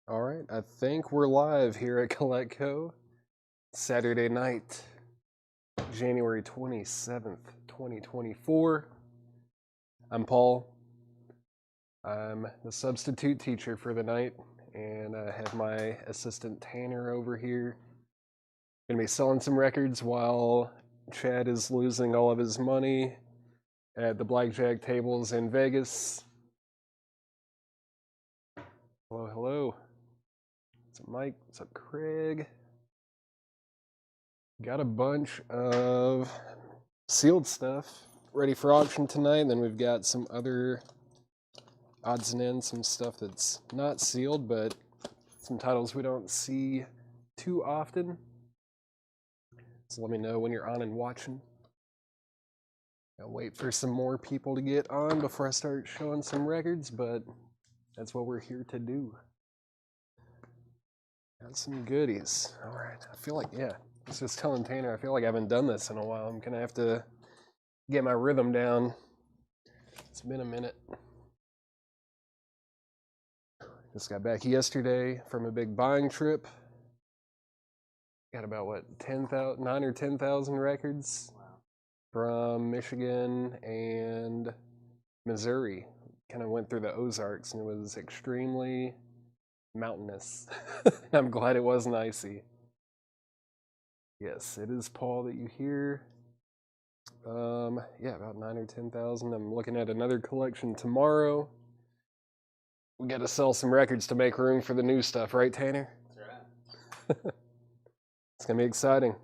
All right, I think we're live here at Coletco. Saturday night, January 27th, 2024. I'm Paul. I'm the substitute teacher for the night, and I have my assistant Tanner over here. Gonna be selling some records while Chad is losing all of his money at the blackjack tables in Vegas. Hello, hello. What's up, Mike? What's up, Craig? Got a bunch of sealed stuff ready for auction tonight. And then we've got some other odds and ends, some stuff that's not sealed, but some titles we don't see too often. So let me know when you're on and watching. I'll wait for some more people to get on before I start showing some records, but that's what we're here to do. Got some goodies. All right. I feel like, I was just telling Tanner, I feel like I haven't done this in a while. I'm going to have to get my rhythm down. It's been a minute. Just got back yesterday from a big buying trip. Got about, 9 or 10,000 records from Michigan and Missouri. Kind of went through the Ozarks, and it was extremely mountainous. I'm glad it wasn't icy. Yes, it is Paul that you hear. About 9 or 10,000. I'm looking at another collection tomorrow. We got to sell some records to make room for the new stuff, right, Tanner? That's right. It's going to be exciting.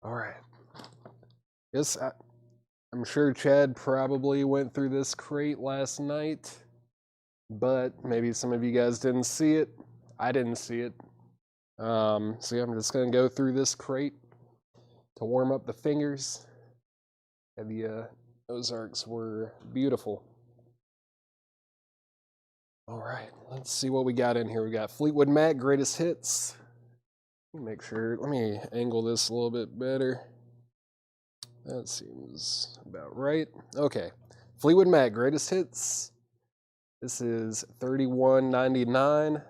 All right. Yes, I'm sure Chad probably went through this crate last night, but maybe some of you guys didn't see it. I didn't see it. I'm just going to go through this crate to warm up the fingers. And the Ozarks were beautiful. All right, let's see what we got in here. We got Fleetwood Mac Greatest Hits. Let me angle this a little bit better. That seems about right. Okay, Fleetwood Mac Greatest Hits. This is $31.99. A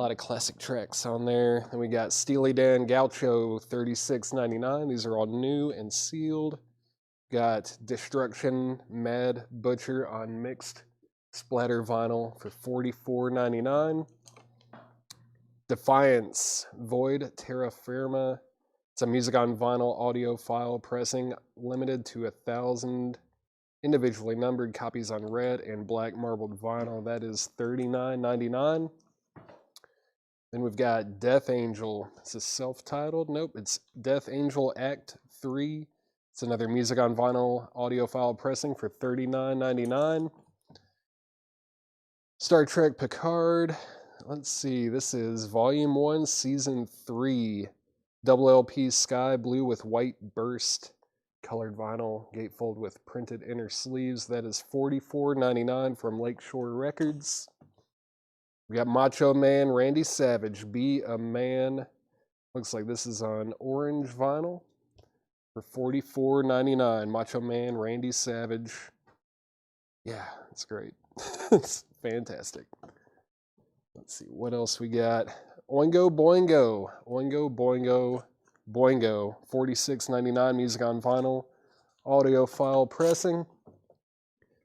lot of classic tracks on there. Then we got Steely Dan Gaucho, $36.99. These are all new and sealed. Got Destruction Mad Butcher on mixed splatter vinyl for $44.99. Defiance Void Terra Firma. It's a music on vinyl audio file pressing, limited to 1,000 individually numbered copies on red and black marbled vinyl. That is $39.99. Then we've got Death Angel. This is self-titled. Nope, it's Death Angel Act 3. It's another music on vinyl audio file pressing for $39.99. Star Trek Picard. Let's see. This is Volume 1, Season 3. Double LP Sky Blue with white burst. Colored vinyl gatefold with printed inner sleeves. That is $44.99 from Lakeshore Records. We got Macho Man Randy Savage, Be a Man. Looks like this is on orange vinyl for $44.99. Macho Man Randy Savage. Yeah, it's great. It's fantastic. Let's see what else we got. Oingo Boingo. Oingo Boingo Boingo. $46.99 music on vinyl. Audio file pressing.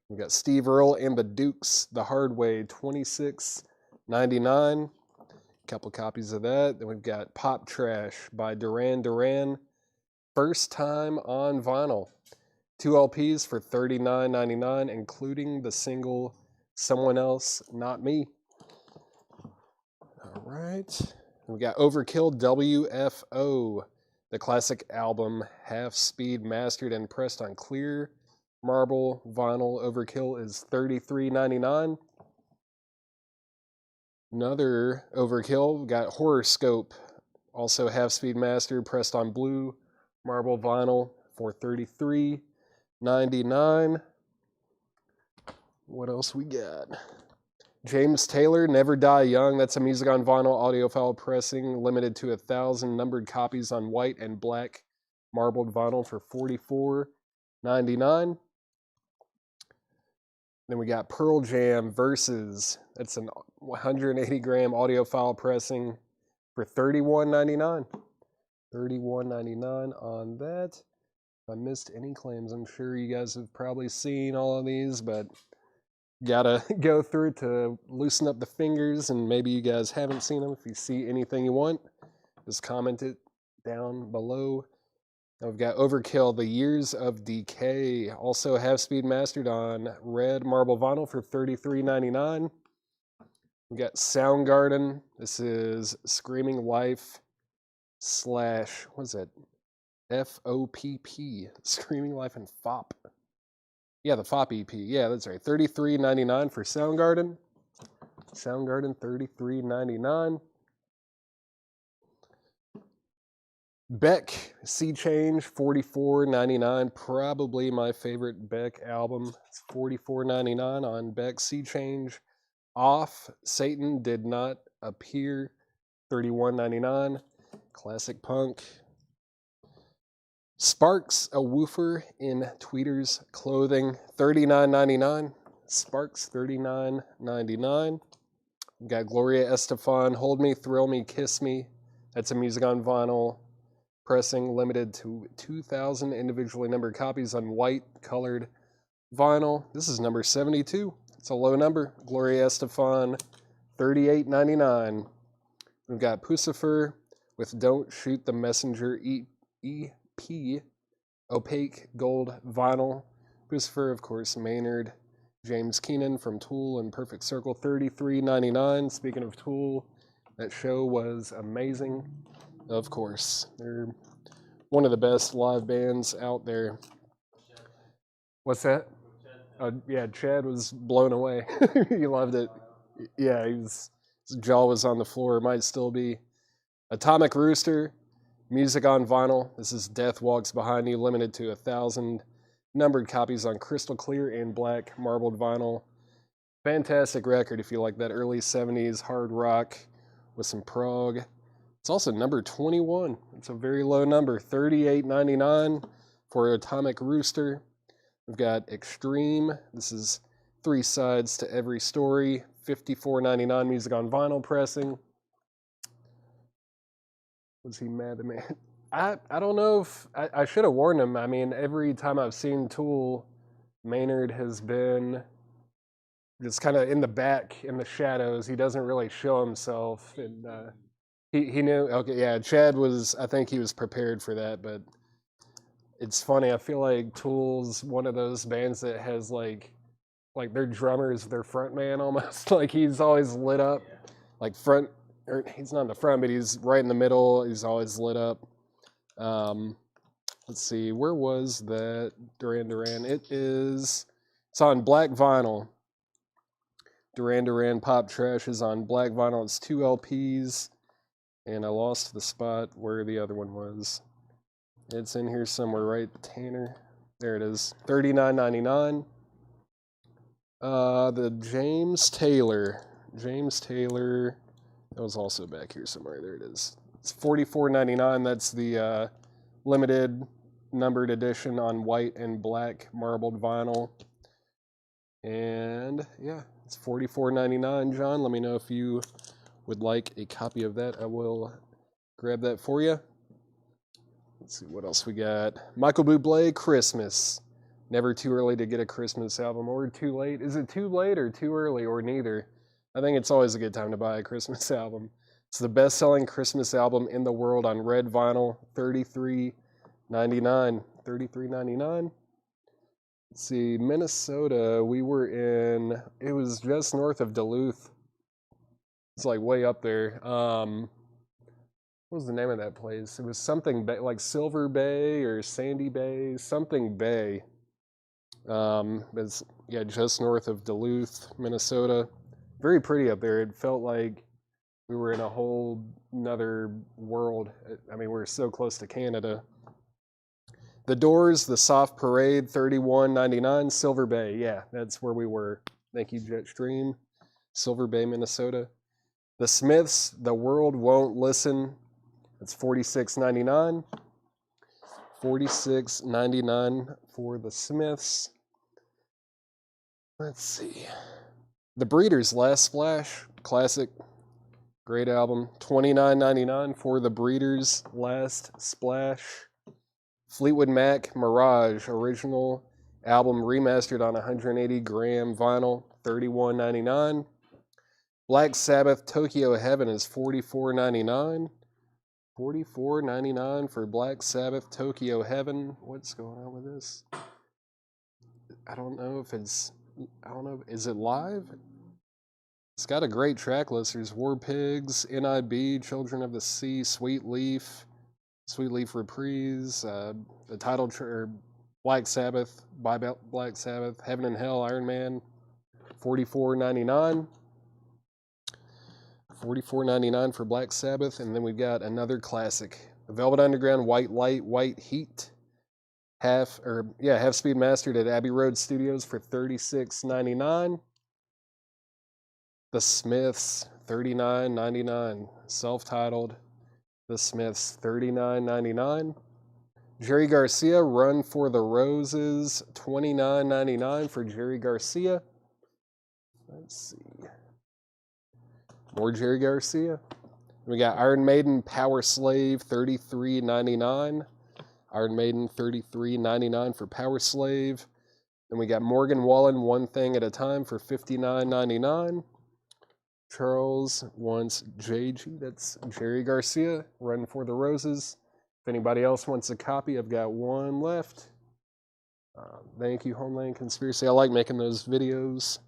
We got Steve Earle and the Dukes, The Hard Way, $26.99. Couple copies of that. Then we've got Pop Trash by Duran Duran. First time on vinyl. 2 LPs for $39.99, including the single Someone Else, Not Me. All right. We got Overkill WFO, the classic album, half speed mastered and pressed on clear marble vinyl. Overkill is $33.99. Another Overkill, we got Horoscope, also half speed mastered, pressed on blue marble vinyl for $33.99. What else we got? James Taylor, Never Die Young. That's a music on vinyl audiophile pressing, limited to 1,000 numbered copies on white and black marbled vinyl for $44.99. Then we got Pearl Jam Versus. That's an 180 gram audio file pressing for $31.99. $31.99 on that. If I missed any claims, I'm sure you guys have probably seen all of these, but gotta go through to loosen up the fingers, and maybe you guys haven't seen them. If you see anything you want, just comment it down below. Now we've got Overkill, The Years of Decay, also half-speed mastered on red marble vinyl for $33.99. We got Soundgarden. This is Screaming Life / what's that? FOPP, Screaming Life and FOP. Yeah, the FOP EP. Yeah, that's right. $33.99 for Soundgarden. Soundgarden, $33.99. Beck, Sea Change, $44.99. Probably my favorite Beck album. It's $44.99 on Beck, Sea Change. Off, Satan Did Not Appear, $31.99. Classic punk. Sparks, a woofer in Tweeter's clothing, $39.99. Sparks, $39.99. We got Gloria Estefan, Hold Me, Thrill Me, Kiss Me. That's a music on vinyl pressing, limited to 2,000 individually numbered copies on white colored vinyl. This is number 72. It's a low number. Gloria Estefan, $38.99. We've got Pucifer with Don't Shoot the Messenger EP, opaque gold vinyl. Pucifer, of course, Maynard James Keenan from Tool and Perfect Circle, $33.99. Speaking of Tool, that show was amazing. Of course, they're one of the best live bands out there. What's that? Yeah, Chad was blown away. He loved it. Yeah, his jaw was on the floor. Might still be. Atomic Rooster, music on vinyl. This is Death Walks Behind You, limited to 1,000 numbered copies on crystal clear and black marbled vinyl. Fantastic record if you like that early 70s hard rock with some prog. It's also number 21. It's a very low number, $38.99 for Atomic Rooster. We've got Extreme. This is 3 sides to every story, $54.99 music on vinyl pressing. Was he mad at me? I don't know if I should have warned him. I mean, every time I've seen Tool, Maynard has been just kind of in the back, in the shadows. He doesn't really show himself. And he knew. Okay, yeah, Chad was, I think he was prepared for that. But it's funny. I feel like Tool's one of those bands that has like their drummer's their front man almost. Like he's always lit up, like front. Or he's not in the front, but he's right in the middle. He's always lit up. Let's see, where was that Duran Duran? It's on black vinyl. Duran Duran Pop Trash is on black vinyl. It's 2 LPs, and I lost the spot where the other one was. It's in here somewhere, right, Tanner? There it is, $39.99. The James Taylor, that was also back here somewhere. There it is. It's $44.99. That's the limited numbered edition on white and black marbled vinyl. And yeah, it's $44.99. John, let me know if you would like a copy of that. I will grab that for you. Let's see what else we got. Michael Bublé, Christmas. Never too early to get a Christmas album, or too late. Is it too late or too early, or neither? I think it's always a good time to buy a Christmas album. It's the best-selling Christmas album in the world on red vinyl, $33.99. $33.99. Let's see, Minnesota, we were in, it was just north of Duluth. It's like way up there. What was the name of that place? It was something like Silver Bay or Sandy Bay, something Bay. It's, yeah, just north of Duluth, Minnesota. Very pretty up there. It felt like we were in a whole nother world. I mean, we're so close to Canada. The Doors, The Soft Parade, $31.99. Silver Bay, yeah, that's where we were. Thank you, Jetstream. Silver Bay, Minnesota. The Smiths, The World Won't Listen. That's $46.99. $46.99 for The Smiths. Let's see. The Breeders' Last Splash, classic, great album. $29.99 for The Breeders' Last Splash. Fleetwood Mac Mirage, original album remastered on 180-gram vinyl, $31.99. Black Sabbath Tokyo Heaven is $44.99. $44.99 for Black Sabbath Tokyo Heaven. What's going on with this? I don't know, is it live? It's got a great track list. There's War Pigs, NIB, Children of the Sea, Sweet Leaf Reprise, the title Black Sabbath, by Black Sabbath, Heaven and Hell, Iron Man, $44.99. $44.99 for Black Sabbath, and then we've got another classic, Velvet Underground, White Light, White Heat, half speed mastered at Abbey Road Studios for $36.99. The Smiths, $39.99, self-titled. The Smiths, $39.99. Jerry Garcia, Run for the Roses, $29.99 for Jerry Garcia. Let's see. More Jerry Garcia. We got Iron Maiden, Power Slave, $33.99. Iron Maiden, $33.99 for Power Slave. Then we got Morgan Wallen, One Thing at a Time for $59.99. Charles wants JG, that's Jerry Garcia, Run for the Roses. If anybody else wants a copy, I've got one left. Thank you, Homeland Conspiracy. I like making those videos.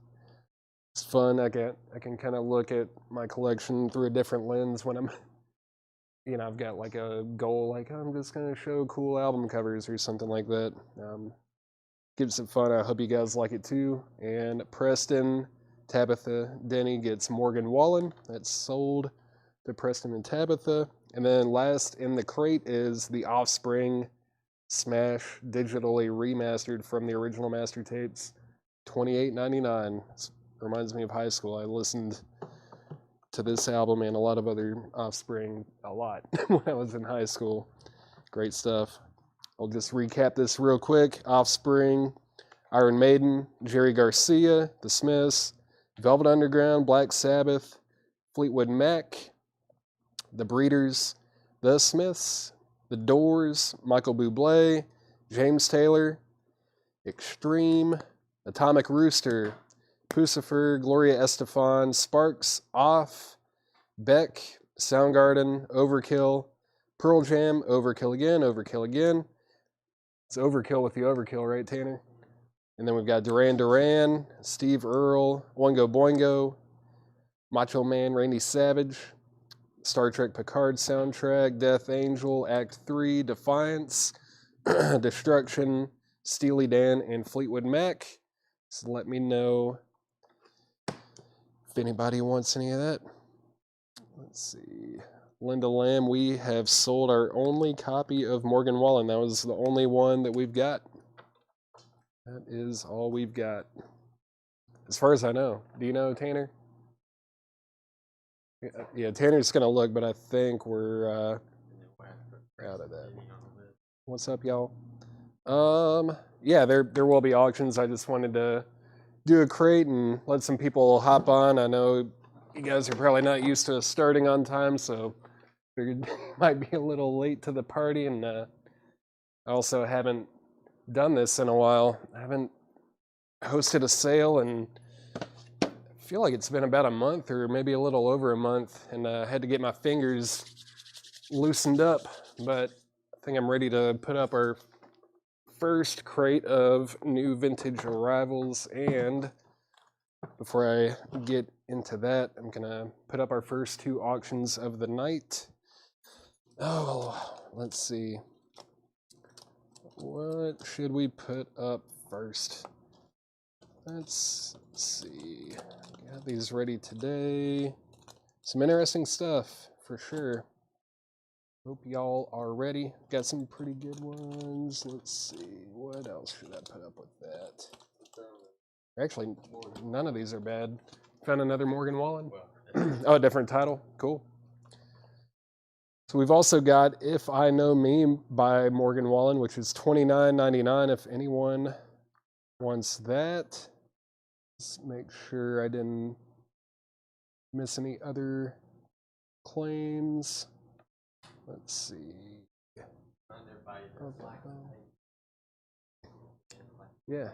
It's fun. I can kind of look at my collection through a different lens when I'm, I've got like a goal, like I'm just going to show cool album covers or something like that. Gives it fun. I hope you guys like it too. And Preston, Tabitha Denny gets Morgan Wallen. That's sold to Preston and Tabitha. And then last in the crate is The Offspring Smash, digitally remastered from the original master tapes, $28.99. Reminds me of high school. I listened to this album and a lot of other Offspring a lot when I was in high school. Great stuff. I'll just recap this real quick. Offspring, Iron Maiden, Jerry Garcia, The Smiths, Velvet Underground, Black Sabbath, Fleetwood Mac, The Breeders, The Smiths, The Doors, Michael Bublé, James Taylor, Extreme, Atomic Rooster, Pucifer, Gloria Estefan, Sparks, Off, Beck, Soundgarden, Overkill, Pearl Jam, Overkill again. It's Overkill with the Overkill, right, Tanner? And then we've got Duran Duran, Steve Earle, Oingo Boingo, Macho Man, Randy Savage, Star Trek Picard soundtrack, Death Angel, Act 3, Defiance, Destruction, Steely Dan, and Fleetwood Mac. So let me know if anybody wants any of that. Let's see. Linda Lamb, we have sold our only copy of Morgan Wallen. That was the only one that we've got. That is all we've got. As far as I know. Do you know, Tanner? Yeah, Tanner's going to look, but I think we're out of that. What's up, y'all? Yeah, there will be auctions. I just wanted to do a crate and let some people hop on. I know you guys are probably not used to starting on time, so figured might be a little late to the party, and I also haven't done this in a while. I haven't hosted a sale, and I feel like it's been about a month or maybe a little over a month, and I had to get my fingers loosened up, but I think I'm ready to put up our first crate of new vintage arrivals. And before I get into that, I'm gonna put up our first two auctions of the night. Oh, let's see. What should we put up first? Let's see. Got these ready today. Some interesting stuff for sure. Hope y'all are ready. Got some pretty good ones. Let's see. What else should I put up with that? Actually, none of these are bad. Found another Morgan Wallen. Oh, a different title. Cool. So we've also got If I Know Me by Morgan Wallen, which is $29.99 if anyone wants that. Just make sure I didn't miss any other claims. Let's see. Yeah.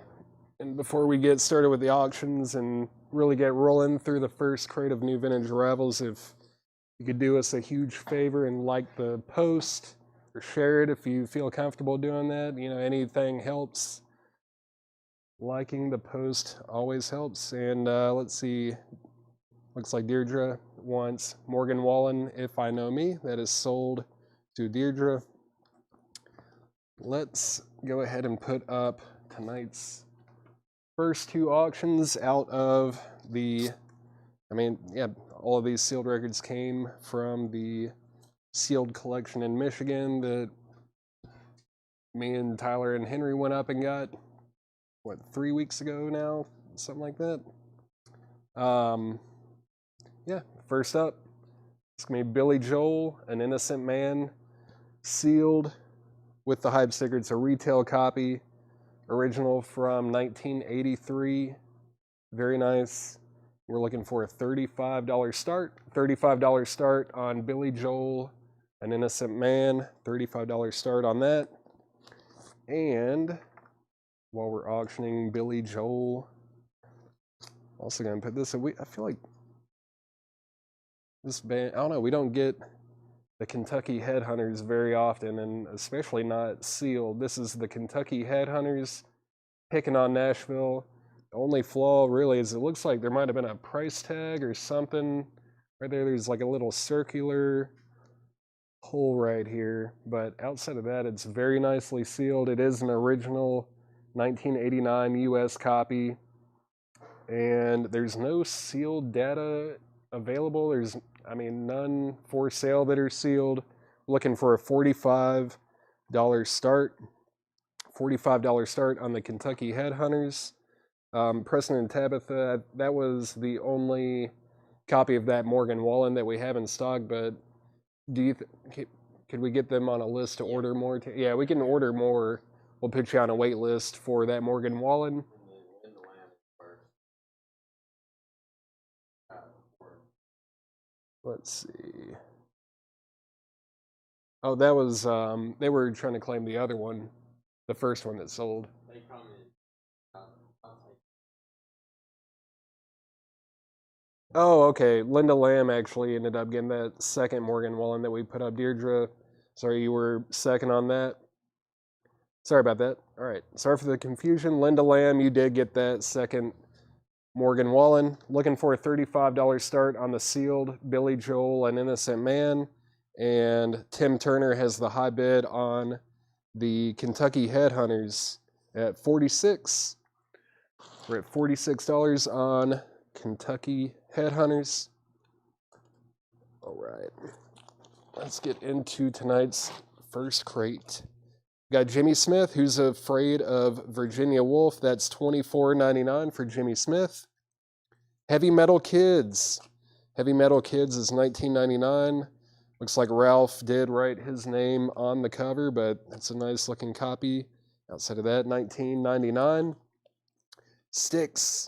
And before we get started with the auctions and really get rolling through the first crate of new vintage arrivals, if you could do us a huge favor and like the post or share it if you feel comfortable doing that. You know, anything helps. Liking the post always helps. And let's see. Looks like Deirdre wants Morgan Wallen, If I Know Me. That is sold to Deirdre. Let's go ahead and put up tonight's first two auctions out of the, all of these sealed records came from the sealed collection in Michigan that me and Tyler and Henry went up and got, 3 weeks ago now? Something like that. First up, it's going to be Billy Joel, An Innocent Man, sealed with the hype sticker. It's a retail copy, original from 1983. Very nice. We're looking for a $35 start. $35 start on Billy Joel, An Innocent Man. $35 start on that. And while we're auctioning Billy Joel, also going to put this, I feel like this band, I don't know, we don't get the Kentucky Headhunters very often, and especially not sealed. This is the Kentucky Headhunters picking on Nashville. The only flaw really is it looks like there might have been a price tag or something. Right there, there's like a little circular hole right here. But outside of that, it's very nicely sealed. It is an original 1989 US copy. And there's no sealed data available. There's none for sale that are sealed. Looking for a $45 start. $45 start on the Kentucky Headhunters. Preston and Tabitha, that was the only copy of that Morgan Wallen that we have in stock, but could we get them on a list to order more? Yeah, we can order more. We'll put you on a wait list for that Morgan Wallen. Let's see. Oh, that was, they were trying to claim the other one, the first one that sold. Oh, okay. Linda Lamb actually ended up getting that second Morgan Wallen that we put up. Deirdre, sorry you were second on that. Sorry about that. All right. Sorry for the confusion. Linda Lamb, you did get that second Morgan Wallen. Looking for a $35 start on the sealed Billy Joel, An Innocent Man. And Tim Turner has the high bid on the Kentucky Headhunters at $46. We're at $46 on Kentucky Headhunters. All right. Let's get into tonight's first crate. We got Jimmy Smith, Who's Afraid of Virginia Woolf. That's $24.99 for Jimmy Smith. Heavy Metal Kids. Heavy Metal Kids is $19.99. Looks like Ralph did write his name on the cover, but it's a nice looking copy. Outside of that, $19.99. Styx.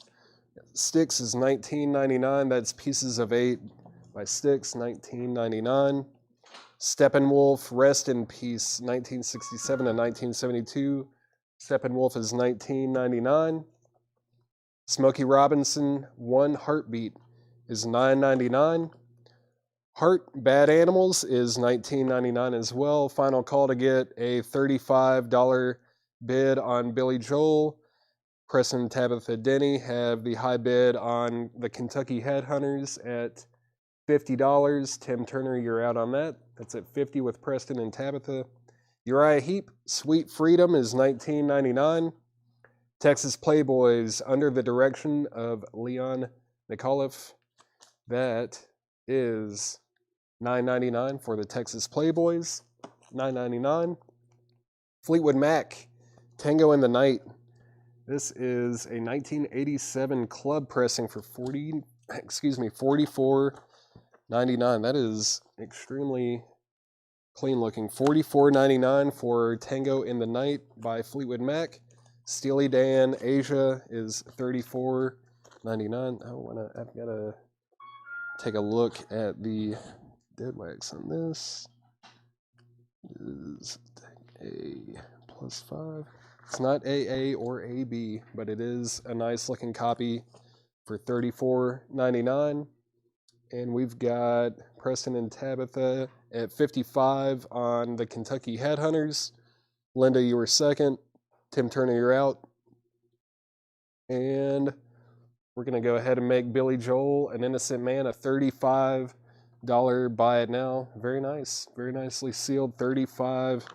Styx is $19.99. That's Pieces of 8 by Styx, $19.99. Steppenwolf, Rest in Peace, 1967 to 1972. Steppenwolf is $19.99. Smokey Robinson, One Heartbeat is $9.99. Heart Bad Animals is $19.99 as well. Final call to get a $35 bid on Billy Joel. Preston and Tabitha Denny have the high bid on the Kentucky Headhunters at $50. Tim Turner, you're out on that. That's at $50 with Preston and Tabitha. Uriah Heep, Sweet Freedom is $19.99. Texas Playboys, Under the Direction of Leon McAuliffe. That is $9.99 for the Texas Playboys. $9.99. Fleetwood Mac, Tango in the Night. This is a 1987 club pressing for $44.99. That is extremely clean looking. $44.99 for Tango in the Night by Fleetwood Mac. Steely Dan Asia is $34 $34.99. I've got to take a look at the dead wax on this. Is A +5. It's not AA or AB, but it is a nice looking copy for $34.99. And we've got Preston and Tabitha at 55 on the Kentucky Headhunters. Linda, you were second. Tim Turner, you're out. And we're going to go ahead and make Billy Joel, An Innocent Man, a $35 buy it now. Very nice. Very nicely sealed. $35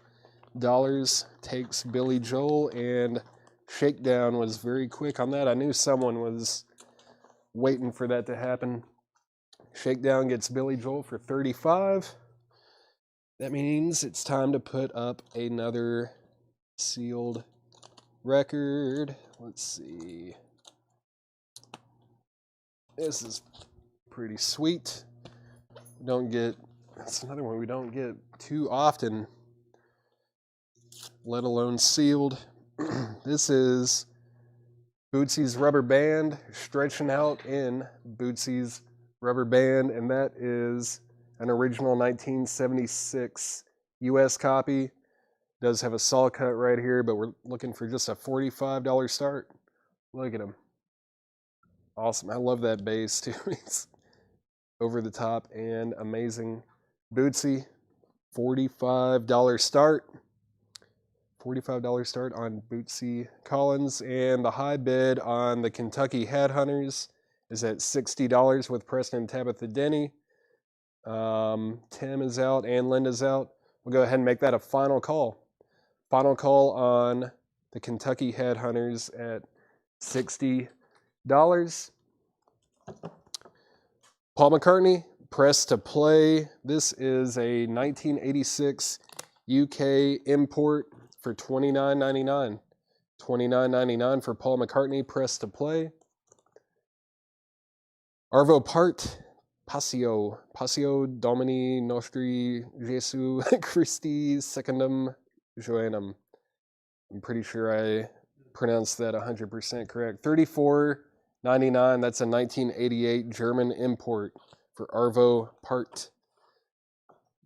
takes Billy Joel, and Shakedown was very quick on that. I knew someone was waiting for that to happen. Shakedown gets Billy Joel for 35. That means it's time to put up another sealed record. Let's see. This is pretty sweet. That's another one we don't get too often, let alone sealed. This is Bootsy's Rubber Band, stretching out in Bootsy's Rubber Band, and that is an original 1976 US copy. Does have a saw cut right here, but we're looking for just a $45 start. Look at him. Awesome. I love that bass too. It's over the top and amazing. Bootsy, $45 start. $45 start on Bootsy Collins, and the high bid on the Kentucky Headhunters is at $60 with Preston and Tabitha Denny. Tim is out and Linda's out. We'll go ahead and make that a final call. Final call on the Kentucky Headhunters at $60. Paul McCartney, Press to Play. This is a 1986 UK import for $29.99. $29.99 for Paul McCartney, Press to Play. Arvo Part, Passio Domini Nostri Jesu Christi Secundum Joanum. I'm pretty sure I pronounced that 100% correct. $34.99. That's a 1988 German import for Arvo Part.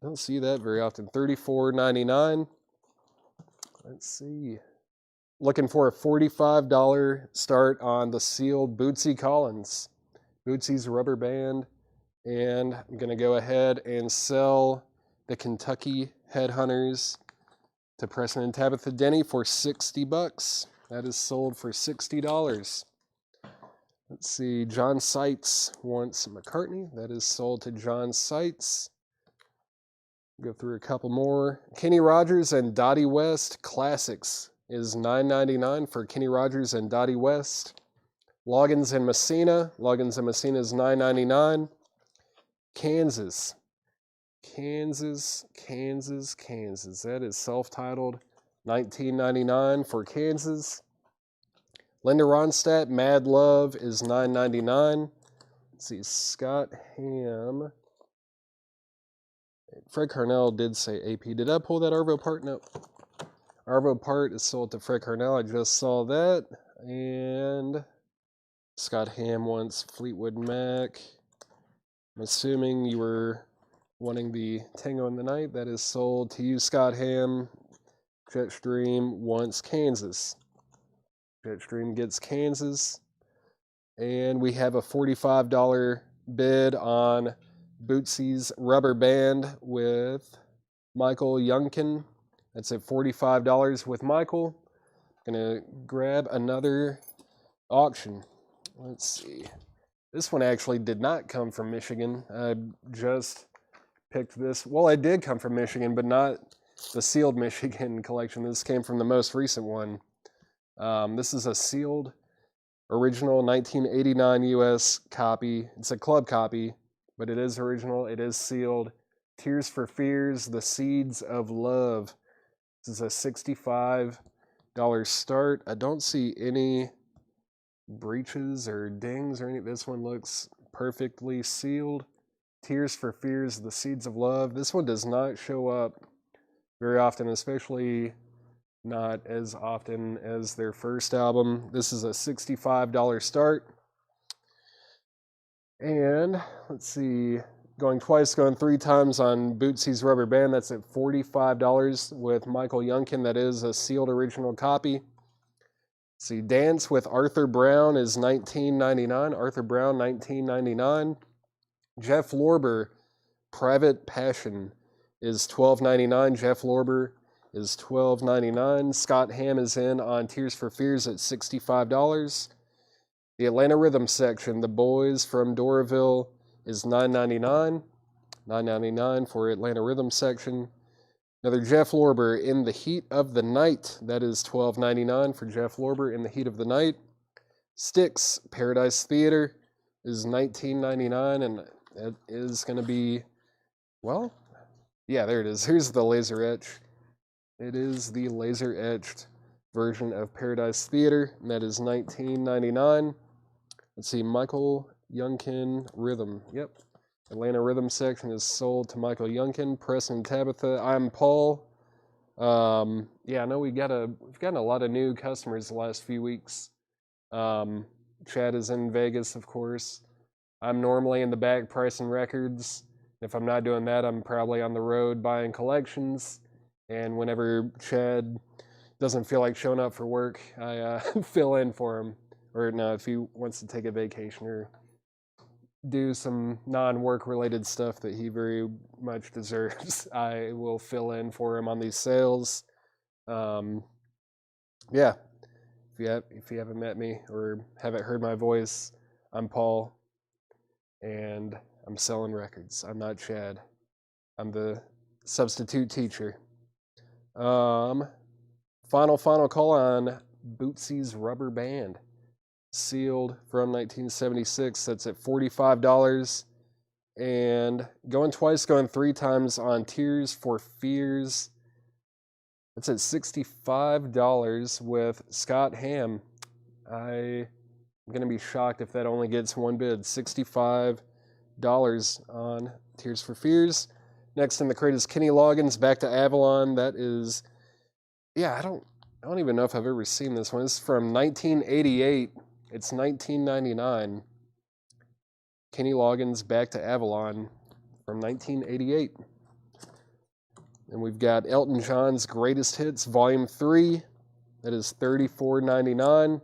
Don't see that very often. $34.99. Let's see. Looking for a $45 start on the sealed Bootsy Collins. Bootsy's Rubber Band. And I'm going to go ahead and sell the Kentucky Headhunters to Preston and Tabitha Denny for $60. That is sold for $60. Let's see. John Seitz wants McCartney. That is sold to John Seitz. Go through a couple more. Kenny Rogers and Dottie West Classics is $9.99 for Kenny Rogers and Dottie West. Loggins and Messina. Loggins and Messina is $9.99. Kansas. That is self-titled. $19.99 for Kansas. Linda Ronstadt, Mad Love is $9.99. Let's see, Scott Ham. Fred Carnell did say AP. Did I pull that Arvo Part? No. Arvo Part is sold to Fred Carnell. I just saw that. And Scott Ham wants Fleetwood Mac. I'm assuming you were wanting the Tango in the Night. That is sold to you, Scott Ham. Jetstream wants Kansas. Jetstream gets Kansas. And we have a $45 bid on Bootsy's Rubber Band with Michael Youngkin. That's at $45 with Michael. Gonna grab another auction. Let's see. This one actually did not come from Michigan. I just picked this. Well, it did come from Michigan, but not the sealed Michigan collection. This came from the most recent one. This is a sealed original 1989 US copy. It's a club copy, but it is original. It is sealed. Tears for Fears, The Seeds of Love. This is a $65 start. I don't see any breaches or dings or anything. This one looks perfectly sealed. Tears for Fears, The Seeds of Love. This one does not show up very often, especially not as often as their first album. This is a $65 start. And let's see, going twice, going three times on Bootsy's Rubber Band. That's at $45 with Michael Youngkin. That is a sealed original copy. See, Dance with Arthur Brown is $19.99. Arthur Brown, $19.99. Jeff Lorber, Private Passion is $12.99. Jeff Lorber is $12.99. Scott Hamm is in on Tears for Fears at $65. The Atlanta Rhythm section, The Boys from Doraville, is $9.99. $9.99 for Atlanta Rhythm section. Another Jeff Lorber, In the Heat of the Night. That is $12.99 for Jeff Lorber, In the Heat of the Night. Styx, Paradise Theater, is $19.99, and it is going to be, well, yeah, there it is. Here's the laser etch. It is the laser etched version of Paradise Theater, and that is $19.99. Let's see, Michael Youngkin Rhythm. Yep. Atlanta Rhythm section is sold to Michael Youngkin. Press and Tabitha. I'm Paul. Yeah, I know we've gotten a lot of new customers the last few weeks. Chad is in Vegas, of course. I'm normally in the back pricing records. If I'm not doing that, I'm probably on the road buying collections. And whenever Chad doesn't feel like showing up for work, I fill in for him. Or no, if he wants to take a vacation or do some non-work related stuff that he very much deserves, I will fill in for him on these sales. Yeah, if you haven't met me or haven't heard my voice, I'm Paul, and I'm selling records. I'm not Chad. I'm the substitute teacher. Final call on Bootsy's Rubber Band. Sealed from 1976. That's at $45. And going twice, going three times on Tears for Fears. That's at $65 with Scott Hamm. I'm going to be shocked if that only gets one bid. $65 on Tears for Fears. Next in the crate is Kenny Loggins, Back to Avalon. That is, yeah, I don't even know if I've ever seen this one. This is from 1988. It's $19.99. Kenny Loggins, Back to Avalon from 1988. And we've got Elton John's Greatest Hits, Volume 3. That is $34.99.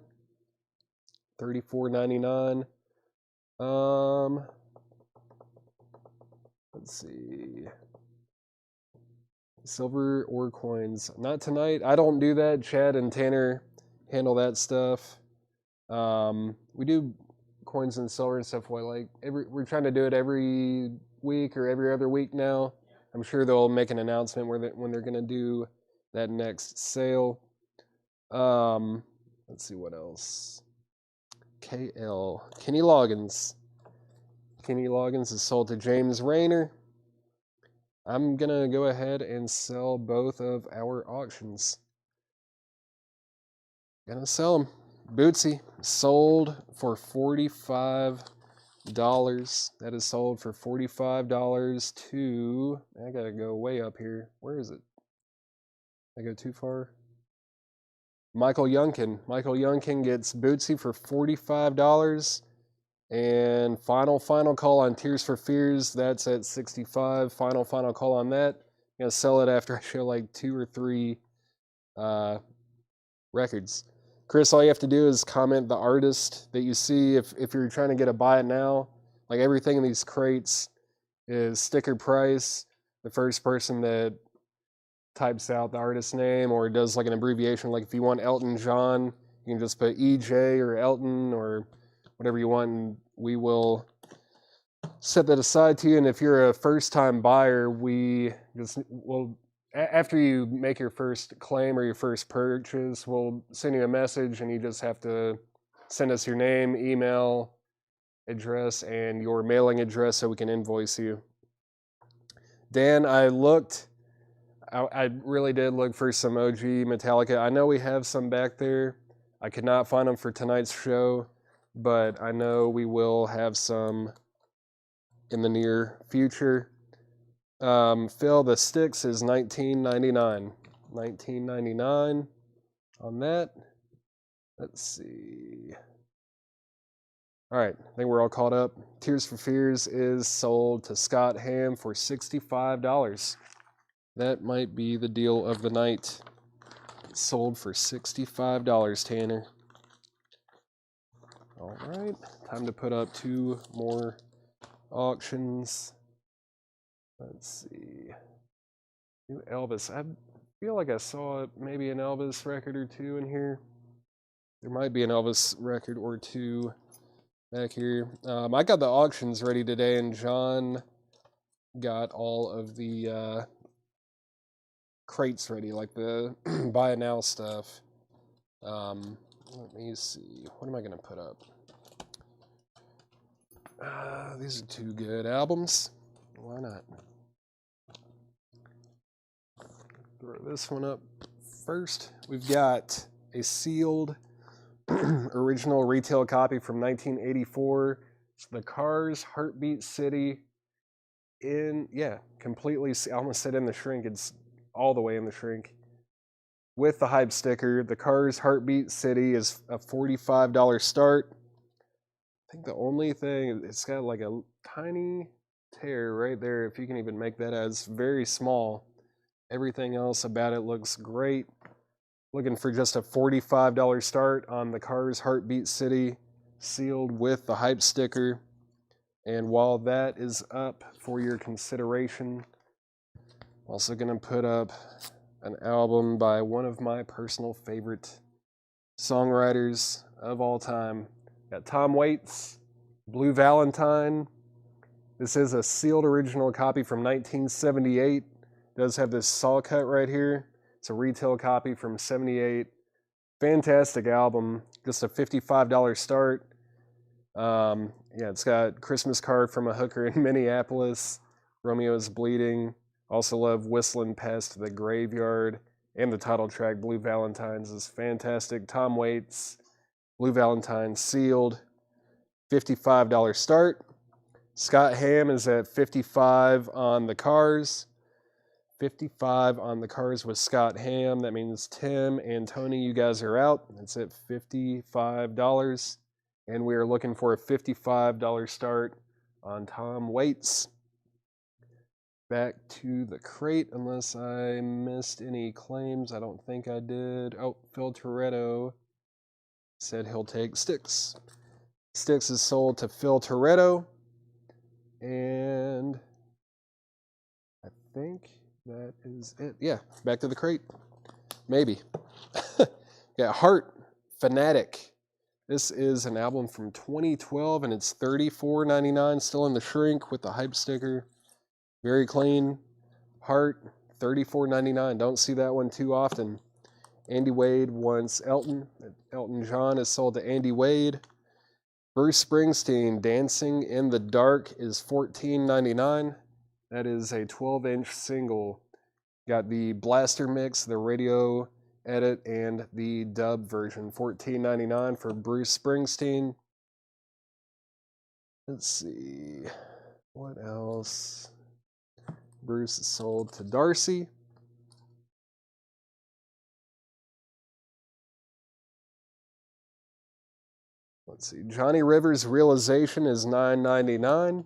$34.99. Let's see. Silver or coins. Not tonight. I don't do that. Chad and Tanner handle that stuff. We do coins and silver and stuff. We're trying to do it every week or every other week now. I'm sure they'll make an announcement when they're going to do that next sale. Let's see what else. KL. Kenny Loggins. Kenny Loggins is sold to James Rayner. I'm going to go ahead and sell both of our auctions. Gonna sell them. Bootsy sold for $45. That is sold for $45 to, I gotta go way up here. Where is it? I go too far? Michael Youngkin. Michael Youngkin gets Bootsy for $45. And final call on Tears for Fears. That's at $65. Final call on that. I'm gonna sell it after I show like 2 or 3 records. Chris, all you have to do is comment the artist that you see. If you're trying to get a buy it now, like everything in these crates is sticker price. The first person that types out the artist name or does like an abbreviation, like if you want Elton John, you can just put EJ or Elton or whatever you want, and we will set that aside to you. And if you're a first-time buyer, after you make your first claim or your first purchase, we'll send you a message, and you just have to send us your name, email, address, and your mailing address so we can invoice you. Dan, I really did look for some OG Metallica. I know we have some back there. I could not find them for tonight's show, but I know we will have some in the near future. Phil, the Styx is $19.99. $19.99 on that. Let's see. All right, I think we're all caught up. Tears for Fears is sold to Scott Ham for $65. That might be the deal of the night. It's sold for $65, Tanner. All right, time to put up 2 more auctions. Let's see. New Elvis. I feel like I saw maybe an Elvis record or 2 in here. There might be an Elvis record or 2 back here. I got the auctions ready today, and John got all of the crates ready, like the buy it now stuff. Let me see. What am I going to put up? These are 2 good albums. Why not? Throw this one up first. We've got a sealed original retail copy from 1984. It's The Cars, Heartbeat City. Completely. I almost said in the shrink. It's all the way in the shrink. With the hype sticker. The Cars, Heartbeat City is a $45 start. I think the only thing, it's got like a tiny tear right there, if you can even make that out. It's very small. Everything else about it looks great. Looking for just a $45 start on the Cars Heartbeat City, sealed with the hype sticker. And while that is up for your consideration, I'm also going to put up an album by one of my personal favorite songwriters of all time. Got Tom Waits, Blue Valentine. This is a sealed original copy from 1978. It does have this saw cut right here. It's a retail copy from 78. Fantastic album. Just a $55 start. It's got Christmas Card from a Hooker in Minneapolis. Romeo's Bleeding. Also love Whistling Past the Graveyard. And the title track, Blue Valentines, is fantastic. Tom Waits, Blue Valentine, sealed. $55 start. Scott Ham is at $55 on the Cars. $55 on the Cars with Scott Ham. That means Tim and Tony, you guys are out. It's at $55. And we are looking for a $55 start on Tom Waits. Back to the crate, unless I missed any claims. I don't think I did. Oh, Phil Toretto said he'll take Styx. Styx is sold to Phil Toretto. And I think that is it. Yeah, back to the crate. Maybe. Yeah, Heart Fanatic. This is an album from 2012, and it's $34.99, still in the shrink with the hype sticker. Very clean. Heart, $34.99. Don't see that one too often. Andy Wade wants Elton. Elton John is sold to Andy Wade. Bruce Springsteen, Dancing in the Dark, is $14.99. That is a 12-inch single. Got the blaster mix, the radio edit, and the dub version. $14.99 for Bruce Springsteen. Let's see. What else? Bruce is sold to Darcy. Let's see. Johnny Rivers' Realization is $9.99.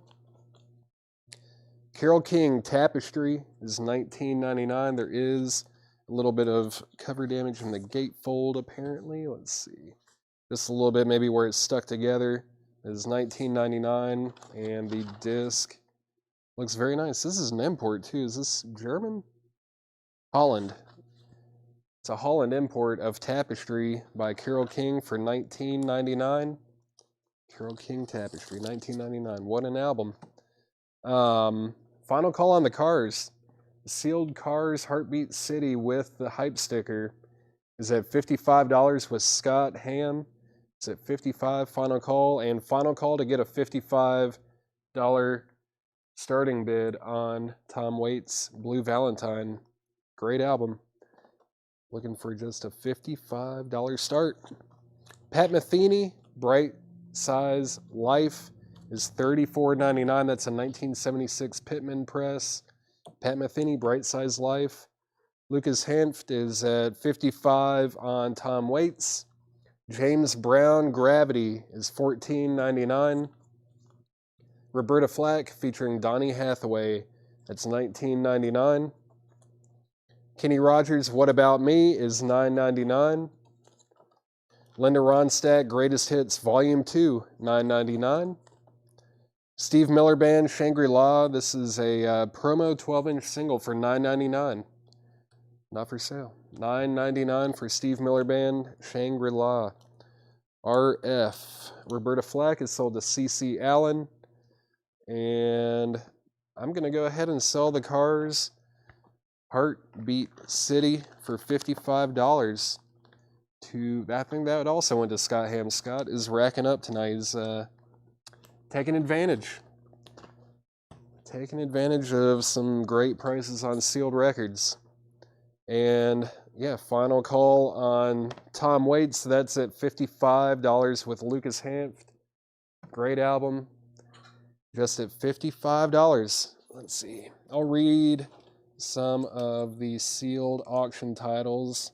Carole King, Tapestry is $19.99. There is a little bit of cover damage in the gatefold, apparently. Let's see. Just a little bit, maybe where it's stuck together. It is $19.99, and the disc looks very nice. This is an import, too. Is this German? Holland. It's a Holland import of Tapestry by Carole King for $19.99. Carole King Tapestry, $19.99. What an album. Final call on the Cars. The sealed Cars Heartbeat City with the hype sticker is at $55 with Scott Ham. It's at $55, final call. And final call to get a $55 starting bid on Tom Waits' Blue Valentine. Great album. Looking for just a $55 start. Pat Metheny, Bright Size Life, is $34.99. That's a 1976 Pittman press. Pat Metheny, Bright Size Life. Lucas Hanft is at $55 on Tom Waits. James Brown, Gravity is $14.99. Roberta Flack featuring Donny Hathaway, that's $19.99. Kenny Rogers, What About Me is $9.99. Linda Ronstadt, Greatest Hits Volume 2, $9.99. Steve Miller Band, Shangri-La, this is a promo 12-inch single for $9.99. Not for sale. $9.99 for Steve Miller Band, Shangri-La. RF, Roberta Flack is sold to CC Allen. And I'm going to go ahead and sell the Cars Heartbeat City for $55. I think that also went to Scott Ham. Scott is racking up tonight. He's taking advantage of some great prices on sealed records. And yeah, final call on Tom Waits. That's at $55 with Lucas Hanft. Great album. Just at $55. Let's see. I'll read some of the sealed auction titles,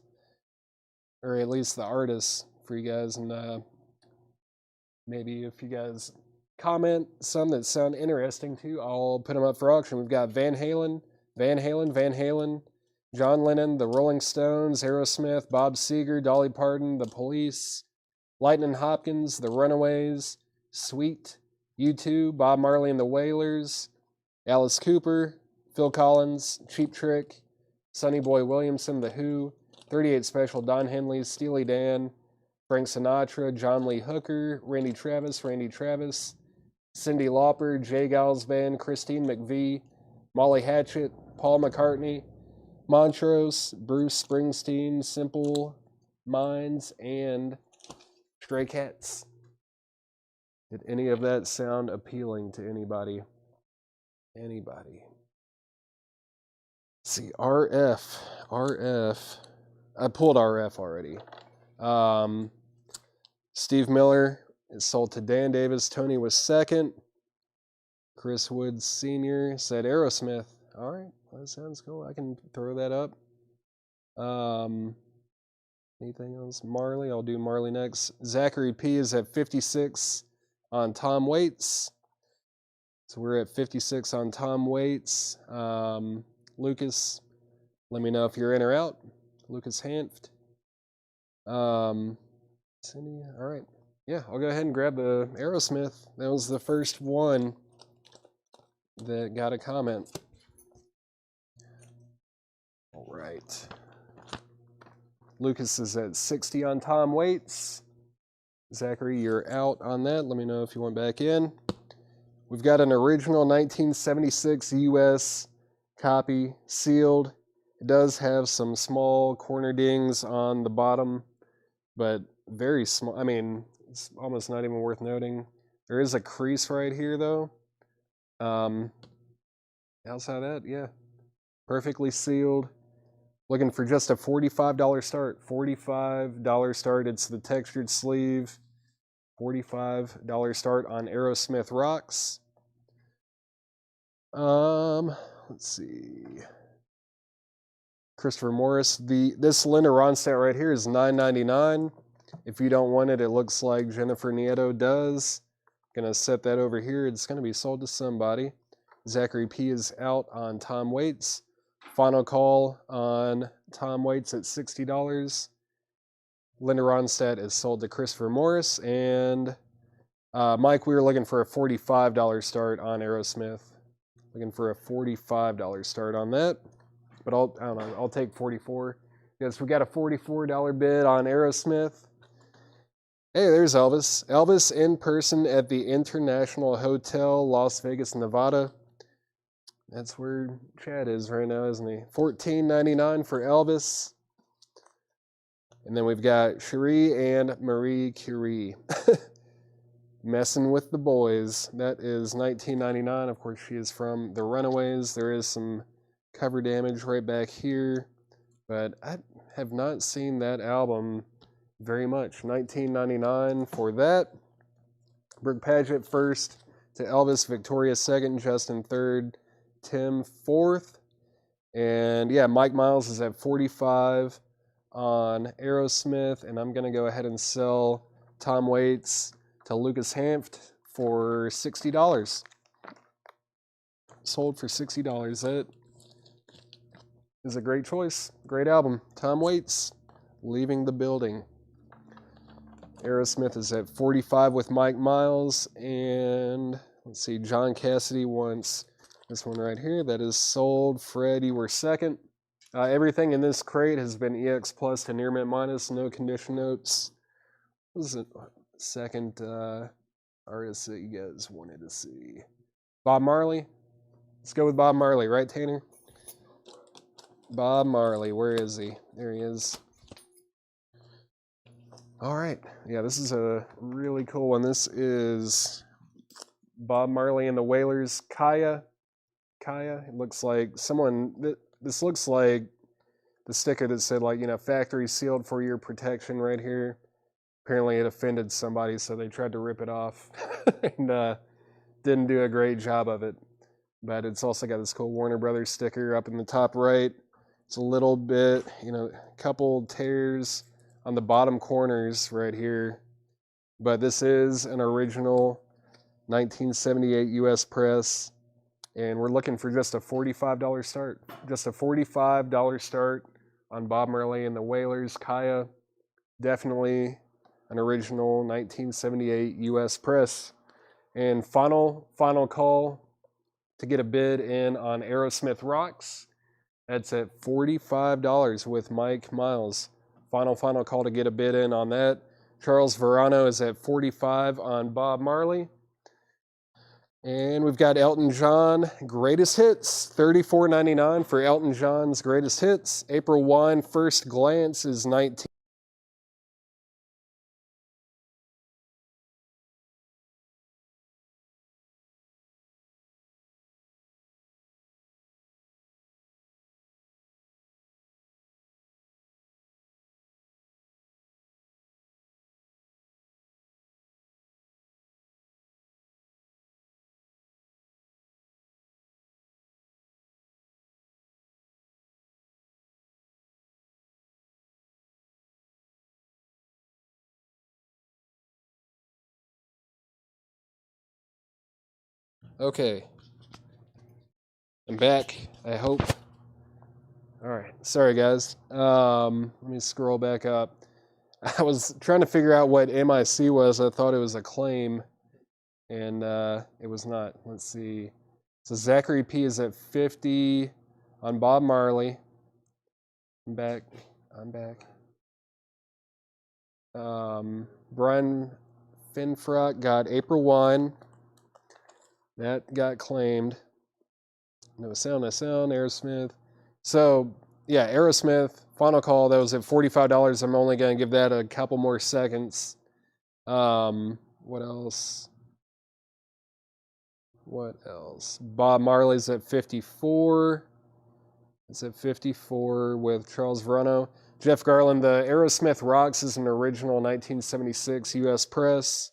or at least the artists, for you guys, and maybe if you guys comment some that sound interesting too, I'll put them up for auction. We've got Van Halen, John Lennon, The Rolling Stones, Aerosmith, Bob Seger, Dolly Parton, The Police, Lightning Hopkins, The Runaways, Sweet, U2, Bob Marley and the Wailers, Alice Cooper, Phil Collins, Cheap Trick, Sonny Boy Williamson, The Who, 38 Special, Don Henley, Steely Dan, Frank Sinatra, John Lee Hooker, Randy Travis, Cyndi Lauper, Jay Giles Band, Christine McVie, Molly Hatchet, Paul McCartney, Montrose, Bruce Springsteen, Simple Minds, and Stray Cats. Did any of that sound appealing to anybody? Let's see, RF. I pulled RF already. Steve Miller is sold to Dan Davis. Tony was second. Chris Woods Sr. said Aerosmith. All right, that sounds cool. I can throw that up. Anything else? Marley. I'll do Marley next. Zachary P is at 56 on Tom Waits. So we're at 56 on Tom Waits. Lucas, let me know if you're in or out. Lucas Hanft. Cindy, all right. Yeah, I'll go ahead and grab the Aerosmith. That was the first one that got a comment. All right. Lucas is at 60 on Tom Waits. Zachary, you're out on that. Let me know if you want back in. We've got an original 1976 US copy, sealed. It does have some small corner dings on the bottom, but very small. I mean, it's almost not even worth noting. There is a crease right here, though. Outside that, yeah, perfectly sealed. Looking for just a $45 start. $45 start. It's the textured sleeve. $45 start on Aerosmith Rocks. Let's see. Christopher Morris. This Linda Ronstadt right here is $9.99. If you don't want it, it looks like Jennifer Nieto does. Gonna set that over here. It's gonna be sold to somebody. Zachary P is out on Tom Waits. Final call on Tom Waits at $60. Linda Ronstadt is sold to Christopher Morris. And Mike, we were looking for a $45 start on Aerosmith. Looking for a $45 start on that. But I'll take 44. Yes, we got a $44 bid on Aerosmith. Hey, there's Elvis. Elvis in person at the International Hotel, Las Vegas, Nevada. That's where Chad is right now, isn't he? $14.99 for Elvis. And then we've got Cherie and Marie Curie. Messing with the Boys. That is $19.99. Of course, she is from The Runaways. There is some cover damage right back here. But I have not seen that album very much. $19.99 for that. Brooke Paget first to Elvis, Victoria second, Justin third, Tim fourth. And yeah, Mike Miles is at 45 on Aerosmith, and I'm going to go ahead and sell Tom Waits to Lucas Hanft for $60. Sold for $60. That is a great choice. Great album. Tom Waits, Leaving the Building. Aerosmith is at 45 with Mike Miles, and let's see, John Cassidy wants this one right here. That is sold. Fred, you were second. Everything in this crate has been EX Plus to near mint minus, no condition notes. What is it? Second artist that you guys wanted to see? Bob Marley. Let's go with Bob Marley, right, Tanner? Bob Marley, where is he? There he is. All right. Yeah, this is a really cool one. This is Bob Marley and the Wailers, Kaya. It looks like someone, this looks like the sticker that said, like, factory sealed for your protection right here. Apparently it offended somebody, so they tried to rip it off and didn't do a great job of it. But it's also got this cool Warner Brothers sticker up in the top right. It's a little bit, a couple tears on the bottom corners right here. But this is an original 1978 US press. And we're looking for just a $45 start. Just a $45 start on Bob Marley and the Wailers, Kaya. Definitely an original 1978 US press. And final call to get a bid in on Aerosmith Rocks. That's at $45 with Mike Miles. Final call to get a bid in on that. Charles Verano is at 45 on Bob Marley. And we've got Elton John Greatest Hits, $34.99 for Elton John's Greatest Hits. April Wine First Glance is $19. Okay. I'm back, I hope. All right. Sorry, guys. Let me scroll back up. I was trying to figure out what MIC was. I thought it was a claim, and it was not. Let's see. So Zachary P is at 50 on Bob Marley. I'm back. Brian Finfrock got April Wine. That got claimed. No sound, Aerosmith. So, yeah, Aerosmith, final call. That was at $45. I'm only going to give that a couple more seconds. What else? Bob Marley's at 54. It's at 54 with Charles Verano. Jeff Garland, the Aerosmith Rocks is an original 1976 US press.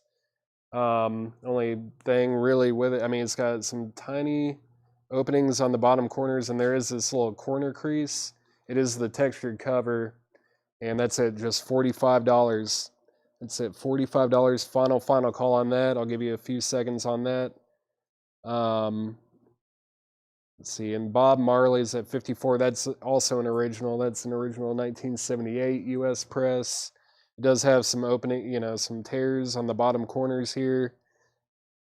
Only thing really with it, I mean, it's got some tiny openings on the bottom corners, and there is this little corner crease. It is the textured cover, and that's at just $45. It's at $45. Final call on that. I'll give you a few seconds on that. Let's see, and Bob Marley's at 54. That's also an original. That's an original 1978 US press. It does have some opening, some tears on the bottom corners here.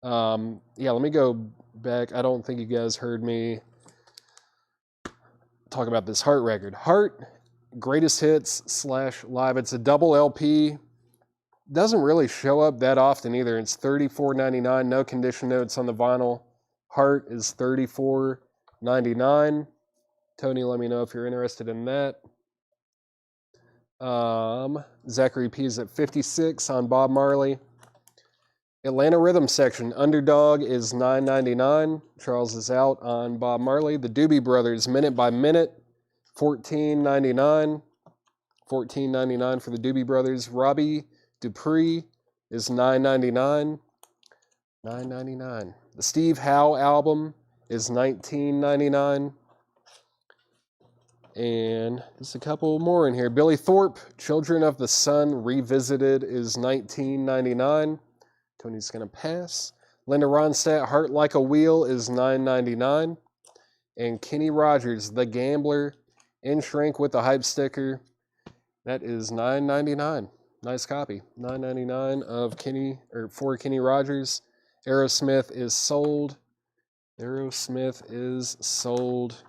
Yeah, let me go back. I don't think you guys heard me talk about this Heart record. Heart Greatest Hits / Live. It's a double LP. Doesn't really show up that often either. It's $34.99. No condition notes on the vinyl. Heart is $34.99. Tony, let me know if you're interested in that. Zachary P is at 56 on Bob Marley. Atlanta Rhythm Section, Underdog is $9.99. Charles is out on Bob Marley. The Doobie Brothers, Minute by Minute, $14.99. $14.99 for the Doobie Brothers. Robbie Dupree is $9.99. $9.99. The Steve Howe album is $19.99. And just a couple more in here. Billy Thorpe, Children of the Sun Revisited is $19.99. Tony's going to pass. Linda Ronstadt, Heart Like a Wheel is $9.99. And Kenny Rogers, The Gambler, in shrink with the hype sticker, that is $9.99. Nice copy. $9.99 of Kenny, or for Kenny Rogers. Aerosmith is sold. Aerosmith is sold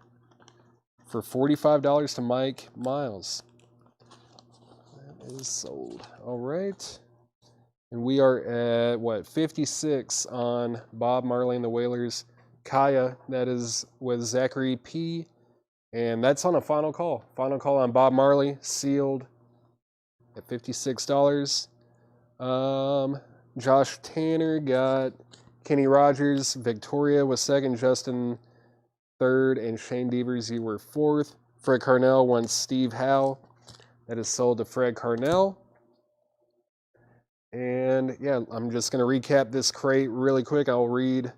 for $45 to Mike Miles. That is sold. All right. And we are at, what, 56 on Bob Marley and the Wailers. Kaya, that is with Zachary P. And that's on a final call. Final call on Bob Marley, sealed at $56. Josh Tanner got Kenny Rogers. Victoria was second. Justin third. And Shane Devers, you were fourth. Fred Carnell won Steve Howe. That is sold to Fred Carnell. And yeah, I'm just going to recap this crate really quick. I'll read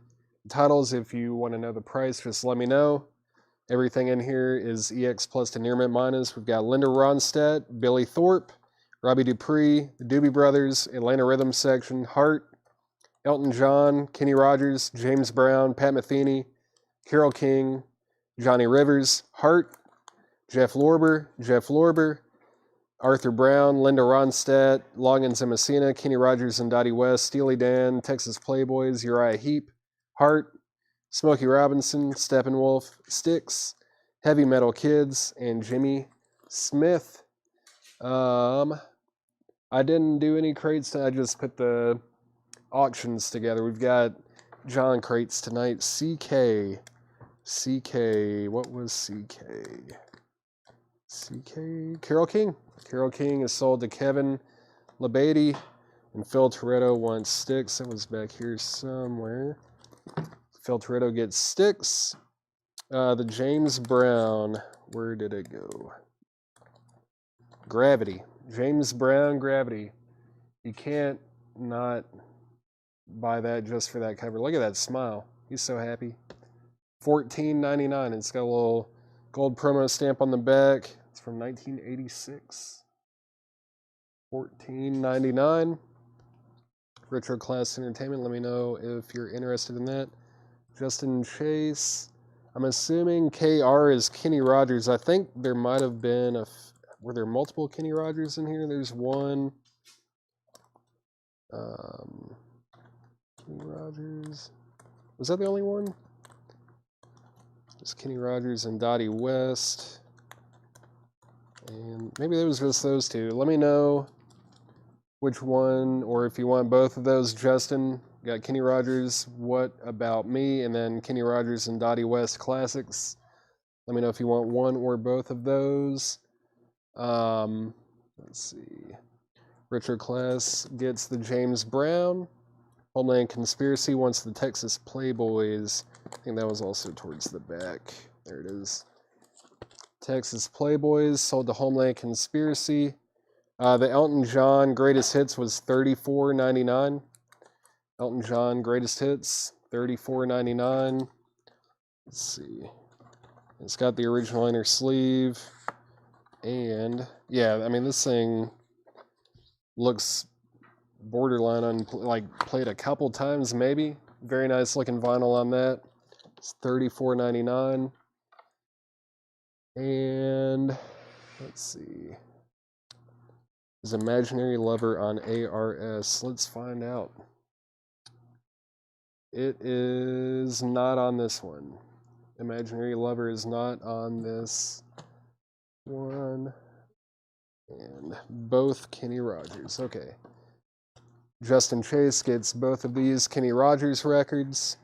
titles. If you want to know the price, just let me know. Everything in here is EX plus to near mint minus. We've got Linda Ronstadt, Billy Thorpe, Robbie Dupree, the Doobie Brothers, Atlanta Rhythm Section, Hart, Elton John, Kenny Rogers, James Brown, Pat Metheny, Carole King, Johnny Rivers, Hart, Jeff Lorber, Arthur Brown, Linda Ronstadt, Loggins and Messina, Kenny Rogers and Dottie West, Steely Dan, Texas Playboys, Uriah Heep, Hart, Smokey Robinson, Steppenwolf, Styx, Heavy Metal Kids, and Jimmy Smith. I didn't do any crates. I just put the auctions together. We've got John crates tonight. CK. What was CK? CK. Carole King. Carole King is sold to Kevin LeBady, and Phil Toretto wants Styx. It was back here somewhere. Phil Toretto gets Styx. The James Brown, where did it go? Gravity. James Brown, Gravity. You can't not buy that just for that cover. Look at that smile. He's so happy. $14.99. It's got a little gold promo stamp on the back. It's from 1986. $14.99. Retro Class Entertainment. Let me know if you're interested in that. Justin Chase. I'm assuming KR is Kenny Rogers. I think there might have been were there multiple Kenny Rogers in here? There's one. Kenny Rogers. Was that the only one? It's Kenny Rogers and Dottie West. And maybe there was just those two. Let me know which one, or if you want both of those. Justin got Kenny Rogers, What About Me, and then Kenny Rogers and Dottie West Classics. Let me know if you want one or both of those. Let's see. Richard Class gets the James Brown. Homeland Conspiracy wants the Texas Playboys. I think that was also towards the back. There it is. Texas Playboys sold to Homeland Conspiracy. The Elton John Greatest Hits was $34.99. Elton John Greatest Hits, $34.99. Let's see. It's got the original inner sleeve. And, yeah, I mean, this thing looks borderline played a couple times maybe. Very nice looking vinyl on that. It's $34.99. And, let's see. Is Imaginary Lover on ARS? Let's find out. It is not on this one. Imaginary Lover is not on this one. And both Kenny Rogers. Okay. Justin Chase gets both of these Kenny Rogers records.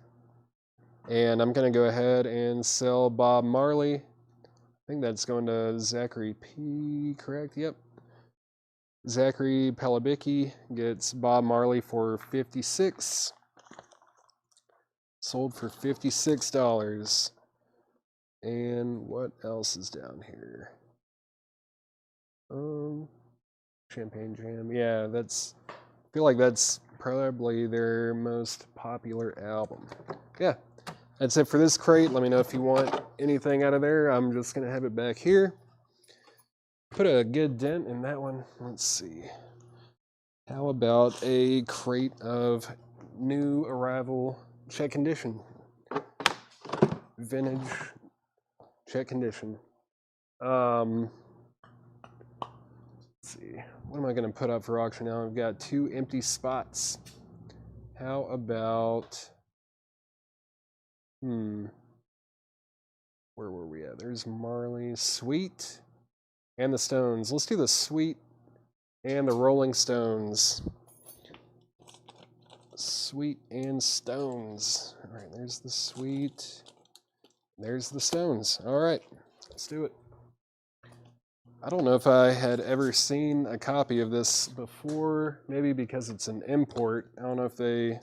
And I'm going to go ahead and sell Bob Marley. I think that's going to Zachary P. Correct? Yep. Zachary Palabicki gets Bob Marley for $56. Sold for $56. And what else is down here? Champagne Jam. Yeah, I feel like that's probably their most popular album. Yeah. That's it for this crate. Let me know if you want anything out of there. I'm just going to have it back here. Put a good dent in that one. Let's see. How about a crate of new arrival check condition? Vintage check condition. Let's see. What am I going to put up for auction now? I've got 2 empty spots. How about... Where were we at? There's Marley, Sweet, and the Stones. Let's do the Sweet and the Rolling Stones. Sweet and Stones. All right, there's the Sweet. There's the Stones. All right, let's do it. I don't know if I had ever seen a copy of this before, maybe because it's an import. I don't know if they, I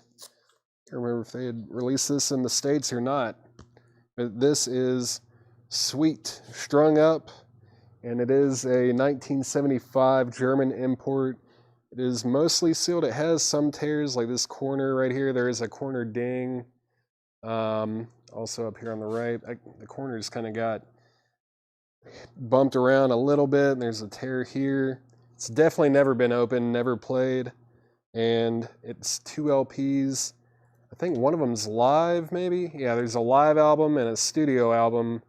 can't remember if they had released this in the States or not. But this is Sweet, strung up, and it is a 1975 German import. It is mostly sealed. It has some tears, like this corner right here. There is a corner ding. Also up here on the right, the corner's kind of got bumped around a little bit, and there's a tear here. It's definitely never been opened, never played, and it's 2 LPs. I think one of them's live, maybe? Yeah, there's a live album and a studio album,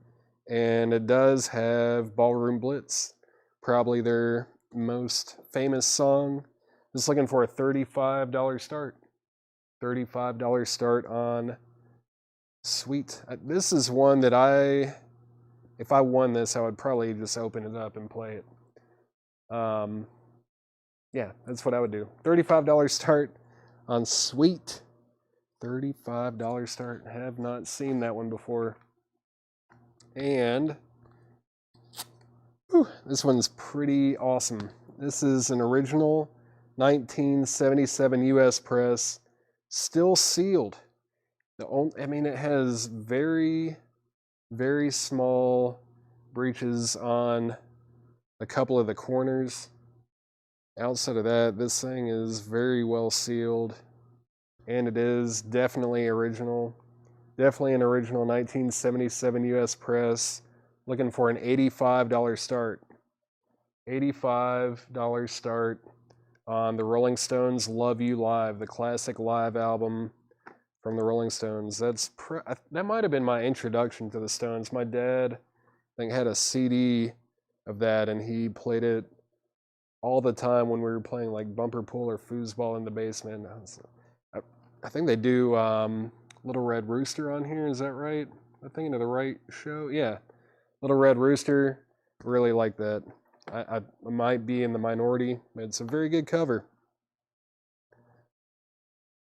and it does have Ballroom Blitz, probably their most famous song. Just looking for a $35 start. $35 start on Sweet. This is one that if I won this, I would probably just open it up and play it. Yeah, that's what I would do. $35 start on Sweet. $35 start. Have not seen that one before. And this one's pretty awesome. This is an original 1977 US press, still sealed. It has very, very small breaches on a couple of the corners. Outside of that, this thing is very well sealed, and it is definitely original. Definitely an original 1977 US press. Looking for an $85 start. $85 start on the Rolling Stones' Love You Live, the classic live album from the Rolling Stones. That might have been my introduction to the Stones. My dad, I think, had a CD of that, and he played it all the time when we were playing like bumper pool or foosball in the basement. I think they do Little Red Rooster on here. Is that right? Am I thinking of the right show? Yeah, Little Red Rooster. Really like that. I might be in the minority, but it's a very good cover.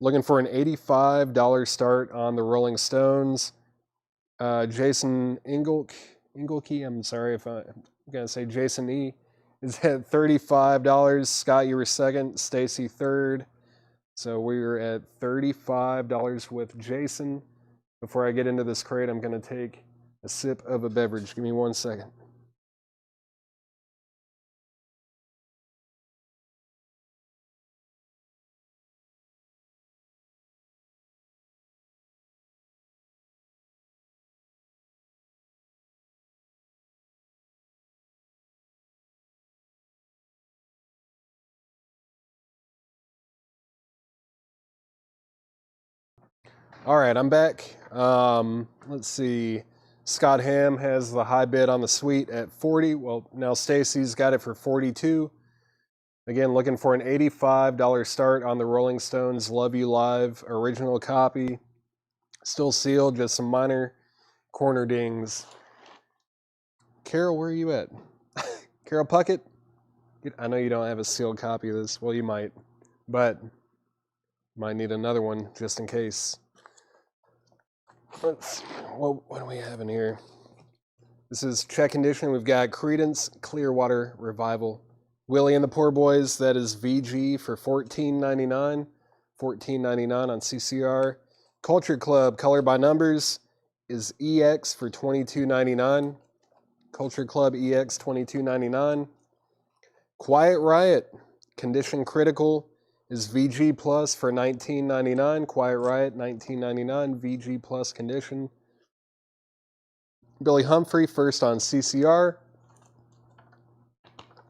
Looking for an $85 start on the Rolling Stones. Jason Ingelke, I'm sorry if I'm going to say Jason E, is at $35. Scott, you were second. Stacy third. So we're at $35 with Jason. Before I get into this crate, I'm going to take a sip of a beverage. Give me 1 second. All right, I'm back. Let's see. Scott Ham has the high bid on the Sweet at 40. Well, now Stacy's got it for 42. Again, looking for an $85 start on the Rolling Stones Love You Live original copy. Still sealed, just some minor corner dings. Carol, where are you at? Carol Puckett? I know you don't have a sealed copy of this. Well, you might, but might need another one just in case. Let's see. What do we have in here? This is check condition. We've got Creedence Clearwater Revival. Willie and the Poor Boys, that is VG for $14.99. $14.99 on CCR. Culture Club, Color by Numbers, is EX for $22.99. Culture Club EX $22.99. Quiet Riot, Condition Critical, is VG Plus for $19.99. Quiet Riot, $19.99. VG Plus condition. Billy Humphrey, first on CCR.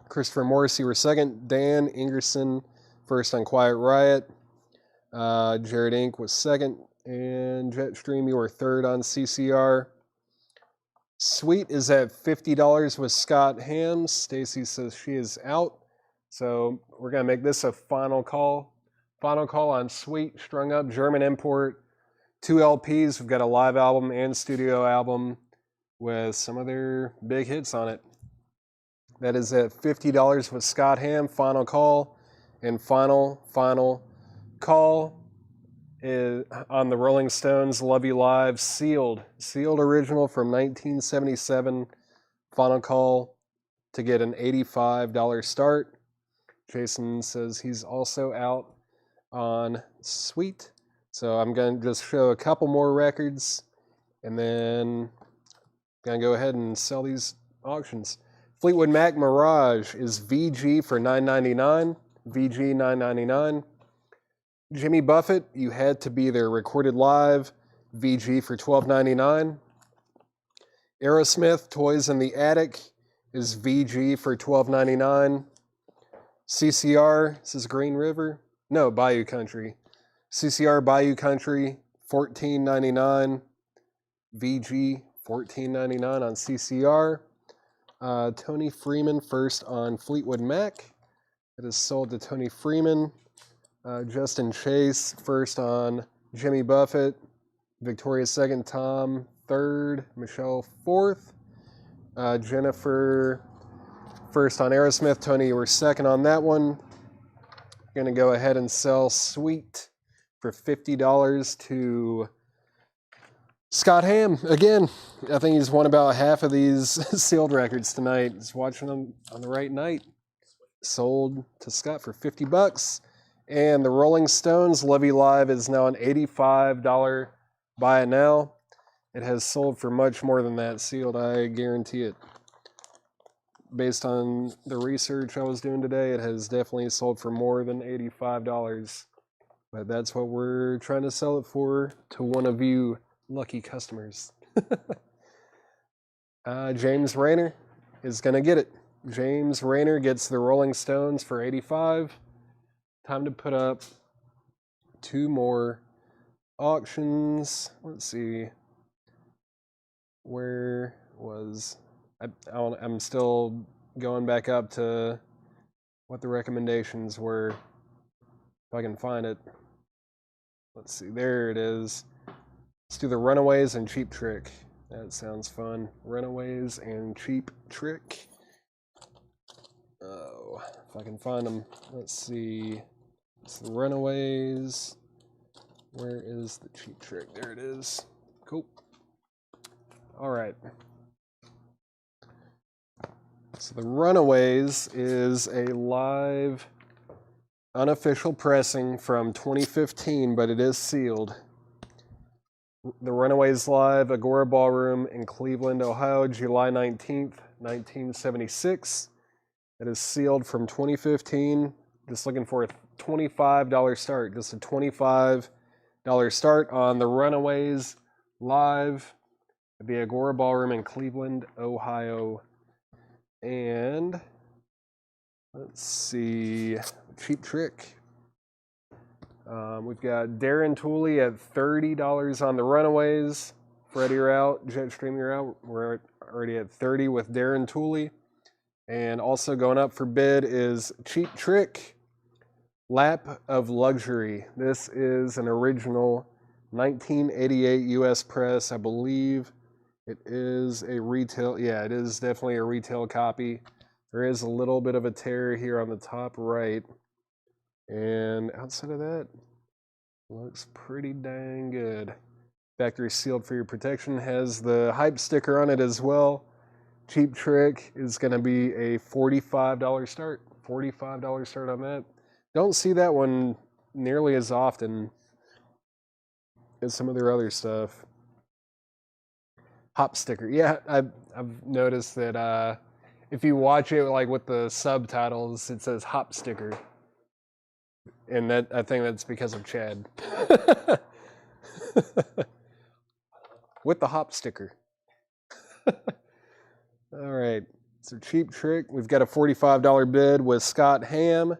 Christopher Morrissey were second. Dan Ingerson, first on Quiet Riot. Jared Inc. was second. And Jetstream, you were third on CCR. Sweet is at $50 with Scott Hams. Stacy says she is out. So we're going to make this a final call. Final call on Sweet, strung up, German import. 2 LPs. We've got a live album and studio album with some of their big hits on it. That is at $50 with Scott Ham. Final call. And final call is on the Rolling Stones Love You Live, sealed original from 1977. Final call to get an $85 start. Jason says he's also out on Sweet. So I'm going to just show a couple more records and then going to go ahead and sell these auctions. Fleetwood Mac Mirage is VG for $9.99. VG $9.99. Jimmy Buffett, You Had to Be There, recorded live, VG for $12.99. Aerosmith, Toys in the Attic, is VG for $12.99. CCR, this is Green River? No, Bayou Country. CCR Bayou Country, $14.99. VG, $14.99 on CCR. Tony Freeman, first on Fleetwood Mac. It is sold to Tony Freeman. Justin Chase, first on Jimmy Buffett. Victoria, second. Tom, third. Michelle, fourth. Jennifer, first on Aerosmith. Tony, you were second on that one. Going to go ahead and sell Sweet for $50 to Scott Ham. Again, I think he's won about half of these sealed records tonight. He's watching them on the right night. Sold to Scott for $50. And the Rolling Stones Love You Live is now an $85 buy it now. It has sold for much more than that sealed, I guarantee it. Based on the research I was doing today, it has definitely sold for more than $85. But that's what we're trying to sell it for to one of you lucky customers. James Rayner is going to get it. James Rayner gets the Rolling Stones for $85. Time to put up 2 more auctions. Let's see. Where was... I'm still going back up to what the recommendations were. If I can find it. Let's see. There it is. Let's do the Runaways and Cheap Trick. That sounds fun. Runaways and Cheap Trick. Oh, if I can find them. Let's see. It's the Runaways. Where is the Cheap Trick? There it is. Cool. All right. So the Runaways is a live, unofficial pressing from 2015, but it is sealed. The Runaways Live, Agora Ballroom in Cleveland, Ohio, July 19th, 1976. It is sealed from 2015. Just looking for a $25 start. Just a $25 start on the Runaways Live at the Agora Ballroom in Cleveland, Ohio. And let's see, Cheap Trick. We've got Darren Tooley at $30 on the Runaways. Freddie, you're out. Jetstream, you're out. We're already at $30 with Darren Tooley. And also going up for bid is Cheap Trick, Lap of Luxury. This is an original 1988 US press. I believe it is a retail. Yeah, it is definitely a retail copy. There is a little bit of a tear here on the top right. And outside of that, looks pretty dang good. Factory sealed for your protection. Has the hype sticker on it as well. Cheap Trick is going to be a $45 start. $45 start on that. Don't see that one nearly as often as some of their other stuff. Hop sticker. Yeah, I've noticed that if you watch it like with the subtitles, it says hop sticker. and that I think that's because of Chad. With the hop sticker. All right, so Cheap Trick. We've got a $45 bid with Scott Ham,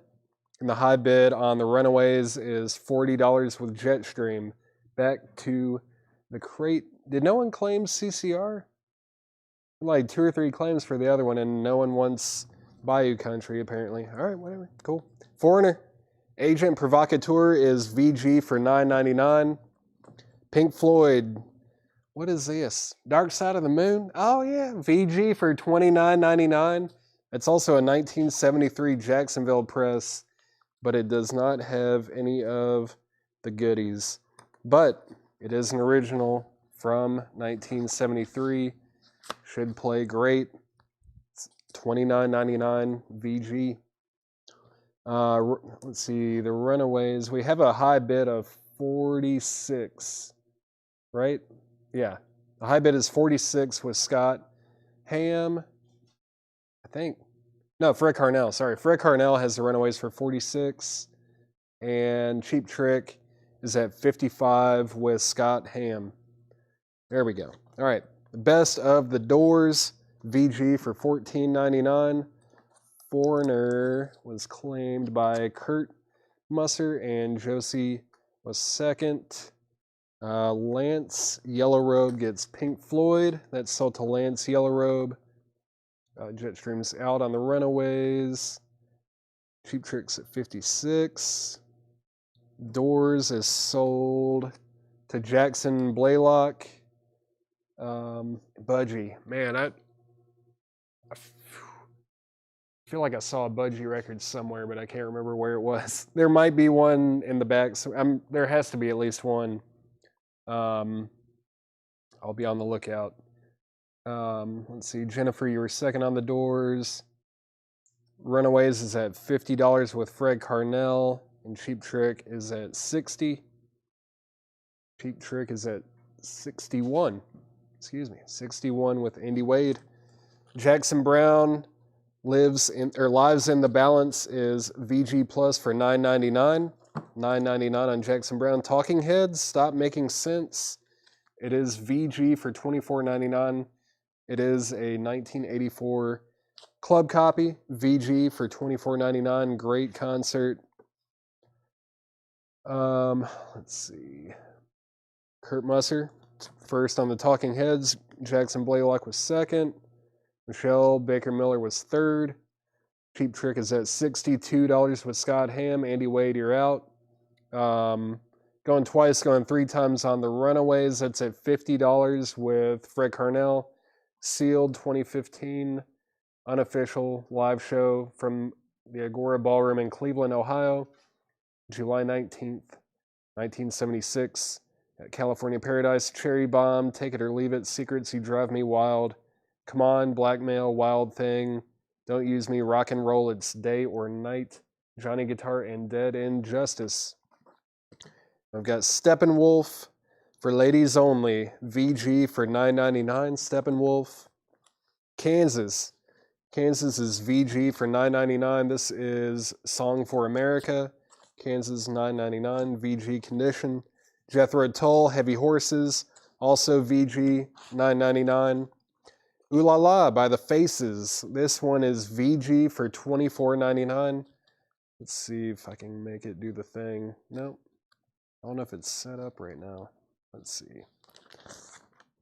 and the high bid on the Runaways is $40 with Jetstream. Back to the crate. Did no one claim CCR? Like 2 or 3 claims for the other one, and no one wants Bayou Country, apparently. All right, whatever. Cool. Foreigner. Agent Provocateur is VG for $9.99. Pink Floyd. What is this? Dark Side of the Moon? Oh, yeah. VG for $29.99. It's also a 1973 Jacksonville press, but it does not have any of the goodies. But it is an original from 1973. Should play great. It's $29.99 VG. Let's see, the Runaways. We have a high bid of 46, right? Yeah. The high bid is 46 with Scott Ham, I think. No, Fred Carnell. Sorry. Fred Carnell has the Runaways for 46. And Cheap Trick is at 55 with Scott Ham. There we go. All right. The Best of the Doors, VG for $14.99. Foreigner was claimed by Kurt Musser, and Josie was second. Lance Yellow Robe gets Pink Floyd. That's sold to Lance Yellow Robe. Jetstream's out on the Runaways. Cheap Trick's at 56. Doors is sold to Jackson Blaylock. Budgie. Man, I feel like I saw a Budgie record somewhere, but I can't remember where it was. There might be one in the back. So there has to be at least one. I'll be on the lookout. Let's see. Jennifer, you were second on the Doors. Runaways is at $50 with Fred Carnell, and Cheap Trick is at $60. Cheap Trick is at 61. 61 with Andy Wade. Jackson Brown Lives in the Balance is VG Plus for $9.99. $9.99 on Jackson Brown. Talking Heads, Stop Making Sense. It is VG for $24.99. It is a 1984 club copy. VG for $24.99. Great concert. Let's see. Kurt Musser, first on the Talking Heads. Jackson Blaylock was second. Michelle Baker Miller was third. Cheap Trick is at $62 with Scott Ham. Andy Wade, you're out. Going twice, going 3 times on the Runaways. That's at $50 with Fred Carnell. Sealed 2015 unofficial live show from the Agora Ballroom in Cleveland, Ohio. July 19th, 1976. At California Paradise. Cherry Bomb, Take It or Leave It. Secrets, You Drive Me Wild. Come On, Blackmail, Wild Thing, Don't Use Me, Rock and Roll, It's Day or Night, Johnny Guitar, and Dead End Justice. I've got Steppenwolf for Ladies Only, VG for $9.99, Steppenwolf. Kansas. Kansas is VG for $9.99. This is Song for America. Kansas $9.99, VG condition. Jethro Tull, Heavy Horses, also VG $9.99. Ooh La La by the Faces. This one is VG for $24.99. Let's see if I can make it do the thing. Nope. I don't know if it's set up right now. Let's see.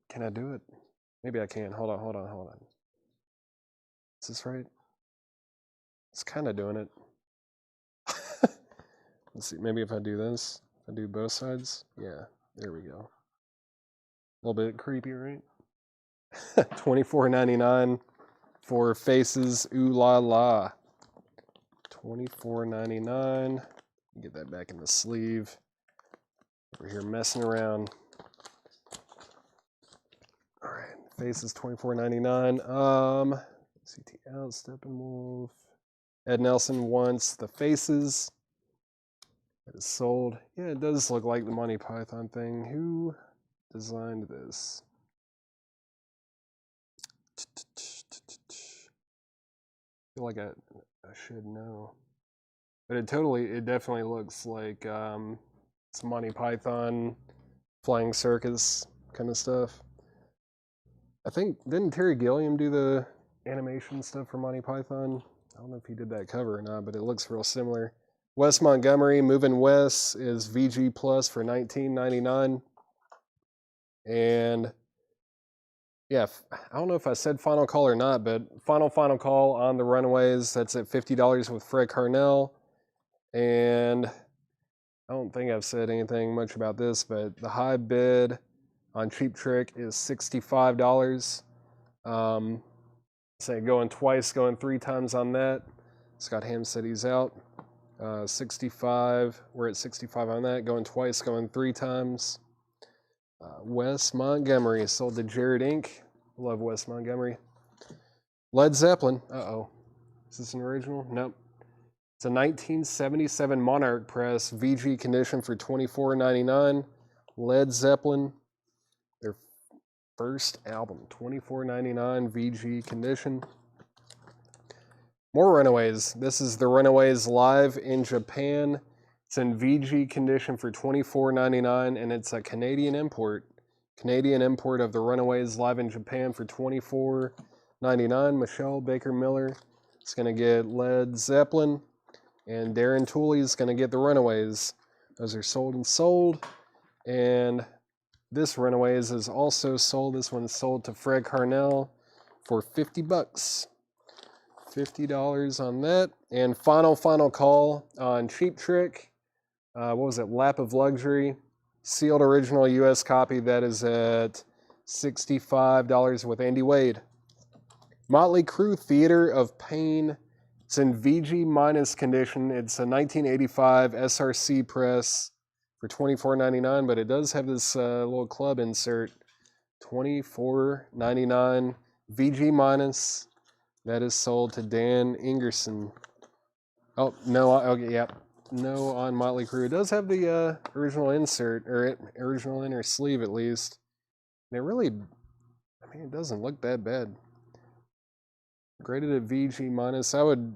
Can I do it? Maybe I can. Hold on. Is this right? It's kind of doing it. Let's see. Maybe if I do this, if I do both sides. Yeah, there we go. A little bit creepy, right? $24.99 for Faces Ooh La La. $24.99. Get that back in the sleeve. We're here messing around. All right, Faces $24.99. CT out, Steppenwolf. Ed Nelson wants the Faces. That is sold. Yeah, it does look like the Monty Python thing. Who designed this? I feel like I should know. But it definitely looks like it's Monty Python, Flying Circus kind of stuff. I think, didn't Terry Gilliam do the animation stuff for Monty Python? I don't know if he did that cover or not, but it looks real similar. Wes Montgomery, Moving West is VG Plus for $19.99. And yeah, I don't know if I said final call or not, but final call on the Runaways. That's at $50 with Fred Carnell. And I don't think I've said anything much about this, but the high bid on Cheap Trick is $65. Say going twice, going 3 times on that. Scott Ham said he's out. 65. We're at 65 on that. Going twice, going 3 times. Wes Montgomery sold to Jared Inc. Love Wes Montgomery. Led Zeppelin. Is this an original? Nope. It's a 1977 Monarch press, VG condition for $24.99. Led Zeppelin, their first album, $24.99 VG condition. More Runaways. This is the Runaways live in Japan. It's in VG condition for $24.99, and it's a Canadian import. Canadian import of the Runaways live in Japan for $24.99. Michelle Baker Miller is going to get Led Zeppelin, and Darren Tooley is going to get the Runaways. Those are sold and sold. And this Runaways is also sold. This one's sold to Fred Carnell for $50. $50 on that. And final call on Cheap Trick. What was it? Lap of Luxury. Sealed original US copy. That is at $65 with Andy Wade. Motley Crue Theater of Pain. It's in VG minus condition. It's a 1985 SRC press for $24.99, but it does have this little club insert. $24.99 VG minus. That is sold to Dan Ingerson. Oh, no, okay, yeah. No on Motley Crue. It does have the original insert, or original inner sleeve at least. And it really, I mean, it doesn't look that bad. Graded at VG minus. I mean,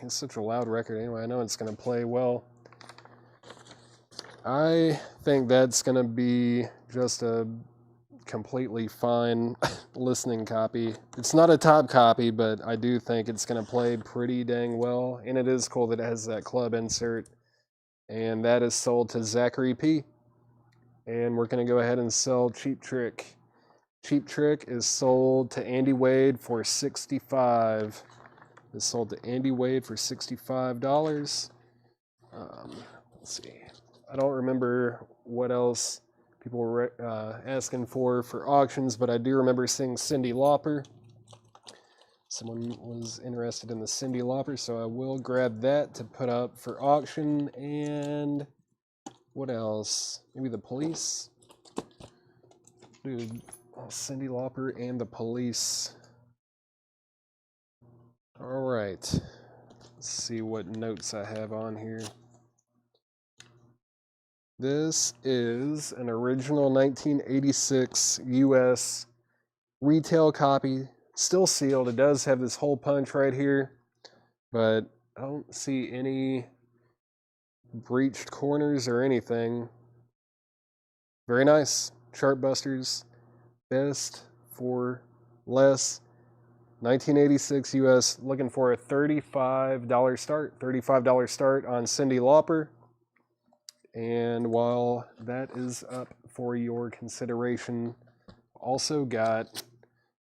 it's such a loud record anyway. I know it's going to play well. I think that's going to be just a completely fine listening copy. It's not a top copy, but I do think it's going to play pretty dang well. And it is cool that it has that club insert. And that is sold to Zachary P. And we're going to go ahead and sell Cheap Trick. Cheap Trick is sold to Andy Wade for $65. It's sold to Andy Wade for $65. Let's see. I don't remember what else people were asking for auctions, but I do remember seeing Cyndi Lauper. Someone was interested in the Cyndi Lauper, so I will grab that to put up for auction. And what else? Maybe the Police? Dude, Cyndi Lauper and the Police. All right. Let's see what notes I have on here. This is an original 1986 US retail copy, still sealed. It does have this hole punch right here, but I don't see any breached corners or anything. Very nice. Chartbusters, best for less. 1986 US, looking for a $35 start. $35 start on Cyndi Lauper. And while that is up for your consideration, also got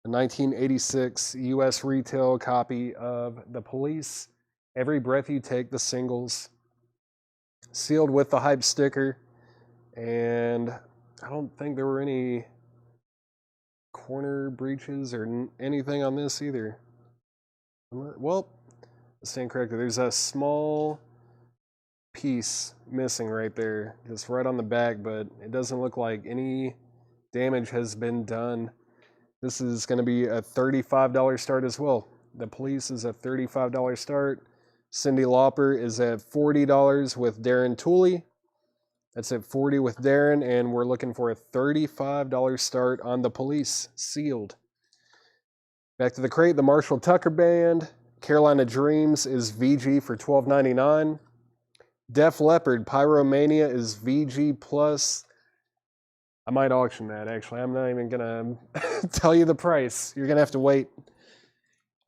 a 1986 US retail copy of The Police, Every Breath You Take, the singles, sealed with the hype sticker. And I don't think there were any corner breaches or anything on this either. Well, I stand corrected. There's a small piece missing right there, just right on the back, but it doesn't look like any damage has been done. This is going to be a $35 start as well. The Police is a $35 start. Cyndi Lauper is at $40 with Darren Tooley. That's at $40 with Darren, and we're looking for a $35 start on the Police, sealed. Back to the crate, the Marshall Tucker Band, Carolina Dreams is VG for $12.99. Def Leppard Pyromania is VG plus. I might auction that, actually. I'm not even going to tell you the price. You're going to have to wait.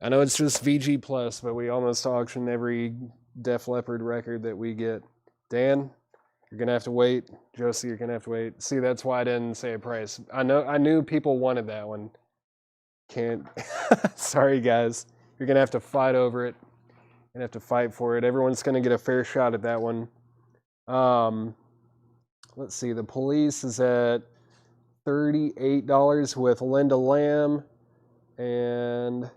I know it's just VG plus, but we almost auction every Def Leppard record that we get. Dan, you're going to have to wait. Josie, you're going to have to wait. See, that's why I didn't say a price. I knew people wanted that one. Can't. Sorry, guys. You're going to have to fight over it. You're going to have to fight for it. Everyone's going to get a fair shot at that one. Let's see. The Police is at $38 with Linda Lamb. And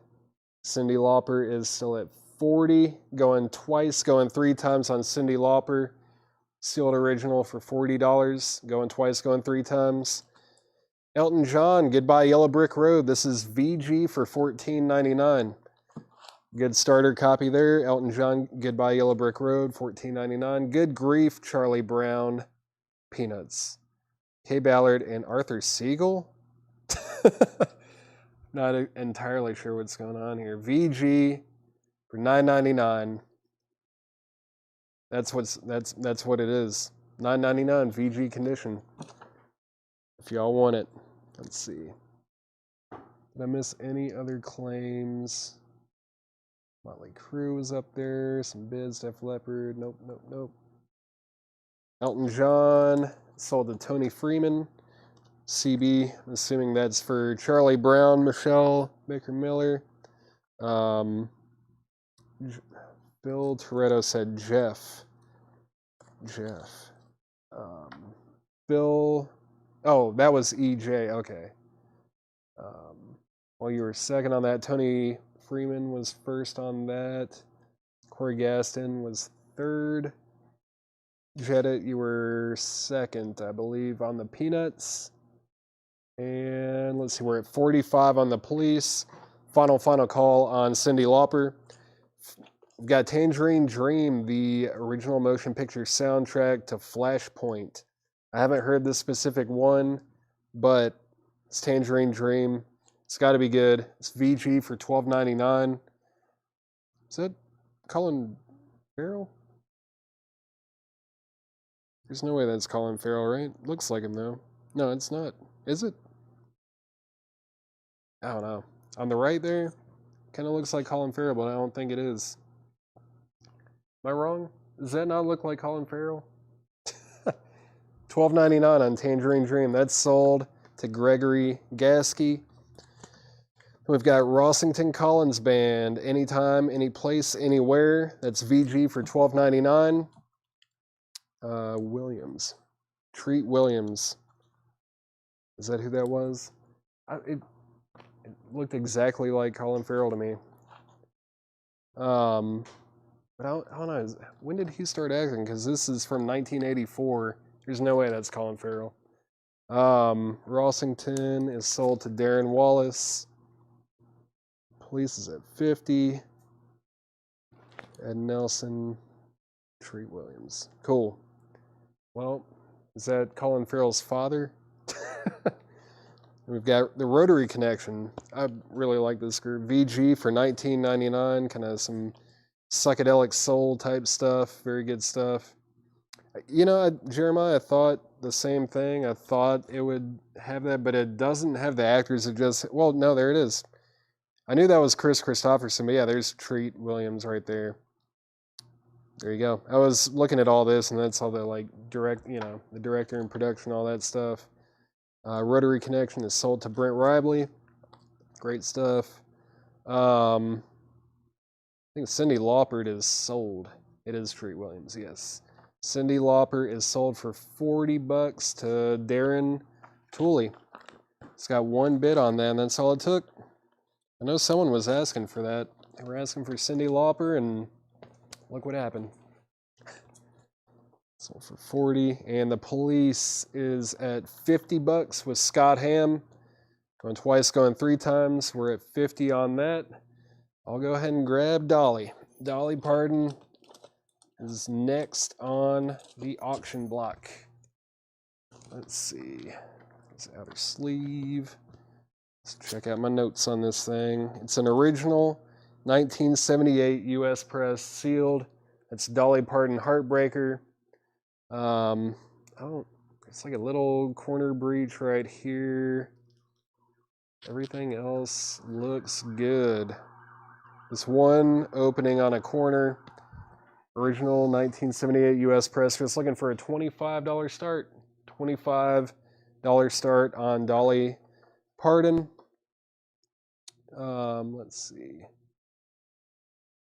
Cyndi Lauper is still at $40. Going 3 times on Cyndi Lauper. Sealed original for $40. Going twice, going 3 times. Elton John, Goodbye Yellow Brick Road. This is VG for $14.99. Good starter copy there. Elton John, Goodbye Yellow Brick Road, $14.99. Good Grief, Charlie Brown, Peanuts. Kay Ballard and Arthur Siegel. Not entirely sure what's going on here. VG for $9.99. That's what it is. $9.99 VG condition. If y'all want it. Let's see. Did I miss any other claims? Motley Crue was up there. Some bids. Def Leppard. Nope. Elton John sold to Tony Freeman. CB. I'm assuming that's for Charlie Brown, Michelle Baker Miller. Bill Toretto said Jeff. Bill. Oh, that was EJ. Okay. Well, you were second on that. Tony Freeman was first on that. Corey Gaston was third. Jedit, you were second, I believe, on the Peanuts. And let's see, we're at 45 on the Police. Final call on Cyndi Lauper. We've got Tangerine Dream, the original motion picture soundtrack to Flashpoint. I haven't heard this specific one, but it's Tangerine Dream. It's got to be good. It's VG for $12.99. Is that Colin Farrell? There's no way that's Colin Farrell, right? Looks like him, though. No, it's not. Is it? I don't know. On the right there, kind of looks like Colin Farrell, but I don't think it is. Am I wrong? Does that not look like Colin Farrell? $12.99 on Tangerine Dream. That's sold to Gregory Gasky. We've got Rossington Collins Band. Anytime, any place, anywhere. That's VG for $12.99. Williams. Treat Williams. Is that who that was? It looked exactly like Colin Farrell to me. But I don't know. When did he start acting? Because this is from 1984. There's no way that's Colin Farrell. Rossington is sold to Darren Wallace. Police is at 50. Ed Nelson. Treat Williams. Cool. Well, is that Colin Farrell's father? We've got the Rotary Connection. I really like this group. VG for $19.99. Kind of some psychedelic soul type stuff. Very good stuff. You know, Jeremiah, I thought the same thing. I thought it would have that, but it doesn't have the actors. It just, well, no, there it is. I knew that was Chris Christopherson, but yeah, there's Treat Williams right there. There you go. I was looking at all this, and that's all the the director and production, all that stuff. Rotary Connection is sold to Brent Ribley. Great stuff. I think Cyndi Lauper is sold. It is Treat Williams, yes. Cyndi Lauper is sold for $40 to Darren Tooley. It's got one bid on that, and that's all it took. I know someone was asking for that. They were asking for Cyndi Lauper, and look what happened. Sold for $40, and the Police is at $50 with Scott Hamm. Going twice, going 3 times. We're at $50 on that. I'll go ahead and grab Dolly. Dolly Parton is next on the auction block. Let's see. It's outer sleeve. Let's check out my notes on this thing. It's an original 1978 U.S. press sealed. That's Dolly Parton Heartbreaker. It's like a little corner breach right here. Everything else looks good. This one opening on a corner. Original 1978 U.S. press. Just looking for a $25 start. $25 start on Dolly Parton. Let's see.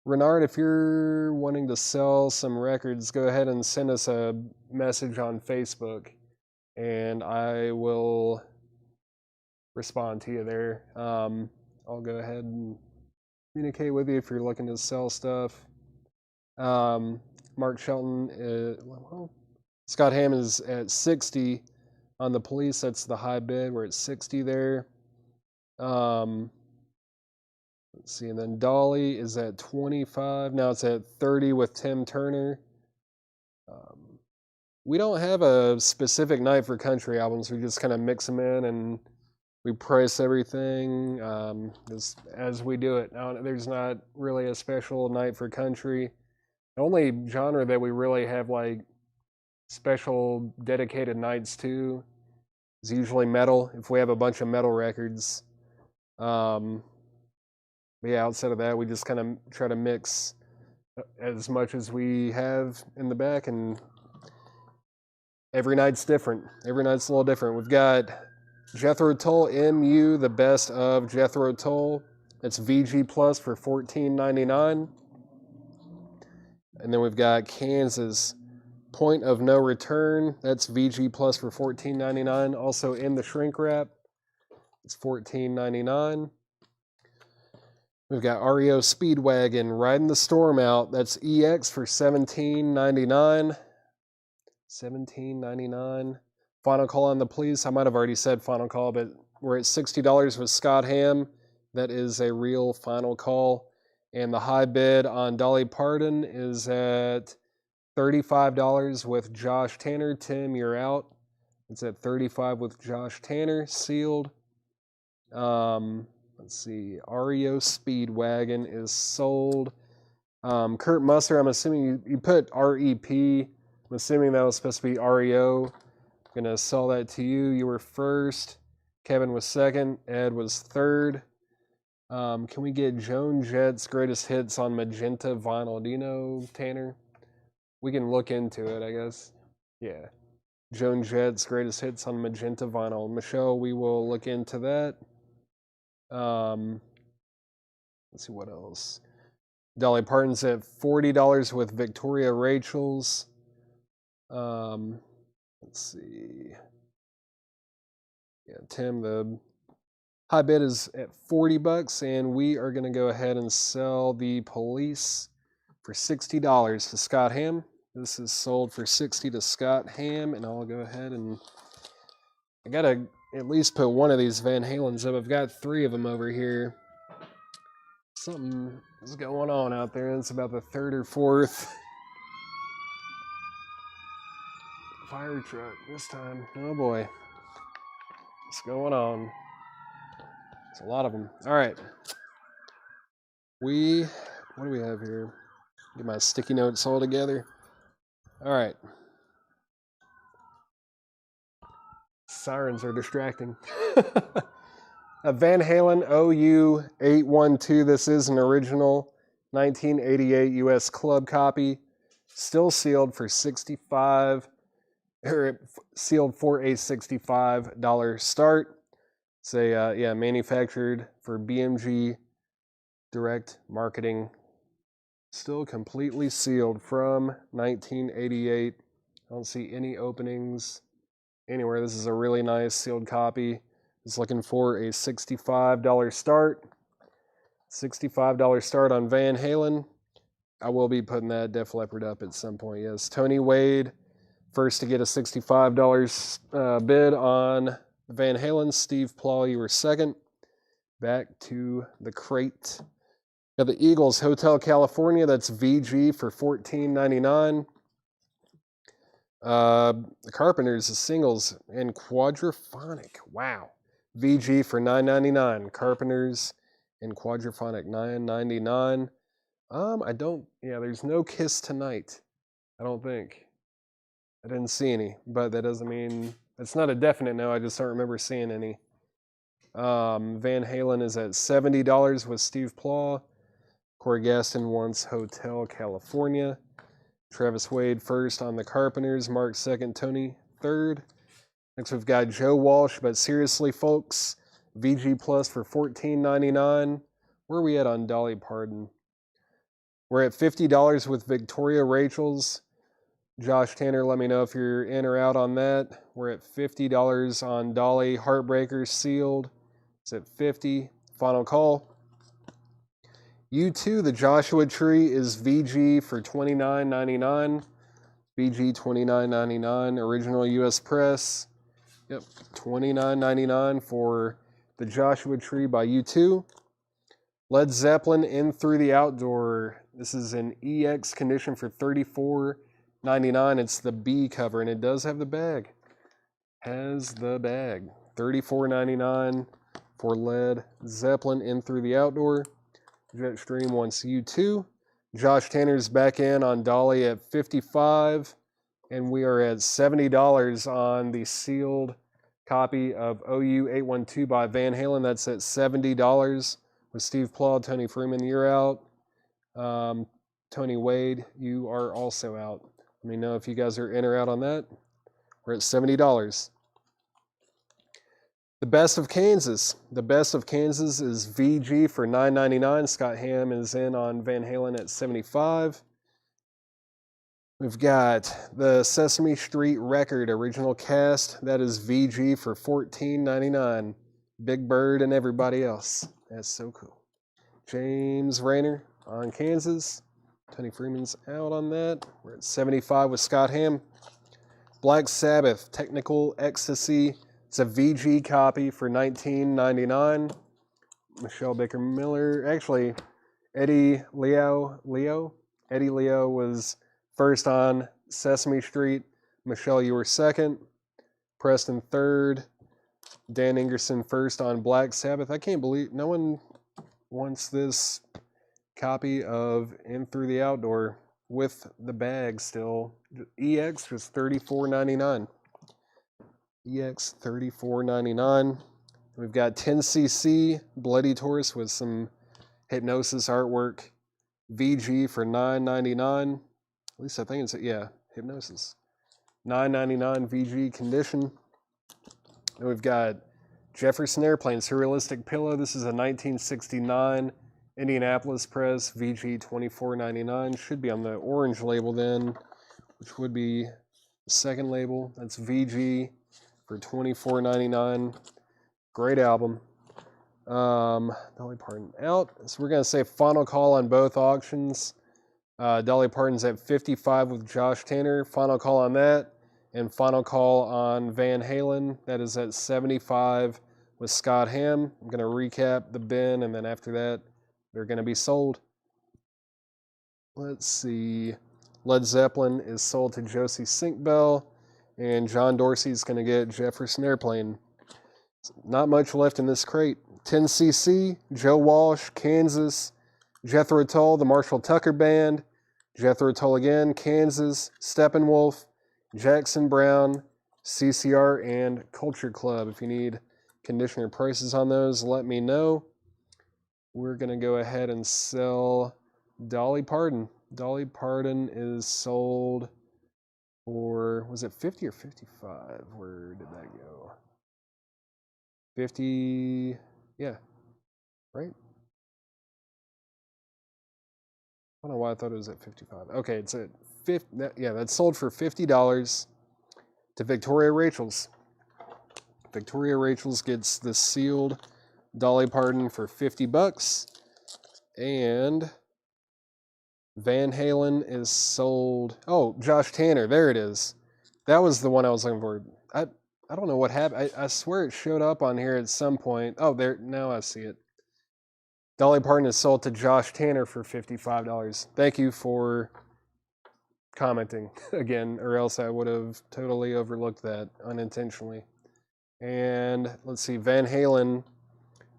Renard, if you're wanting to sell some records, go ahead and send us a message on Facebook, and I will respond to you there. I'll go ahead and communicate with you if you're looking to sell stuff. Mark Shelton, Scott Hamm is at 60 on the police. That's the high bid. We're at 60 there. Let's see, and then Dolly is at 25. Now it's at 30 with Tim Turner. We don't have a specific night for country albums. We just kind of mix them in and we price everything as we do it. Now, there's not really a special night for country. The only genre that we really have like special dedicated nights to is usually metal. If we have a bunch of metal records. Yeah, outside of that, we just kind of try to mix as much as we have in the back, and every night's different. Every night's a little different. We've got Jethro Tull MU, the best of Jethro Tull. It's VG Plus for $14.99. And then we've got Kansas Point of No Return. That's VG Plus for $14.99. Also in the shrink wrap, it's $14.99. We've got REO Speedwagon Riding the Storm Out. That's EX for $17.99. $17.99. Final Call on the Police. I might have already said Final Call, but we're at $60 with Scott Hamm. That is a real Final Call. And the high bid on Dolly Parton is at $35 with Josh Tanner. Tim, you're out. It's at $35 with Josh Tanner, sealed. Let's see. REO Speedwagon is sold. Kurt Musser, I'm assuming you put REP. I'm assuming that was supposed to be REO. I'm going to sell that to you. You were first. Kevin was second. Ed was third. Can we get Joan Jett's greatest hits on magenta vinyl? Do you know, Tanner? We can look into it, I guess. Yeah. Joan Jett's greatest hits on magenta vinyl. Michelle, we will look into that. Let's see what else. Dolly Parton's at $40 with Victoria Rachel's. Let's see. Yeah, Tim, the high bid is at $40, and we are going to go ahead and sell the Police for $60 to Scott Hamm. This is sold for $60 to Scott Hamm, and I'll go ahead and I gotta at least put one of these Van Halens up. I've got three of them over here. Something is going on out there. It's about the third or fourth fire truck this time. Oh boy. What's going on? It's a lot of them. All right. What do we have here? Get my sticky notes all together. All right. Sirens are distracting. A Van Halen OU 812. This is an original 1988 US club copy. Still sealed for $65, or sealed for a $65 start. It's a manufactured for BMG Direct Marketing. Still completely sealed from 1988. I don't see any openings anywhere. This is a really nice sealed copy. Just looking for a $65 start. $65 start on Van Halen. I will be putting that Def Leppard up at some point, yes. Tony Wade, first to get a $65 bid on Van Halen. Steve Plaw, you were second. Back to the crate. Got the Eagles, Hotel California. That's VG for $14.99. The Carpenters, the singles, and Quadraphonic. Wow. VG for $9.99. Carpenters and Quadraphonic $9.99. There's no Kiss Tonight. I don't think. I didn't see any, but that doesn't mean it's not a definite no. I just don't remember seeing any. Van Halen is at $70 with Steve Plaw. Corey Gaston wants Hotel California. Travis Wade first on the Carpenters. Mark second. Tony third. Next we've got Joe Walsh, but seriously, folks, VG Plus for $14.99. Where are we at on Dolly Parton? We're at $50 with Victoria Rachel's. Josh Tanner, let me know if you're in or out on that. We're at $50 on Dolly Heartbreakers Sealed. It's at $50. Final call. U2, the Joshua Tree, is VG for $29.99. VG $29.99. Original US Press. Yep, $29.99 for the Joshua Tree by U2. Led Zeppelin, In Through the Outdoor. This is an EX condition for $34.99. It's the B cover, and it does have the bag. Has the bag. $34.99 for Led Zeppelin, In Through the Outdoor. Jetstream wants U2. Josh Tanner's back in on Dolly at $55. And we are at $70 on the sealed copy of OU 812 by Van Halen. That's at $70 with Steve Plaw. Tony Freeman, you're out. Tony Wade, you are also out. Let me know if you guys are in or out on that. We're at $70. The Best of Kansas. The Best of Kansas is VG for $9.99. Scott Hamm is in on Van Halen at $75. We've got the Sesame Street Record original cast. That is VG for $14.99. Big Bird and everybody else. That's so cool. James Rayner on Kansas. Tony Freeman's out on that. We're at $75 with Scott Hamm. Black Sabbath Technical Ecstasy. It's a VG copy for $19.99. Michelle Baker Miller. Actually, Eddie Leo was first on Sesame Street. Michelle, you were second. Preston third. Dan Ingerson first on Black Sabbath. I can't believe no one wants this copy of In Through the Outdoor with the bag still. EX was $34.99. EX $34.99. We've got 10cc Bloody Taurus with some Hypnosis artwork. VG for $9.99. At least I think it's, Hypnosis. $9.99 VG condition. And we've got Jefferson Airplane Surrealistic Pillow. This is a 1969 Indianapolis Press VG $24.99. Should be on the orange label then, which would be the second label. That's VG for $24.99. Great album. Dolly Parton out. So we're going to say final call on both auctions. Dolly Parton's at $55 with Josh Tanner. Final call on that. And final call on Van Halen. That is at $75 with Scott Hamm. I'm going to recap the bin, and then after that, they're going to be sold. Let's see. Led Zeppelin is sold to Josie Sinkbell, and John Dorsey's going to get Jefferson Airplane. Not much left in this crate. 10cc, Joe Walsh, Kansas. Jethro Tull, the Marshall Tucker Band. Jethro Tull again, Kansas. Steppenwolf, Jackson Brown, CCR, and Culture Club. If you need conditioner prices on those, let me know. We're going to go ahead and sell Dolly Parton. Dolly Parton is sold for, was it 50 or 55? Where did that go? 50, yeah, right? I don't know why I thought it was at 55. Okay, it's at 50. Yeah, that's sold for $50 to Victoria Rachel's. Victoria Rachel's gets the sealed Dolly Parton for $50. And Van Halen is sold. Oh, Josh Tanner. There it is. That was the one I was looking for. I don't know what happened. I swear it showed up on here at some point. Oh, there. Now I see it. Dolly Parton is sold to Josh Tanner for $55. Thank you for commenting again, or else I would have totally overlooked that unintentionally. And let's see, Van Halen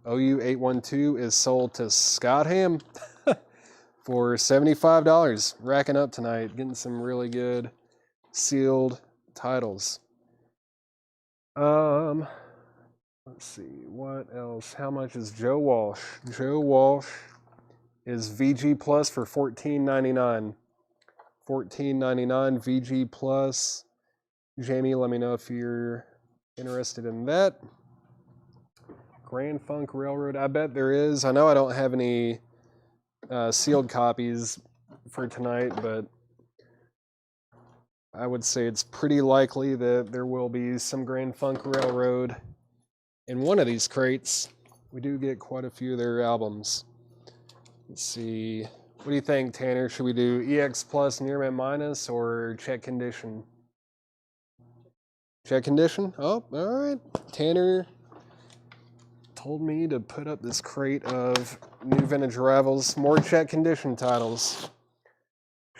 OU812 is sold to Scott Ham for $75. Racking up tonight, getting some really good sealed titles. Let's see, what else? How much is Joe Walsh? Joe Walsh is VG Plus for $14.99. $14.99 VG Plus. Jamie, let me know if you're interested in that. Grand Funk Railroad, I bet there is. I know I don't have any sealed copies for tonight, but I would say it's pretty likely that there will be some Grand Funk Railroad in one of these crates. We do get quite a few of their albums. Let's see. What do you think, Tanner? Should we do EX Plus, Near Mint Minus, or Check Condition? Check Condition? Oh, all right. Tanner told me to put up this crate of new vintage arrivals. More Check Condition titles.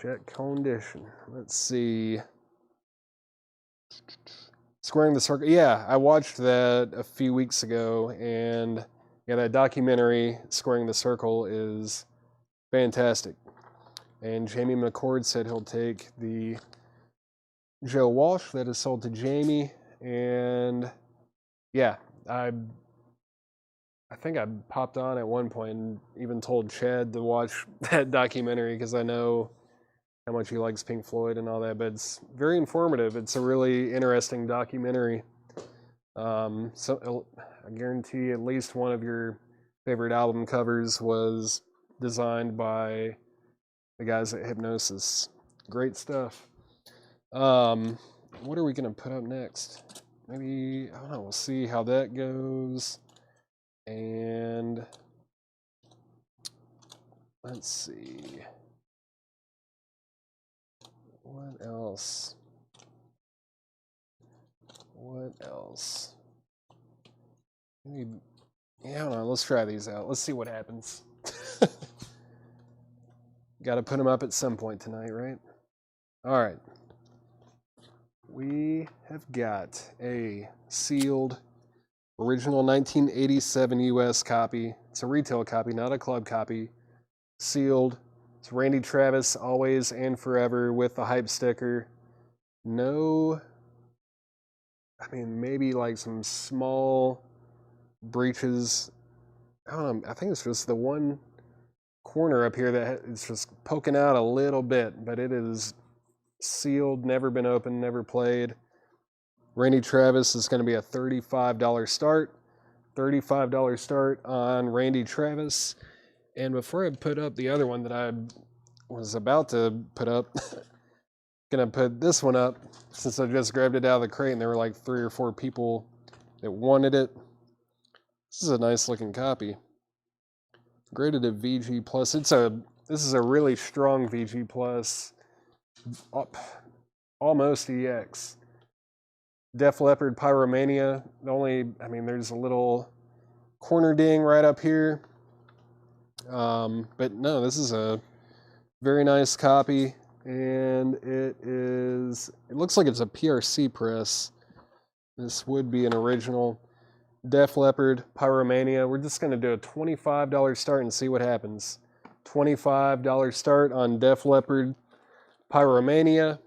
Check Condition. Let's see. Squaring the Circle. Yeah, I watched that a few weeks ago, and yeah, that documentary, Squaring the Circle, is fantastic. And Jamie McCord said he'll take the Joe Walsh that is sold to Jamie. And yeah, I think I popped on at one point and even told Chad to watch that documentary because I know how much he likes Pink Floyd and all that, but it's very informative. It's a really interesting documentary. So I guarantee at least one of your favorite album covers was designed by the guys at Hypnosis. Great stuff. What are we going to put up next? Maybe, I don't know, we'll see how that goes. And let's see. What else? What else? Maybe, yeah, I don't know. Let's try these out. Let's see what happens. Got to put them up at some point tonight, right? All right. We have got a sealed original 1987 US copy. It's a retail copy, not a club copy. Sealed. It's Randy Travis, Always and Forever, with the hype sticker. No, I mean, maybe like some small breaches. I don't know. I think it's just the one corner up here that it's just poking out a little bit, but it is sealed, never been opened, never played. Randy Travis is going to be a $35 start. $35 start on Randy Travis. And before I put up the other one that I was about to put up, gonna put this one up since I just grabbed it out of the crate and there were like 3 or 4 people that wanted it. This is a nice looking copy. Graded at VG Plus. This is a really strong VG Plus. Almost EX. Def Leppard Pyromania. There's a little corner ding right up here. But no, this is a very nice copy, and it looks like it's a PRC press. This would be an original. Def Leppard Pyromania. We're just going to do a $25 start and see what happens. $25 start on Def Leppard Pyromania.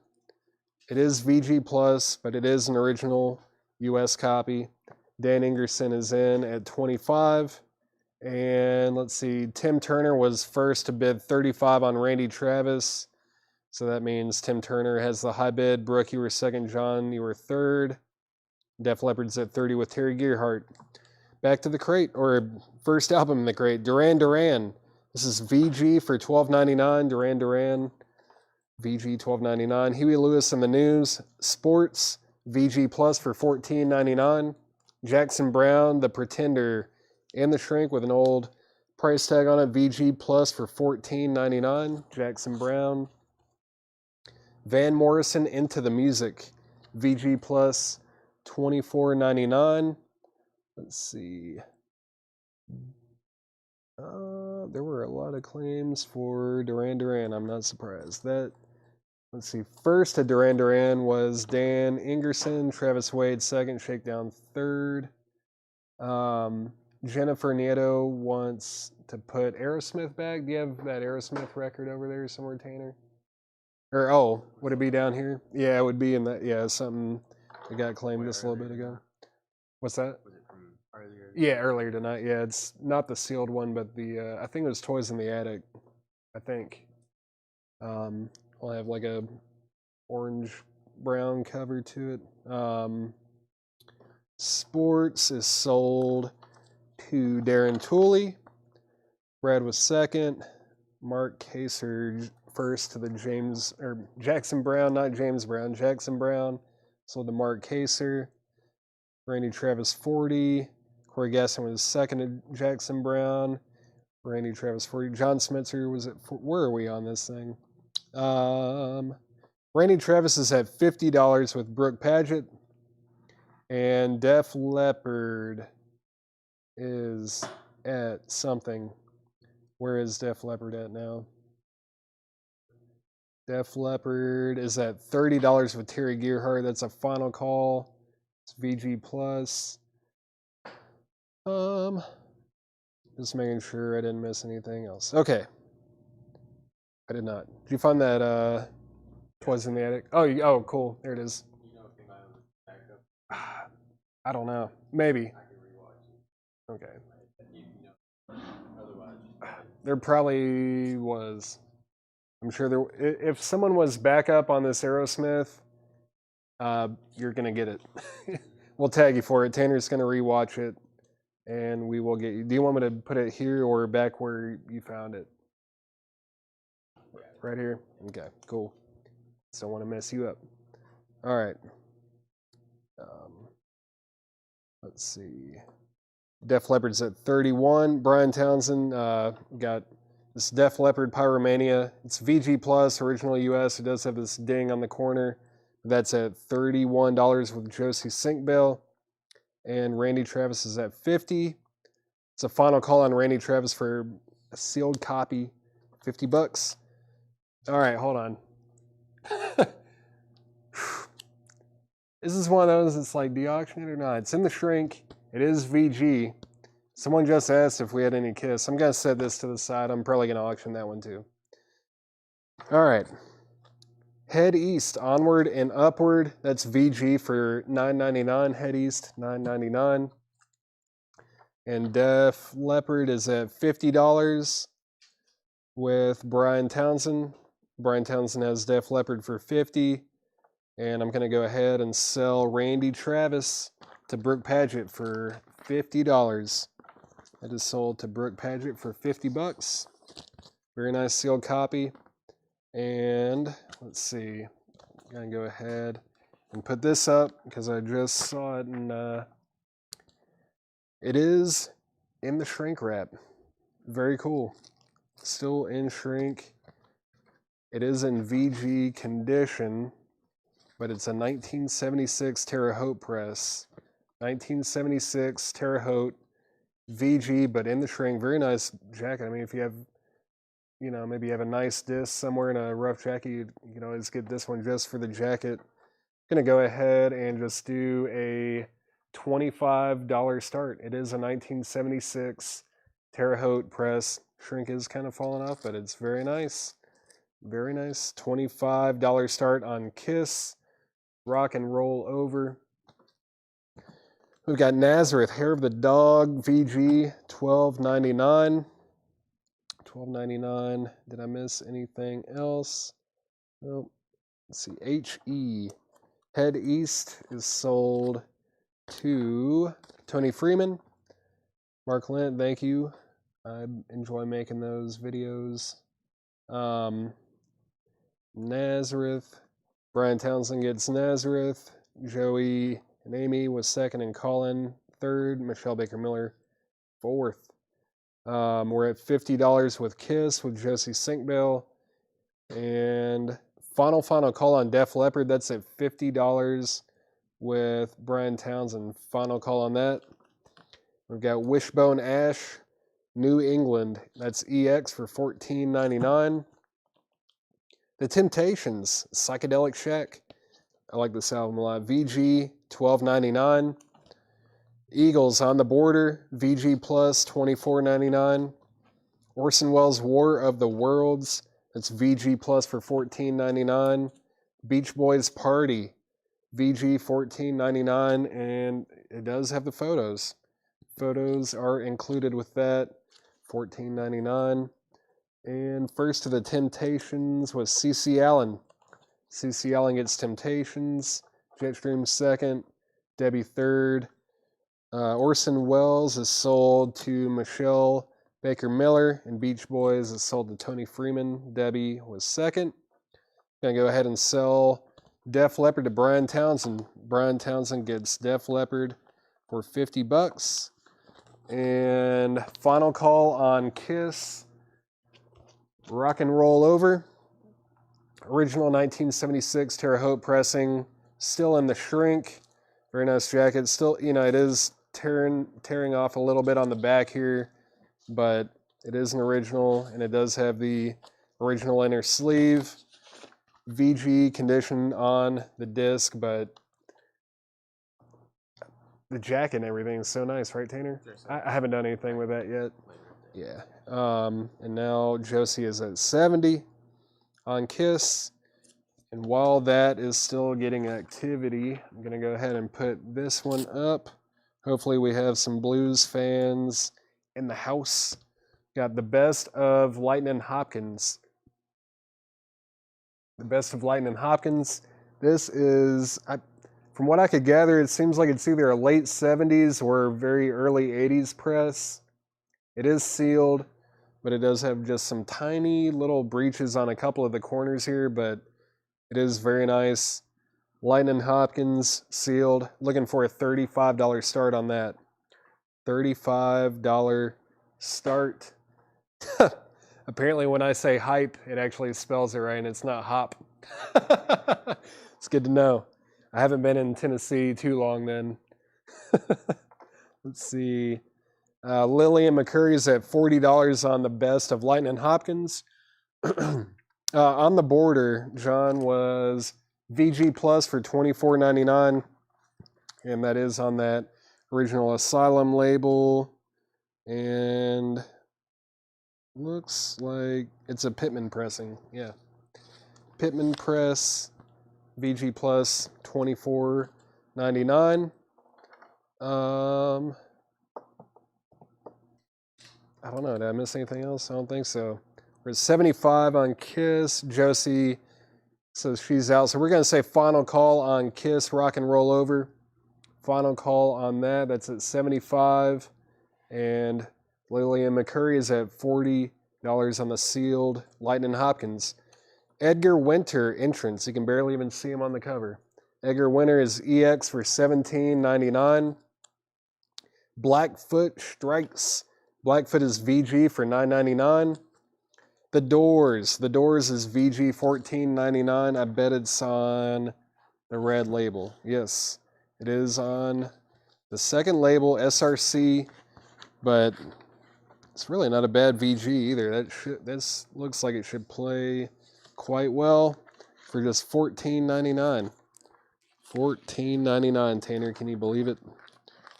It is VG Plus, but it is an original US copy. Dan Ingerson is in at 25. And let's see, Tim Turner was first to bid 35 on Randy Travis. So that means Tim Turner has the high bid. Brooke, you were second. John, you were third. Def Leppard's at 30 with Terry Gearhart. Back to the crate, or first album in the crate, Duran Duran. This is VG for $12.99. Duran Duran, VG $12.99. Huey Lewis and the News, Sports, VG Plus for $14.99. Jackson Browne, The Pretender, and The Shrink with an old price tag on it, VG Plus for $14.99. Jackson Browne. Van Morrison, Into the Music, VG Plus $24.99. Let's see. There were a lot of claims for Duran Duran. I'm not surprised. Let's see. First to Duran Duran was Dan Ingerson, Travis Wade second, Shakedown third. Jennifer Nieto wants to put Aerosmith back. Do you have that Aerosmith record over there somewhere, Tanner? Or, oh, would it be down here? Yeah, it would be in that. Yeah, something that got claimed just a little bit ago. What's that? Was it from earlier? Yeah, earlier tonight. Yeah, it's not the sealed one, but the I think it was Toys in the Attic. I think. I'll have like a orange brown cover to it. Sports is sold to Darren Tooley. Brad was second. Mark Kaser first to the Jackson Brown, not James Brown. Jackson Brown sold to Mark Kaser. Randy Travis 40. Corey Gasson was second to Jackson Brown. Randy Travis 40. John Smitzer was at. Where are we on this thing? Randy Travis is at $50 with Brooke Paget. And Def Leppard is at something. Where is Def Leppard at now? Def Leppard is at $30 with Terry Gearhart. That's a final call. It's VG Plus. Just making sure I didn't miss anything else. Okay. I did not. Did you find that Toys in the Attic? Oh, cool. There it is. You know if they might have backed up. I don't know. Maybe. I can rewatch it. Okay. You know, otherwise. There probably was. I'm sure there. If someone was back up on this Aerosmith, you're gonna get it. We'll tag you for it. Tanner's gonna rewatch it, and we will get you. Do you want me to put it here or back where you found it? Right here? Okay, cool. Don't want to mess you up. All right. Let's see. Def Leppard's at 31. Brian Townsend got this Def Leppard Pyromania. It's VG Plus, original US. It does have this ding on the corner. That's at $31 with Josie Sinkbell. And Randy Travis is at $50. It's a final call on Randy Travis for a sealed copy, $50. All right, hold on. This is one of those that's like, do you auction it or not? It's in the shrink. It is VG. Someone just asked if we had any Kiss. I'm going to set this to the side. I'm probably going to auction that one too. All right. Head East, Onward and Upward. That's VG for $9.99. Head East, $9.99. And Def Leppard is at $50 with Brian Townsend. Brian Townsend has Def Leppard for $50. And I'm going to go ahead and sell Randy Travis to Brooke Paget for $50. That is sold to Brooke Paget for $50. Very nice sealed copy. And let's see. I'm going to go ahead and put this up because I just saw it, and it is in the shrink wrap. Very cool. Still in shrink. It is in VG condition, but it's a 1976 Terre Haute press. 1976 Terre Haute VG, but in the shrink. Very nice jacket. I mean, if you have, maybe you have a nice disc somewhere in a rough jacket, you can always get this one just for the jacket. I'm going to go ahead and just do a $25 start. It is a 1976 Terre Haute press. Shrink is kind of falling off, but it's very nice. Very nice. $25 start on Kiss. Rock and Roll Over. We've got Nazareth, Hair of the Dog, VG, $12.99. $12.99. Did I miss anything else? Nope. Let's see. HE. Head East is sold to Tony Freeman. Mark Lent, thank you. I enjoy making those videos. Nazareth. Brian Townsend gets Nazareth. Joey and Amy was second, and Colin third. Michelle Baker Miller fourth. We're at $50 with Kiss with Josie Sinkbell. And final call on Def Leppard. That's at $50 with Brian Townsend. Final call on that. We've got Wishbone Ash, New England. That's EX for $14.99. The Temptations, Psychedelic Shack. I like this album a lot. VG, $12.99. Eagles on the Border, VG Plus, $24.99. Orson Welles' War of the Worlds, that's VG Plus for $14.99. Beach Boys Party, VG $14.99, and it does have the photos. Photos are included with that, $14.99. And First of the Temptations was CC Allen. CC Allen gets Temptations, Jetstream second, Debbie third. Orson Welles is sold to Michelle Baker Miller, and Beach Boys is sold to Tony Freeman. Debbie was second. Gonna go ahead and sell Def Leppard to Brian Townsend. Brian Townsend gets Def Leppard for $50. And final call on Kiss, Rock and Roll Over. Original 1976 Terre Haute pressing, still in the shrink. Very nice jacket. Still, it is tearing off a little bit on the back here, but it is an original, and it does have the original inner sleeve. VG condition on the disc, but the jacket and everything is so nice, right, Tanner? I haven't done anything with that yet. Yeah. And now Josie is at 70 on Kiss. And while that is still getting activity, I'm going to go ahead and put this one up. Hopefully we have some blues fans in the house. Got the Best of Lightnin' Hopkins. The Best of Lightnin' Hopkins. This is, from what I could gather, it seems like it's either a late 70s or very early 80s press. It is sealed, but it does have just some tiny little breaches on a couple of the corners here, but it is very nice. Lightnin' Hopkins sealed. Looking for a $35 start on that. $35 start. Apparently when I say hype, it actually spells it right, and it's not hop. It's good to know. I haven't been in Tennessee too long then. Let's see. Lillian McCurry's at $40 on the Best of Lightnin' Hopkins. On the Border, John was VG Plus for $24.99, and that is on that original Asylum label, and looks like it's a Pittman pressing. Yeah, Pittman press, VG Plus, $24.99. I don't know. Did I miss anything else? I don't think so. We're at 75 on Kiss. Josie says she's out. So we're going to say final call on Kiss, Rock and Roll Over. Final call on that. That's at 75. And Lillian McCurry is at $40 on the sealed Lightnin' Hopkins. Edgar Winter entrance. You can barely even see him on the cover. Edgar Winter is EX for $17.99. Blackfoot Strikes. Blackfoot is VG for $9.99. The Doors. The Doors is VG $14.99. I bet it's on the red label. Yes, it is on the second label, SRC, but it's really not a bad VG either. This looks like it should play quite well for just $14.99. $14.99, Tanner. Can you believe it?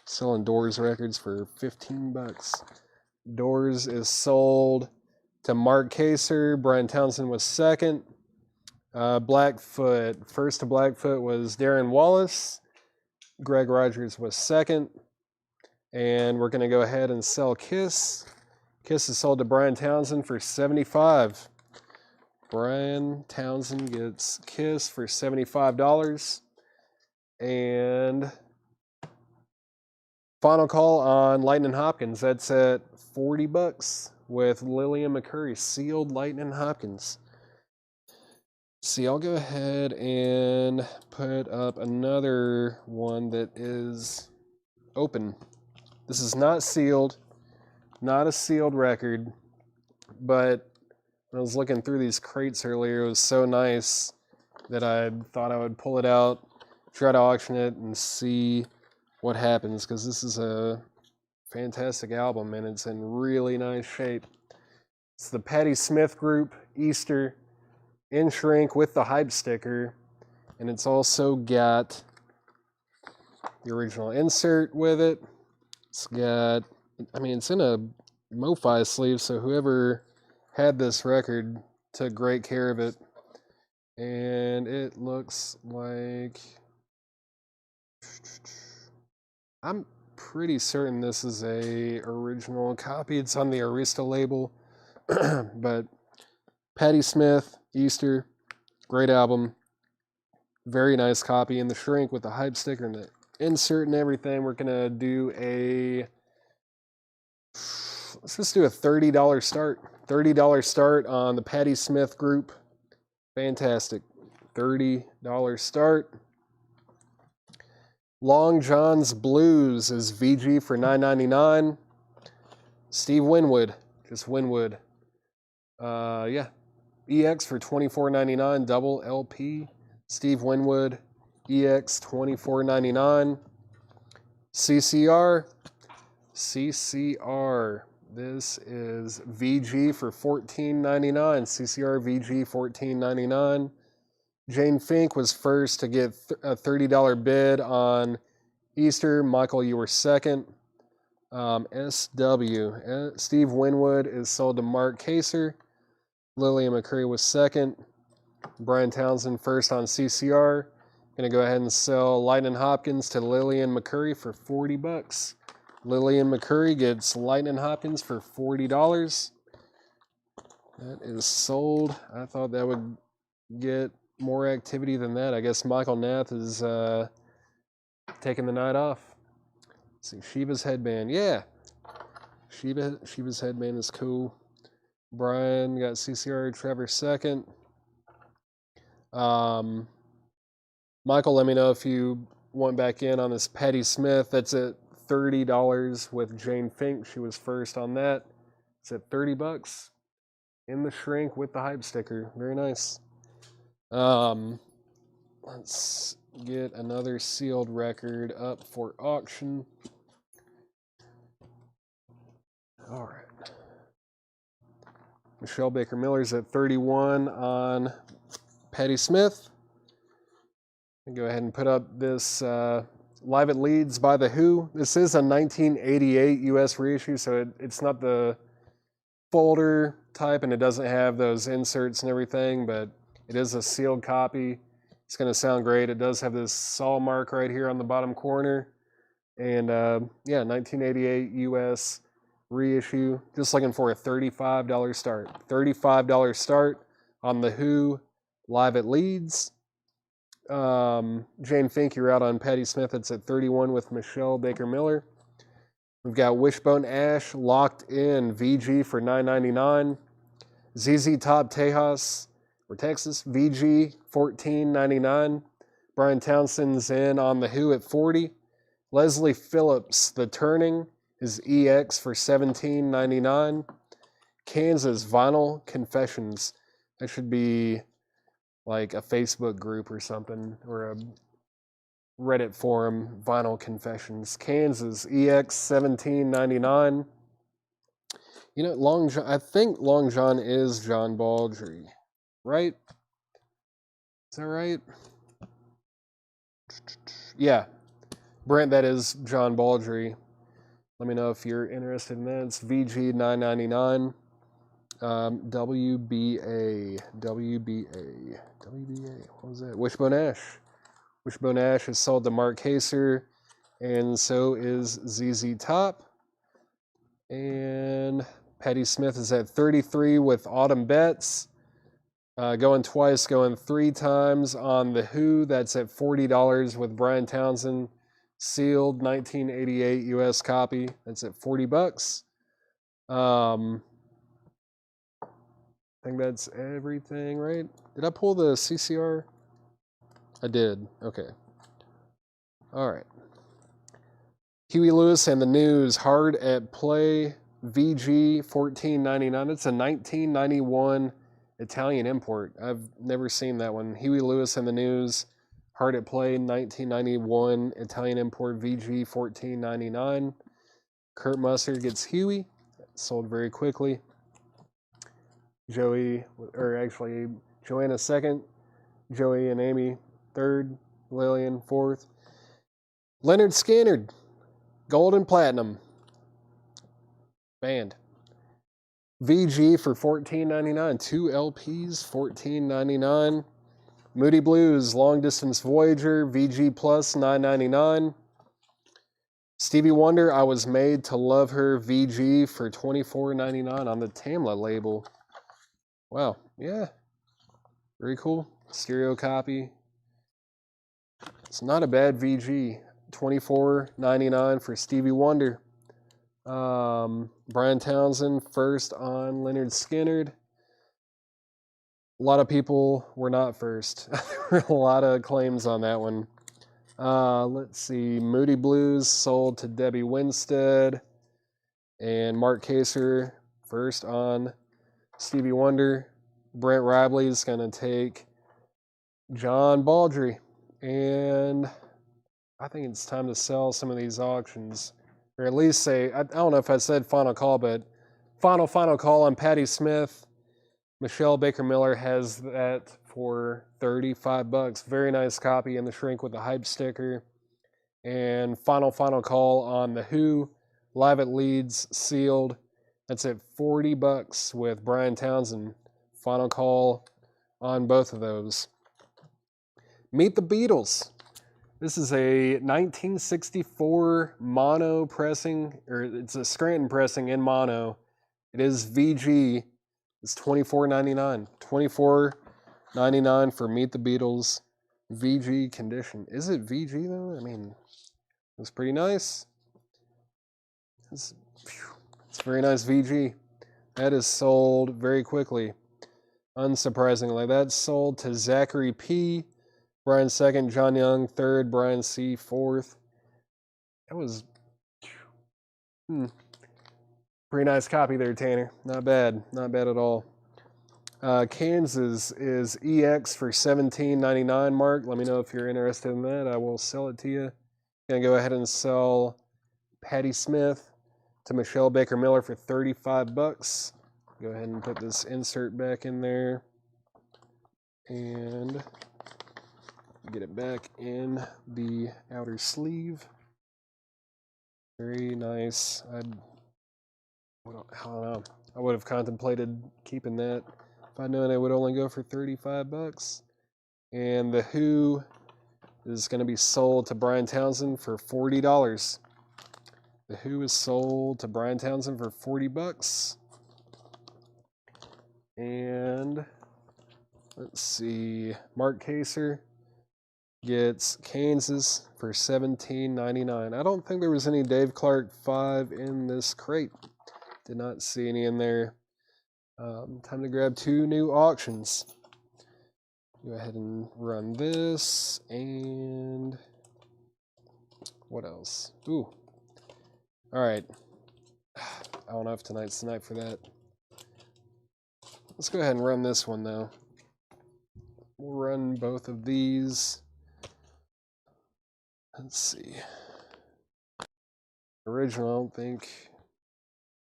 Selling Doors records for $15. Doors is sold to Mark Kaser. Brian Townsend was second. Blackfoot. First to Blackfoot was Darren Wallace. Greg Rogers was second. And we're going to go ahead and sell Kiss. Kiss is sold to Brian Townsend for $75. Brian Townsend gets Kiss for $75. And final call on Lightnin' Hopkins. That's at $40 with Lillian McCurry, sealed Lightnin' Hopkins. See, I'll go ahead and put up another one that is open. This is not sealed, not a sealed record, but when I was looking through these crates earlier, it was so nice that I thought I would pull it out, try to auction it, and see what happens, because this is a fantastic album and it's in really nice shape. It's the Patti Smith Group, Easter, in shrink with the hype sticker, and it's also got the original insert with it. It's got, I mean, it's in a MoFi sleeve, so whoever had this record took great care of it. And it looks like, I'm pretty certain this is a original copy. It's on the Arista label. But Patti Smith, Easter, great album. Very nice copy in the shrink with the hype sticker and the insert and everything. We're gonna do let's just do a $30 start. $30 start on the Patti Smith group. Fantastic. $30 start. Long John's Blues is VG for $9.99. Steve Winwood, just Winwood. Yeah. EX for $24.99. Double LP. Steve Winwood, EX $24.99. CCR. This is VG for $14.99. CCR VG $14.99. Jane Fink was first to get a $30 bid on Easter. Michael, you were second. SW. Steve Winwood is sold to Mark Kaser. Lillian McCurry was second. Brian Townsend first on CCR. Gonna go ahead and sell Lightning Hopkins to Lillian McCurry for $40. Lillian McCurry gets Lightning Hopkins for $40. That is sold. I thought that would get more activity than that. I guess Michael Nath is taking the night off. Let's see, Shiva's headband. Yeah. Shiva's headband is cool. Brian got CCR. Trevor second. Michael, let me know if you want back in on this Patti Smith. That's at $30 with Jane Fink. She was first on that. It's at $30 in the shrink with the hype sticker. Very nice. Let's get another sealed record up for auction. All right. Michelle Baker Miller's at 31 on Patti Smith. And go ahead and put up this Live at Leeds by The Who. This is a 1988 US reissue, so it's not the folder type and it doesn't have those inserts and everything, but it is a sealed copy. It's going to sound great. It does have this saw mark right here on the bottom corner. And yeah, 1988 US reissue. Just looking for a $35 start. $35 start on The Who Live at Leeds. Jane Fink, you're out on Patti Smith. It's at 31 with Michelle Baker Miller. We've got Wishbone Ash locked in VG for $9.99. ZZ Top Tejas or Texas VG $14.99. Brian Townsend's in on The Who at $40. Leslie Phillips, The Turning is EX for $17.99. Kansas Vinyl Confessions. That should be like a Facebook group or something, or a Reddit forum. Vinyl Confessions. Kansas EX $17.99. You know, Long John. I think Long John is John Baldry, right? Is that right? Yeah, Brent, that is John Baldry. Let me know if you're interested in that. It's VG $9.99. WBA. What was that? Wishbone Ash. Wishbone Ash is sold to Mark Kaser, and so is ZZ Top. And Patti Smith is at 33 with Autumn Betts. Going twice, going three times on The Who. That's at $40 with Brian Townsend. Sealed 1988 US copy. That's at $40. I think that's everything, right? Did I pull the CCR? I did. Okay. All right. Huey Lewis and the News, Hard at Play, VG $14.99. It's a 1991 Italian import. I've never seen that one. Huey Lewis and the News, Hard at Play, 1991 Italian import, VG $14.99. Kurt Musser gets Huey. Sold very quickly. Joanna second. Joey and Amy third. Lillian fourth. Leonard Skannard, Gold and Platinum. Banned. VG for $14.99. 2 LPs, $14.99. Moody Blues, Long Distance Voyager, VG Plus, $9.99. Stevie Wonder, I Was Made to Love Her, VG for $24.99 on the Tamla label. Wow, yeah. Very cool. Stereo copy. It's not a bad VG. $24.99 for Stevie Wonder. Brian Townsend first on Leonard Skinner. A lot of people were not first. There were a lot of claims on that one. Let's see. Moody Blues sold to Debbie Winstead. And Mark Kaser first on Stevie Wonder. Brent Ribley is going to take John Baldry. And I think it's time to sell some of these auctions. Or at least say, I don't know if I said final call, but final call on Patti Smith. Michelle Baker Miller has that for $35. Very nice copy in the shrink with the hype sticker. And final call on The Who, Live at Leeds, sealed. That's at $40 with Brian Townsend. Final call on both of those. Meet the Beatles. This is a 1964 mono pressing, or it's a Scranton pressing in mono. It is VG. It's $24.99. $24.99 for Meet the Beatles. VG condition. Is it VG though? I mean, it's pretty nice. It's very nice VG. That is sold very quickly. Unsurprisingly, that's sold to Zachary P. Brian second, John Young third, Brian C. fourth. That was pretty nice copy there, Tanner. Not bad at all. Kansas is EX for $17.99. Mark, let me know if you're interested in that. I will sell it to you. Gonna go ahead and sell Patti Smith to Michelle Baker Miller for $35. Go ahead and put this insert back in there and get it back in the outer sleeve. Very nice. I don't know. I would have contemplated keeping that if I'd known it would only go for $35. And The Who is going to be sold to Brian Townsend for $40. The Who is sold to Brian Townsend for $40. And let's see, Mark Kaser gets Kansas for $17.99. I don't think there was any Dave Clark 5 in this crate. Did not see any in there. Time to grab 2 new auctions. Go ahead and run this, and what else? Ooh. All right. I don't know if tonight's the night for that. Let's go ahead and run this one, though. We'll run both of these. Let's see. Original, I don't think.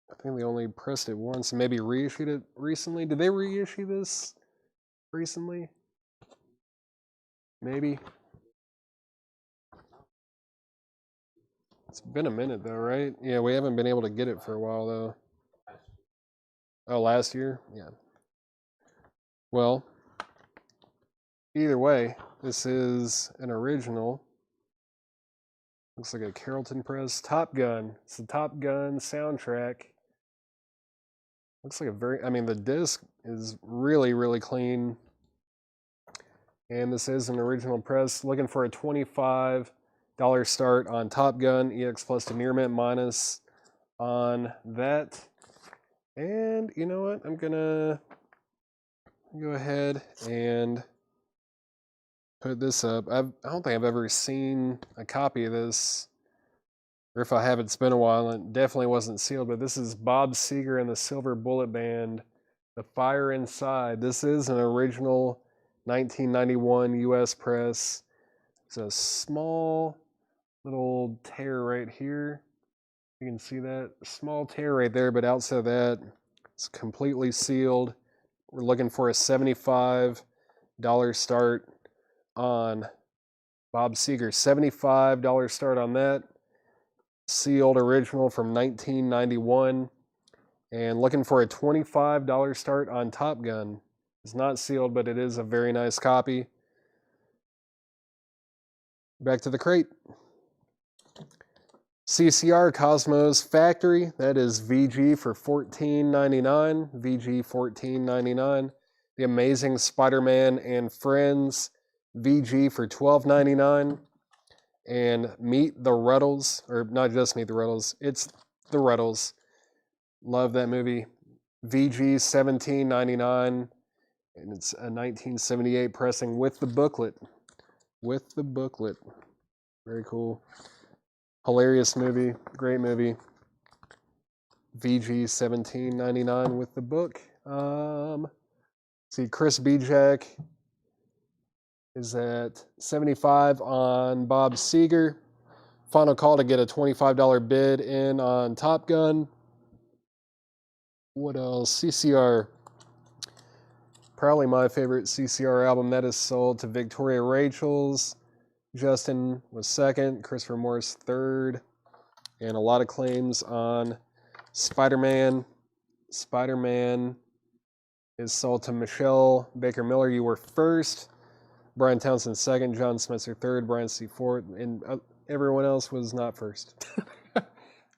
I think they only pressed it once and maybe reissued it recently. Did they reissue this recently? Maybe. It's been a minute, though, right? Yeah, we haven't been able to get it for a while, though. Oh, last year? Yeah. Well, either way, this is an original. Looks like a Carrollton press. Top Gun. It's the Top Gun soundtrack. Looks like the disc is really, really clean. And this is an original press. Looking for a $25 start on Top Gun, EX Plus to Near Mint minus on that. And you know what? I'm gonna go ahead and put this up. I don't think I've ever seen a copy of this, or if I have, it's been a while. And it definitely wasn't sealed, but this is Bob Seger and the Silver Bullet Band, The Fire Inside. This is an original 1991 US press. It's a small little tear right here. You can see that small tear right there, but outside of that, it's completely sealed. We're looking for a $75 start on Bob Seger. $75 start on that. Sealed original from 1991. And looking for a $25 start on Top Gun. It's not sealed, but it is a very nice copy. Back to the crate. CCR Cosmos Factory. That is VG for $14.99. VG $14.99. The Amazing Spider-Man and Friends. VG for $12.99. And Meet the Ruddles, or not just Meet the Ruddles, it's the Ruddles. Love that movie. VG $17.99, and it's a 1978 pressing with the booklet. With the booklet. Very cool. Hilarious movie. Great movie. VG $17.99 with the book. See, Chris Bijak is at $75 on Bob Seger. Final call to get a $25 bid in on Top Gun. What else? CCR. Probably my favorite CCR album. That is sold to Victoria Rachel's. Justin was second. Christopher Morris third. And a lot of claims on Spider-Man. Spider-Man is sold to Michelle Baker Miller. You were first. Brian Townsend second. John Spencer third. Brian C. fourth. And everyone else was not first. There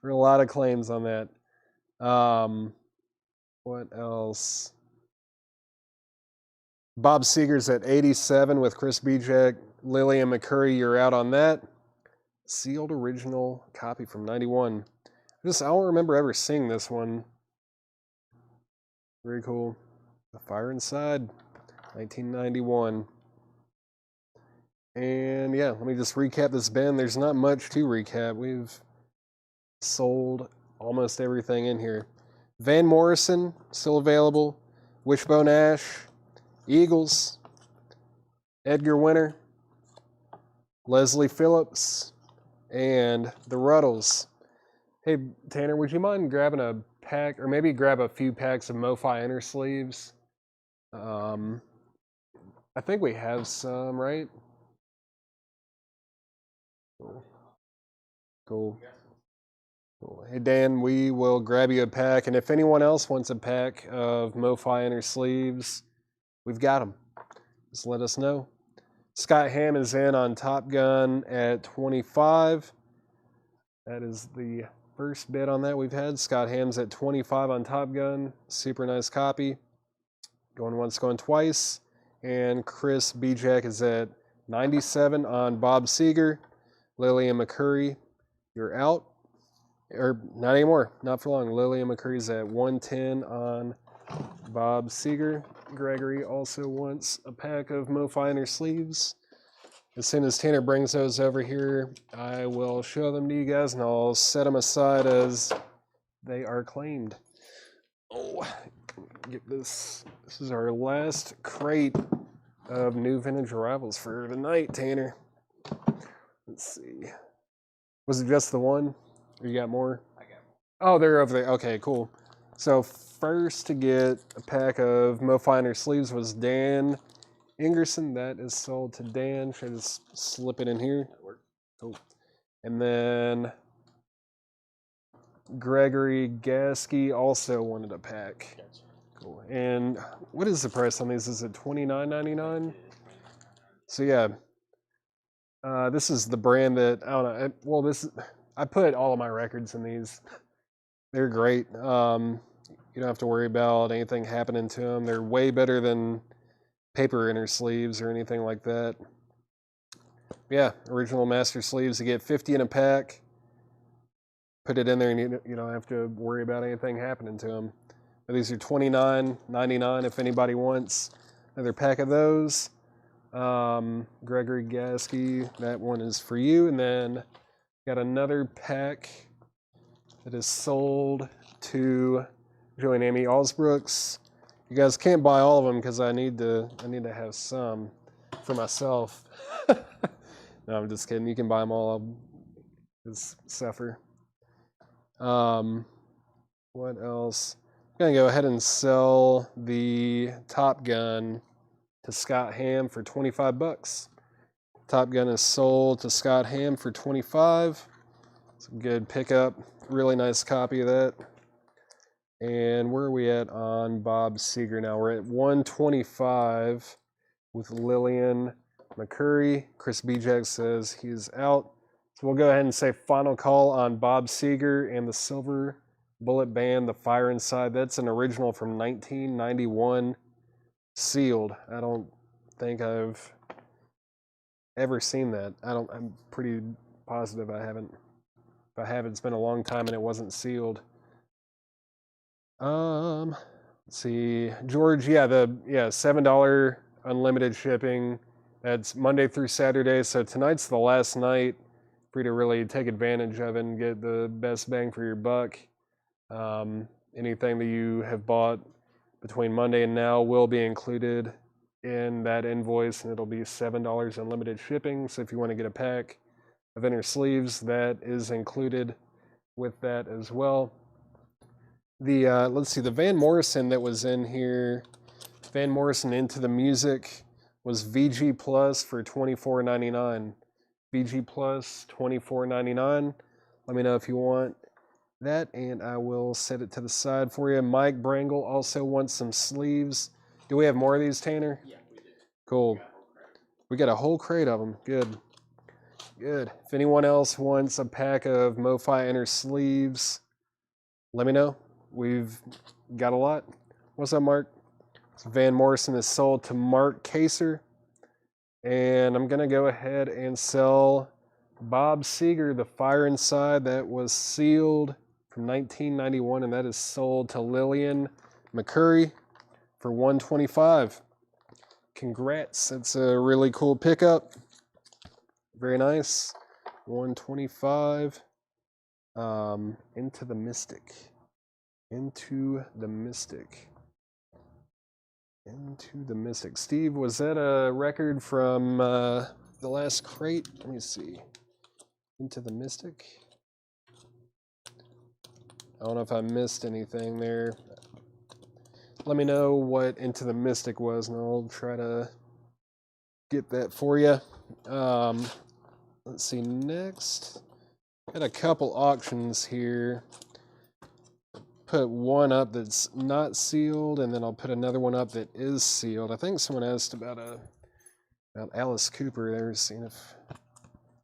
were a lot of claims on that. What else? Bob Seger's at 87 with Chris Bijak. Lillian McCurry, you're out on that. Sealed original copy from 91. I don't remember ever seeing this one. Very cool. The Fire Inside, 1991. And yeah, let me just recap this bin. There's not much to recap. We've sold almost everything in here. Van Morrison, still available. Wishbone Ash, Eagles, Edgar Winter, Leslie Phillips, and the Ruddles. Hey, Tanner, would you mind grabbing a pack, or maybe grab a few packs of MoFi inner sleeves? I think we have some, right? Cool. Hey, Dan, we will grab you a pack, and if anyone else wants a pack of MoFi inner sleeves, we've got them. Just let us know. Scott Hamm is in on Top Gun at 25. That is the first bid on that we've had. Scott Hamm's at 25 on Top Gun. Super nice copy. Going once, going twice. And Chris Bijak is at 97 on Bob Seger. Lillian McCurry, you're out. Or not anymore, not for long. Lillian McCurry's at 110 on Bob Seger. Gregory also wants a pack of MoFi inner sleeves. As soon as Tanner brings those over here, I will show them to you guys, and I'll set them aside as they are claimed. Oh, get this. This is our last crate of new vintage arrivals for tonight, Tanner. Let's see. Was it just the one? Or you got more? I got more. Oh, they're over there. Okay, cool. So first to get a pack of MoFi inner sleeves was Dan Ingerson. That is sold to Dan. Should I just slip it in here? That works. Cool. And then Gregory Gasky also wanted a pack. Gotcha. Cool. And what is the price on these? Is it $29.99? So yeah, this is the brand that I don't know. I put all of my records in these. They're great. You don't have to worry about anything happening to them. They're way better than paper inner sleeves or anything like that. Yeah, original master sleeves. You get 50 in a pack. Put it in there, and you don't have to worry about anything happening to them. But these are $29.99 if anybody wants another pack of those. Gregory Gasky, that one is for you. And then got another pack that is sold to Joey and Amy Allsbrooks. You guys can't buy all of them because I need to have some for myself. No, I'm just kidding. You can buy them all. I'll just suffer. What else? I'm gonna go ahead and sell the Top Gun to Scott Hamm for $25. Top Gun is sold to Scott Hamm for $25. It's a good pickup. Really nice copy of that. And where are we at on Bob Seger now? We're at 125 with Lillian McCurry. Chris Bijak says he's out. So we'll go ahead and say final call on Bob Seger and the Silver Bullet Band, The Fire Inside. That's an original from 1991, sealed. I don't think I've ever seen that. I'm pretty positive I haven't. If I have, it's been a long time and it wasn't sealed. Let's see, George. Yeah, $7 unlimited shipping. That's Monday through Saturday. So tonight's the last night for you to really take advantage of it and get the best bang for your buck. Anything that you have bought between Monday and now will be included in that invoice, and it'll be $7 unlimited shipping. So if you want to get a pack of inner sleeves, that is included with that as well. The let's see, the Van Morrison that was in here, Van Morrison Into the Music, was VG Plus for $24.99. VG Plus $24.99. Let me know if you want that, and I will set it to the side for you. Mike Brangle also wants some sleeves. Do we have more of these, Tanner? Yeah, we did. Cool. We got a whole crate of them. Good. Good. If anyone else wants a pack of MoFi inner sleeves, let me know. We've got a lot. What's up, Mark? So Van Morrison is sold to Mark Kaser. And I'm going to go ahead and sell Bob Seger, The Fire Inside. That was sealed from 1991, and that is sold to Lillian McCurry for $125. Congrats. That's a really cool pickup. Very nice. $125. Into the Mystic. Into the Mystic. Into the Mystic. Steve, was that a record from the last crate? Let me see. Into the Mystic. I don't know if I missed anything there. Let me know what Into the Mystic was, and I'll try to get that for you. Let's see, next. Got a couple auctions here. Put one up that's not sealed, and then I'll put another one up that is sealed. I think someone asked about Alice Cooper. They were seeing if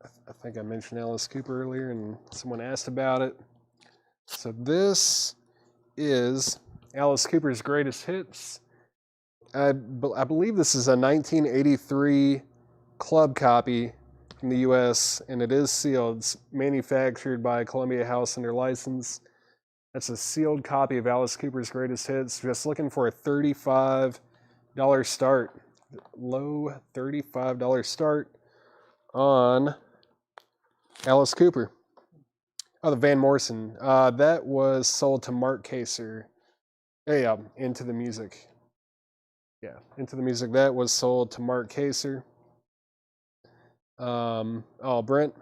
I think I mentioned Alice Cooper earlier, and someone asked about it. So this is Alice Cooper's Greatest Hits. I believe this is a 1983 club copy from the U.S., and it is sealed. It's manufactured by Columbia House under license. That's a sealed copy of Alice Cooper's Greatest Hits. Just looking for a $35 start. Low $35 start on Alice Cooper. Oh, the Van Morrison. That was sold to Mark Kaser. Yeah, Into the Music. Yeah, Into the Music. That was sold to Mark Kaser. Oh, Brent.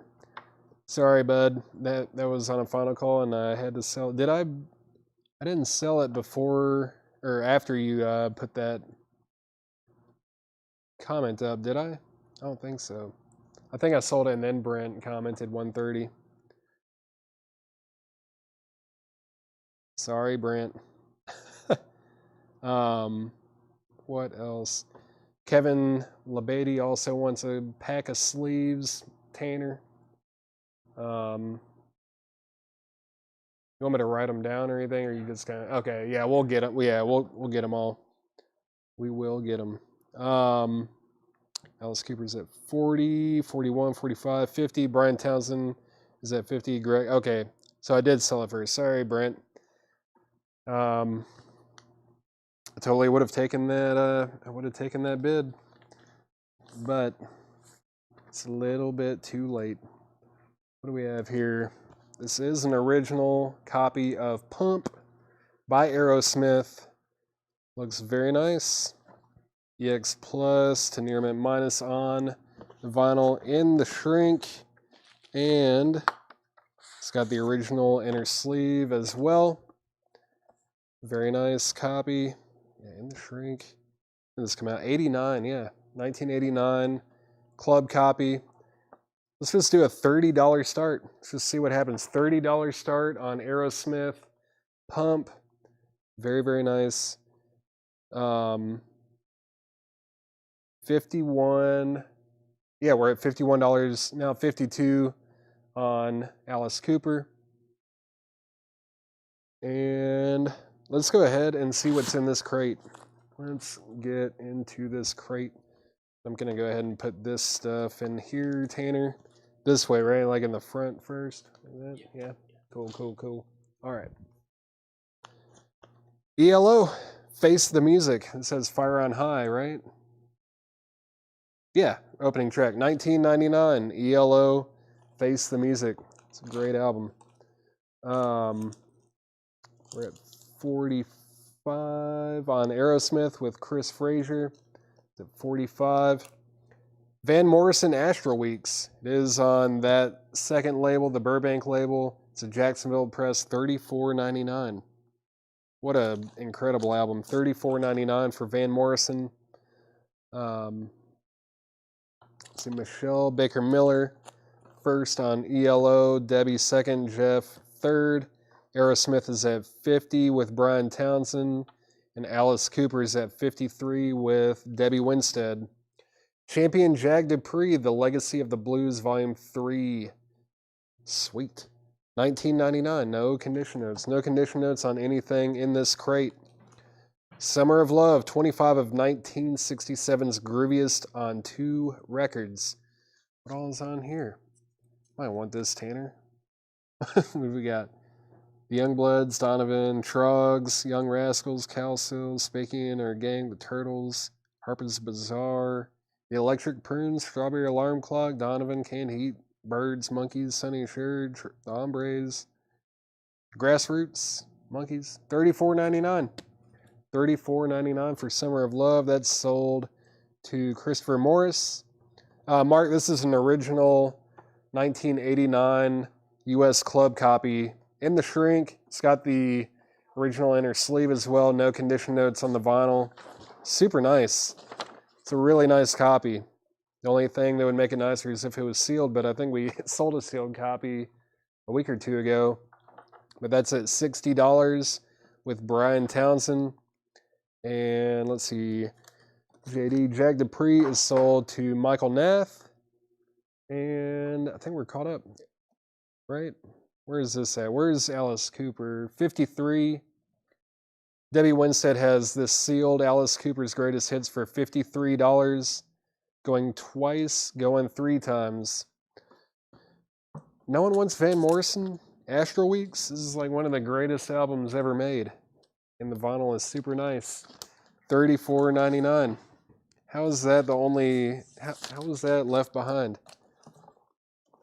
Sorry, bud. That was on a final call, and I had to sell. Did I? I didn't sell it before or after you put that comment up, did I? I don't think so. I think I sold it, and then Brent commented 130. Sorry, Brent. What else? Kevin Labady also wants a pack of sleeves. Tanner. You want me to write them down or anything, or you just kind of okay? Yeah, we'll get them. Yeah, we'll get them all. We will get them. Alice Cooper's at 40, 41, 45, 50. Brian Townsend is at 50. Greg. Okay, so I did sell it first. Sorry, Brent. I totally would have taken that. I would have taken that bid, but it's a little bit too late. What do we have here? This is an original copy of Pump by Aerosmith. Looks very nice. EX Plus to near mint minus on the vinyl in the shrink, and it's got the original inner sleeve as well. Very nice copy. Yeah, in the shrink. When did this come out? 89, yeah. 1989 club copy. Let's just do a $30 start. Let's just see what happens. $30 start on Aerosmith Pump. Very, very nice. 51. Yeah, we're at $51 now. 52 on Alice Cooper. And let's go ahead and see what's in this crate. Let's get into this crate. I'm going to go ahead and put this stuff in here, Tanner. This way, right? Like in the front first? Yeah. Cool, cool, cool. All right. ELO, Face the Music. It says Fire on High, right? Yeah, opening track. 1999, ELO, Face the Music. It's a great album. We're at 45 on Aerosmith with Chris Frazier. It's at 45. Van Morrison Astro Weeks. It is on that second label, the Burbank label. It's a Jacksonville press, $34.99. What an incredible album. $34.99 for Van Morrison. Let's see, Michelle Baker Miller, first on ELO. Debbie second. Jeff third. Aerosmith is at 50 with Brian Townsend. And Alice Cooper is at 53 with Debbie Winstead. Champion Jag Dupree, The Legacy of the Blues, Volume 3. Sweet. $19.99. No condition notes. No condition notes on anything in this crate. Summer of Love, 25 of 1967's grooviest on 2 records. What all is on here? Might want this, Tanner. What have we got? The Youngbloods, Donovan, Trogs, Young Rascals, Calcil, Spaky and Her Gang, The Turtles, Harper's Bazaar, The Electric Prunes, Strawberry Alarm Clock, Donovan, Canned Heat, Birds, Monkeys, Sunny Assured, The Hombres, Grassroots, Monkeys, $34.99. $34.99 for Summer of Love. That's sold to Christopher Morris. Mark, this is an original 1989 U.S. Club copy in the shrink. It's got the original inner sleeve as well. No condition notes on the vinyl. Super nice. It's a really nice copy. The only thing that would make it nicer is if it was sealed, but I think we sold a sealed copy a week or two ago. But that's at $60 with Brian Townsend. And let's see, JD Jag Dupree is sold to Michael Nath. And I think we're caught up, right? Where is this at? Where's Alice Cooper? 53. Debbie Winstead has this sealed Alice Cooper's Greatest Hits for $53. Going twice, going 3 times. No one wants Van Morrison Astro Weeks. This is like one of the greatest albums ever made. And the vinyl is super nice. $34.99. How is that the only... How is that left behind?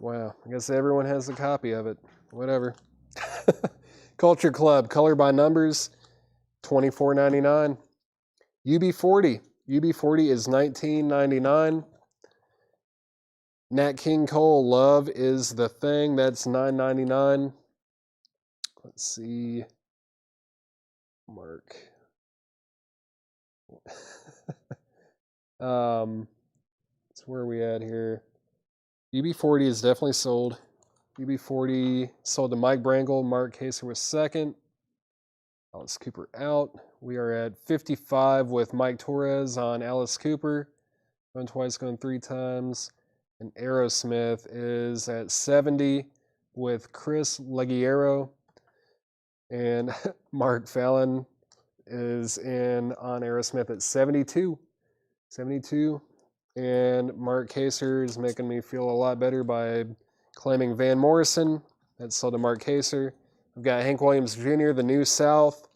Wow. I guess everyone has a copy of it. Whatever. Culture Club, Color by Numbers, $24.99. UB40. UB40 is $19.99. Nat King Cole, Love is the Thing. That's $9.99. Let's see. Mark. So where are we at here? UB40 is definitely sold. UB40 sold to Mike Brangle. Mark Kaser was second. Alice Cooper out. We are at 55 with Mike Torres on Alice Cooper. Going twice, going 3 times. And Aerosmith is at 70 with Chris Legiero. And Mark Fallon is in on Aerosmith at 72. 72. And Mark Kaser is making me feel a lot better by claiming Van Morrison. That's sold to Mark Kaser. We've got Hank Williams Jr., The New South,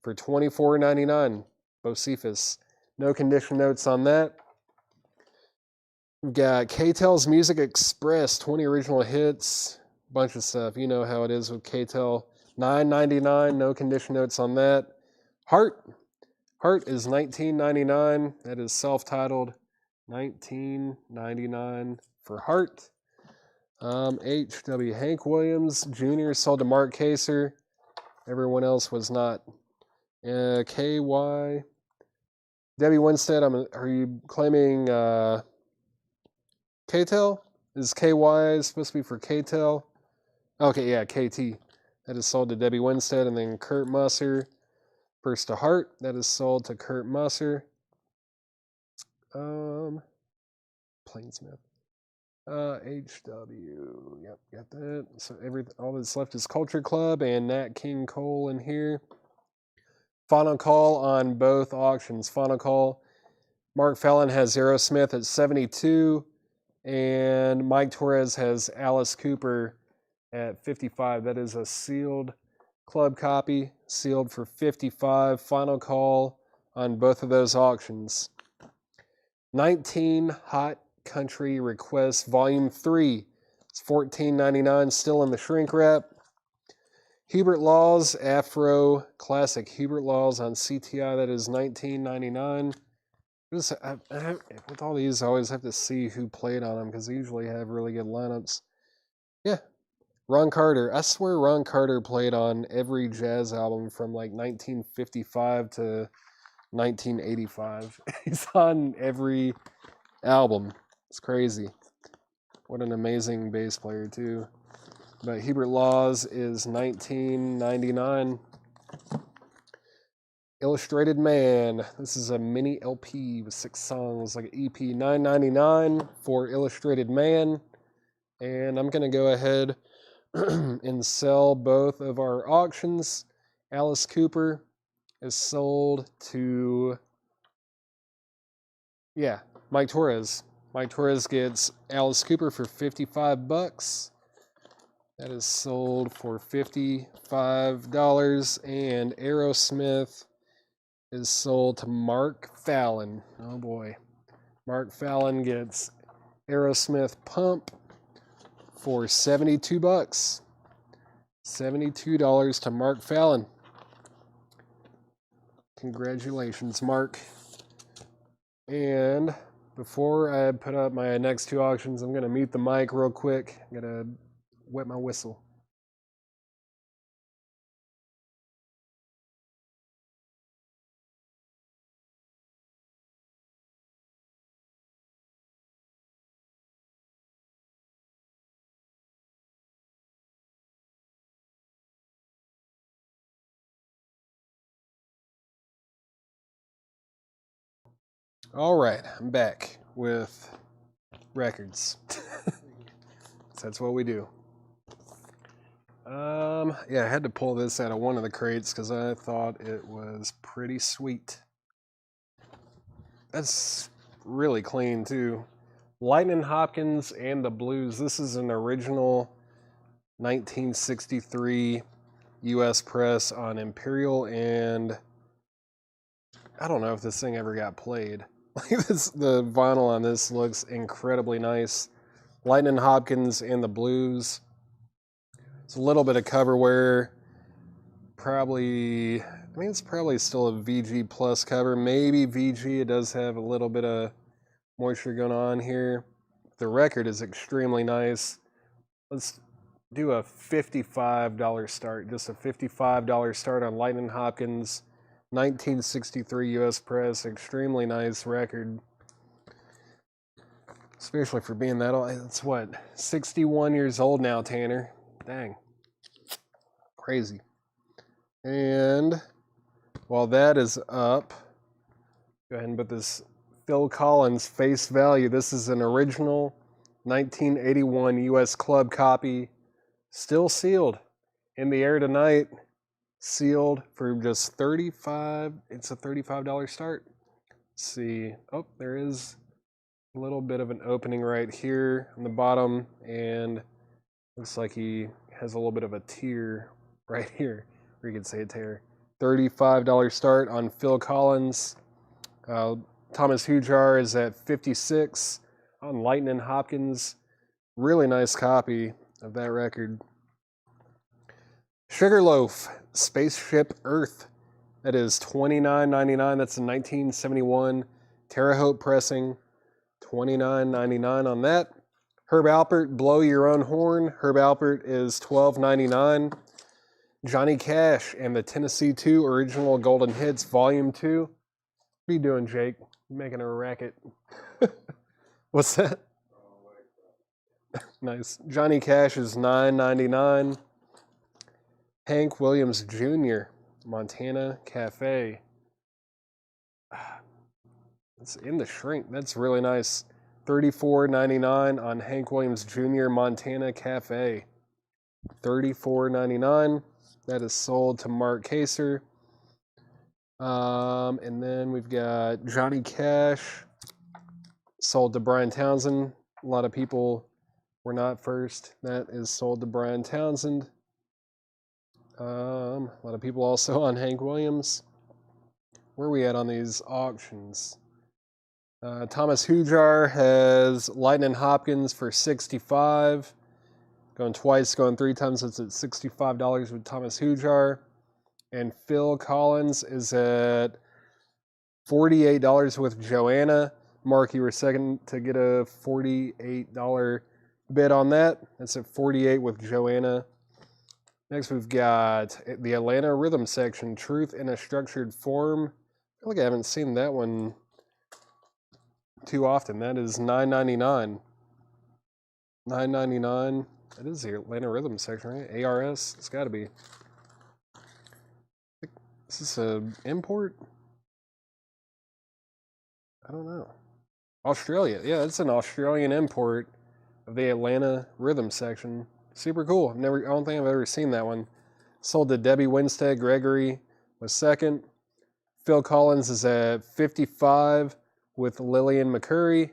for $24.99. Bocephus. No condition notes on that. We've got K-Tel's Music Express, 20 original hits. Bunch of stuff. You know how it is with K-Tel. $9.99. No condition notes on that. Heart. Heart is $19.99. That is self-titled. $19.99 for Heart. H.W. Hank Williams Jr. sold to Mark Kaser. Everyone else was not. K.Y. Debbie Winstead, are you claiming K-Tel? Is K.Y. supposed to be for K-Tel? Okay, yeah, KT. That is sold to Debbie Winstead. And then Kurt Musser Burst of Heart, that is sold to Kurt Musser. Plainsmith. HW. Yep, got that. So all that's left is Culture Club and Nat King Cole in here. Final call on both auctions. Final call. Mark Fallon has Aerosmith at 72, and Mike Torres has Alice Cooper at 55. That is a sealed club copy, sealed for 55. Final call on both of those auctions. 19 Hot Country Requests Volume 3. It's $14.99, still in the shrink wrap. Hubert Laws Afro Classic. Hubert Laws on CTI, that is $19.99. With all these, I always have to see who played on them because they usually have really good lineups. Yeah, Ron Carter. I swear Ron Carter played on every jazz album from like 1955 to 1985. He's on every album. It's crazy. What an amazing bass player, too. But Hubert Laws is $19.99. Illustrated Man. This is a mini LP with 6 songs, like an EP. $9.99 for Illustrated Man. And I'm going to go ahead and sell both of our auctions. Alice Cooper is sold to, Mike Torres. Mike Torres gets Alice Cooper for $55. That is sold for $55. And Aerosmith is sold to Mark Fallon. Oh boy. Mark Fallon gets Aerosmith Pump for $72. $72 to Mark Fallon. Congratulations, Mark. And before I put up my next 2 auctions, I'm going to mute the mic real quick. I'm going to wet my whistle. All right, I'm back with records. That's what we do. Yeah, I had to pull this out of one of the crates because I thought it was pretty sweet. That's really clean too. Lightning Hopkins and the Blues. This is an original 1963 U.S. press on Imperial, and I don't know if this thing ever got played. The vinyl on this looks incredibly nice. Lightning Hopkins and the Blues. It's a little bit of cover wear. It's probably still a VG Plus cover. Maybe VG. It does have a little bit of moisture going on here. The record is extremely nice. Let's do a $55 start. Just a $55 start on Lightning Hopkins. 1963 U.S. press. Extremely nice record. Especially for being that old. It's 61 years old now, Tanner. Dang. Crazy. And while that is up, go ahead and put this Phil Collins face value. This is an original 1981 U.S. Club copy. Still sealed. In the air tonight. Sealed for just $35. It's a $35 start. Let's see. Oh, there is a little bit of an opening right here on the bottom, and looks like he has a little bit of a tear right here, or you could say a tear. $35 start on Phil Collins. Thomas Hujar is at $56 on Lightning Hopkins. Really nice copy of that record. Sugarloaf, Spaceship Earth. That is $29.99. That's a 1971 Terre Haute pressing. $29.99 on that. Herb Alpert, Blow Your Own Horn. Herb Alpert is $12.99. Johnny Cash and the Tennessee 2 Original Golden Hits Volume 2. What are you doing, Jake? Making a racket. What's that? Nice. Johnny Cash is $9.99. Hank Williams Jr. Montana Cafe. It's in the shrink. That's really nice. $34.99 on Hank Williams Jr. Montana Cafe. $34.99. That is sold to Mark Kaser. And then we've got Johnny Cash, sold to Brian Townsend. A lot of people were not first. That is sold to Brian Townsend. A lot of people also on Hank Williams. Where are we at on these auctions? Thomas Hujar has Lightning Hopkins for $65. Going twice, going three times, it's at $65 with Thomas Hujar. And Phil Collins is at $48 with Joanna. Mark, you were second to get a $48 bid on that. That's at $48 with Joanna. Next, we've got the Atlanta Rhythm section, Truth in a Structured Form. I feel like I haven't seen that one too often. That is $9.99. $9.99. That is the Atlanta Rhythm section, right? ARS. It's got to be. Is this an import? I don't know. Australia. Yeah, it's an Australian import of the Atlanta Rhythm section. Super cool. I don't think I've ever seen that one. Sold to Debbie Winstead. Gregory was second. Phil Collins is at $55 with Lillian McCurry.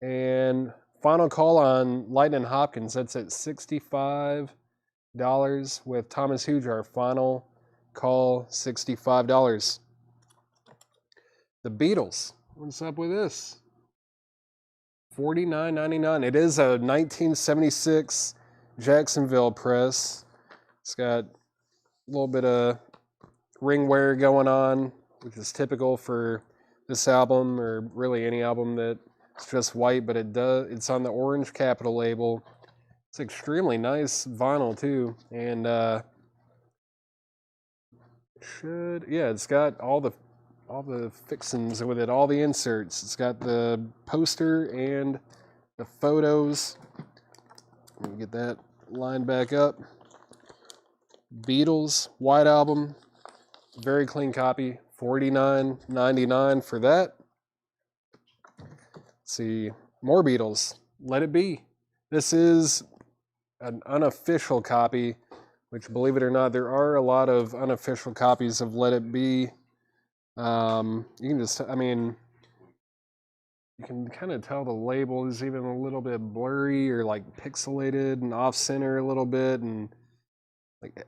And final call on Lightning Hopkins. That's at $65 with Thomas Hujar. Final call, $65. The Beatles. What's up with this? $49.99. It is a 1976 Jacksonville press. It's got a little bit of ring wear going on, which is typical for this album, or really any album that's just white, but it's on the orange Capitol label. It's extremely nice vinyl too, and it's got all the fixings with it, all the inserts. It's got the poster and the photos. Let me get that lined back up. Beatles White Album, very clean copy, $49.99 for that. Let's see, more Beatles, Let It Be. This is an unofficial copy, which, believe it or not, there are a lot of unofficial copies of Let It Be. You can kind of tell the label is even a little bit blurry or like pixelated and off center a little bit, and like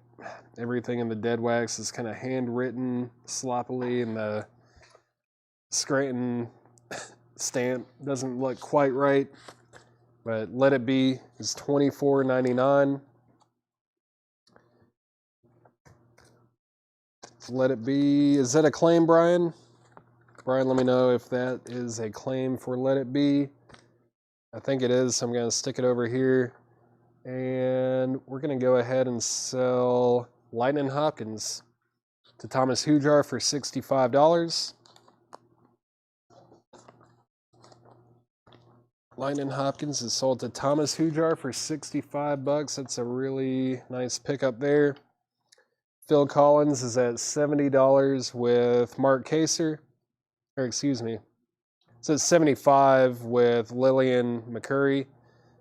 everything in the dead wax is kind of handwritten sloppily, and the Scranton stamp doesn't look quite right. But Let It Be is $24.99. Let It Be. Is that a claim, Brian? Brian, let me know if that is a claim for Let It Be. I think it is, so I'm going to stick it over here. And we're going to go ahead and sell Lightning Hopkins to Thomas Hujar for $65. Lightning Hopkins is sold to Thomas Hujar for $65. That's a really nice pickup there. Phil Collins is at $70 with Mark Kaser. Or excuse me. So it's $75 with Lillian McCurry.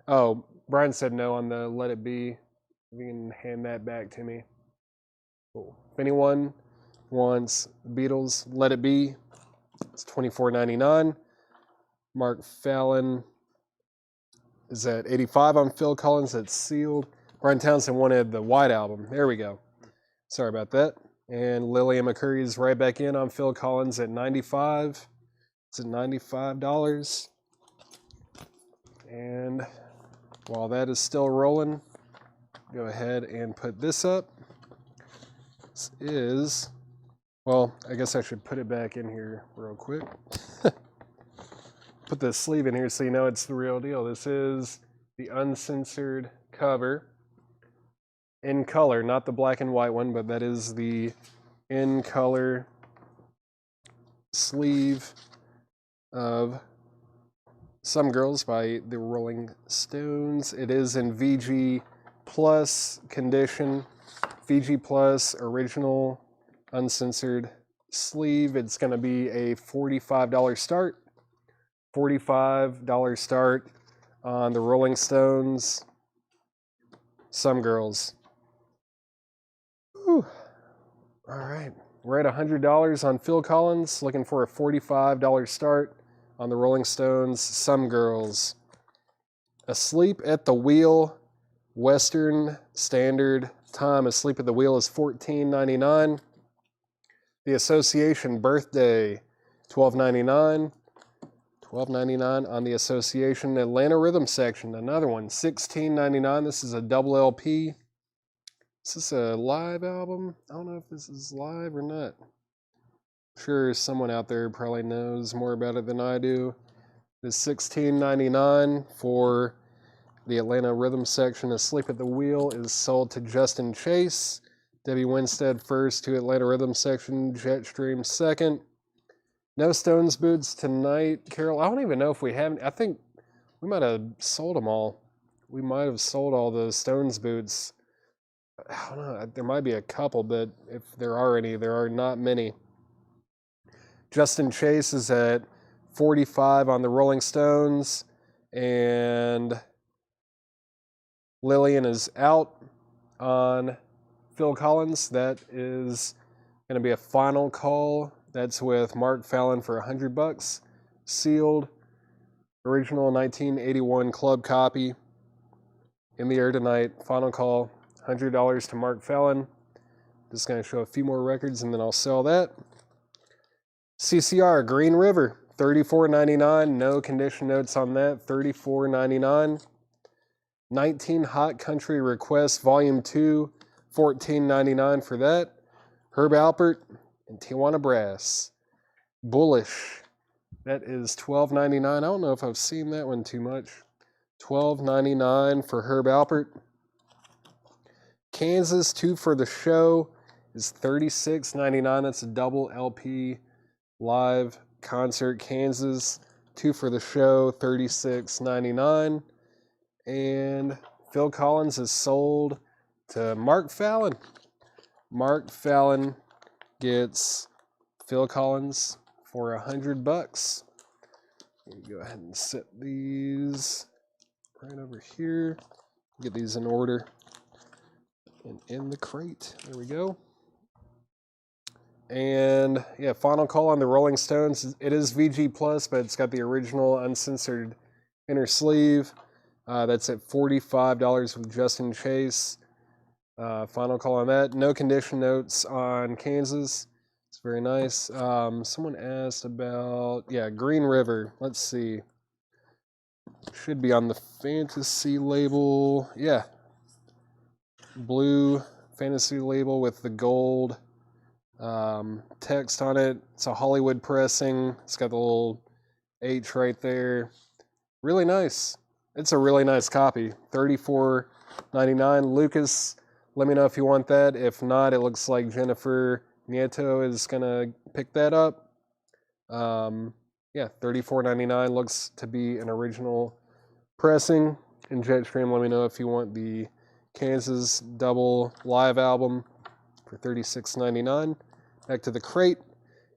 Oh, Brian said no on the Let It Be. If you can hand that back to me. Cool. If anyone wants Beatles Let It Be, it's $24.99. Mark Fallon is at $85 on Phil Collins. That's sealed. Brian Townsend wanted the White Album. There we go. Sorry about that. And Lillian McCurry is right back in on Phil Collins at $95. It's at $95. And while that is still rolling, go ahead and put this up. This is, well, I guess I should put it back in here real quick. Put the sleeve in here so you know it's the real deal. This is the uncensored cover in color, not the black and white one, but that is the in color sleeve of Some Girls by the Rolling Stones. It is in VG Plus condition, VG Plus original uncensored sleeve. It's going to be a $45 start. $45 start on the Rolling Stones, Some Girls. Whew. All right. We're at $100 on Phil Collins, looking for a $45 start on the Rolling Stones, Some Girls. Asleep at the Wheel, Western Standard Time. Asleep at the Wheel is $14.99. The Association Birthday, $12.99. $12.99 on the Association Atlanta Rhythm Section. Another one, $16.99. This is a double LP. Is this a live album? I don't know if this is live or not. I'm sure someone out there probably knows more about it than I do. It's $16.99 for the Atlanta Rhythm Section. Asleep at the Wheel is sold to Justin Chase. Debbie Winstead first to Atlanta Rhythm Section. Jetstream second. No Stones boots tonight, Carol. I don't even know if we have. I think we might have sold them all. We might have sold all the Stones boots. I don't know. There might be a couple, but if there are any, there are not many. Justin Chase is at 45 on the Rolling Stones, and Lillian is out on Phil Collins. That is going to be a final call. That's with Mark Fallon for $100. Sealed. Original 1981 club copy. In the air tonight. Final call. $100 to Mark Fallon. Just going to show a few more records and then I'll sell that. CCR Green River, $34.99. No condition notes on that. $34.99. 19 Hot Country Requests Volume 2, $14.99 for that. Herb Alpert and Tijuana Brass. Bullish. That is $12.99. I don't know if I've seen that one too much. $12.99 for Herb Alpert. Kansas 2 for the Show is $36.99. That's a double LP live concert. Kansas 2 for the Show, $36.99. And Phil Collins is sold to Mark Fallon. Mark Fallon gets Phil Collins for $100. Go ahead and set these right over here. Get these in order and in the crate. There we go. And yeah, final call on the Rolling Stones. It is VG Plus, but it's got the original uncensored inner sleeve. That's at $45 with Justin Chase. Final call on that. No condition notes on Kansas. It's very nice. Someone asked about, Green River. Let's see. Should be on the Fantasy label. Yeah. Blue Fantasy label with the gold text on it. It's a Hollywood pressing. It's got the little H right there. Really nice. It's a really nice copy. $34.99. Lucas, let me know if you want that. If not, it looks like Jennifer Nieto is going to pick that up. $34.99 looks to be an original pressing. And Jetstream, let me know if you want the Kansas double live album for $36.99. Back to the crate.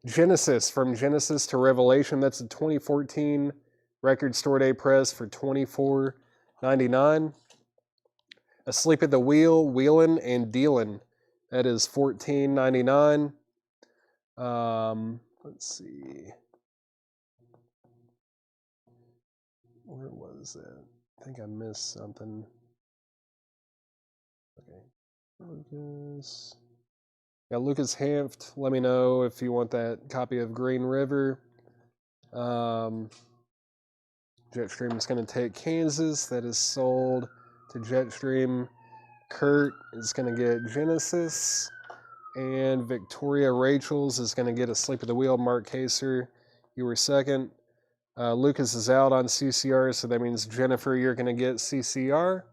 Genesis, From Genesis to Revelation. That's a 2014 Record Store Day press for $24.99. Asleep at the Wheel, Wheelin' and Dealin'. That is $14.99. Let's see. Where was that? I think I missed something. Okay. Lucas. Yeah, Lucas Hanft. Let me know if you want that copy of Green River. Jetstream is going to take Kansas. That is sold to Jetstream. Kurt is going to get Genesis. And Victoria Rachels is going to get Asleep at the Wheel. Mark Kaser, you were second. Lucas is out on CCR, so that means Jennifer, you're going to get CCR.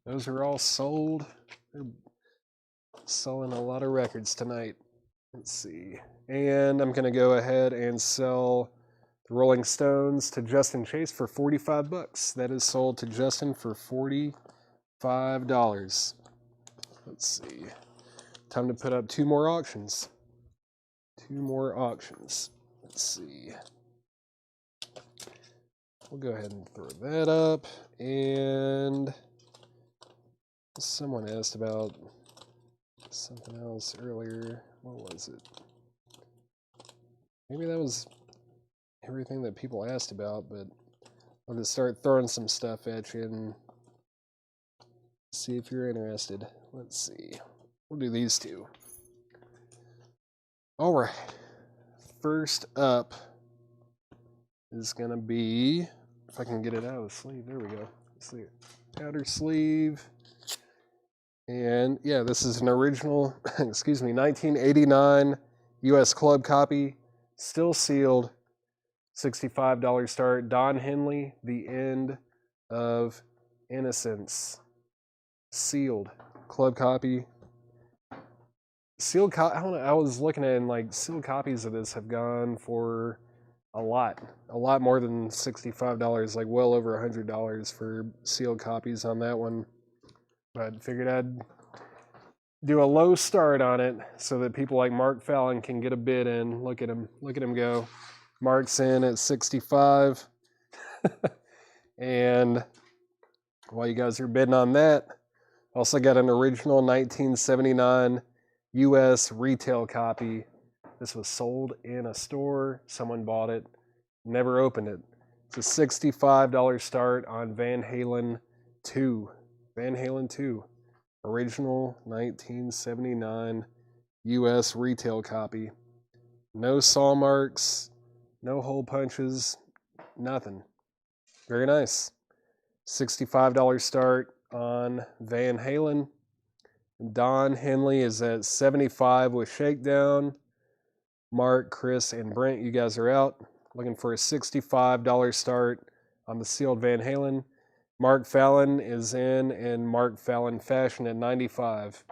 Those are all sold. They're selling a lot of records tonight. Let's see. And I'm going to go ahead and sell the Rolling Stones to Justin Chase for $45. That is sold to Justin for $45. Let's see. Time to put up 2 more auctions. 2 more auctions. Let's see. We'll go ahead and throw that up. And someone asked about something else earlier. What was it? Maybe that was everything that people asked about, but I'll just start throwing some stuff at you and see if you're interested. Let's see. We'll do these two. All right. First up is going to be, if I can get it out of the sleeve, there we go. Let's see it. Outer sleeve. And yeah, this is an original, 1989 US Club copy, still sealed, $65 start. Don Henley, The End of Innocence, sealed club copy. Sealed I don't know, I was looking at it and like sealed copies of this have gone for a lot more than $65, like well over $100 for sealed copies on that one. But figured I'd do a low start on it so that people like Mark Fallon can get a bid in. Look at him go. Mark's in at 65. And while you guys are bidding on that, also got an original 1979 US retail copy. This was sold in a store. Someone bought it, never opened it. It's a $65 start on Van Halen 2. Van Halen 2. Original 1979 US retail copy. No saw marks, no hole punches, nothing. Very nice. $65 start on Van Halen. Don Henley is at 75 with Shakedown. Mark, Chris, and Brent, you guys are out. Looking for a $65 start on the sealed Van Halen. Mark Fallon is in Mark Fallon fashion at 95.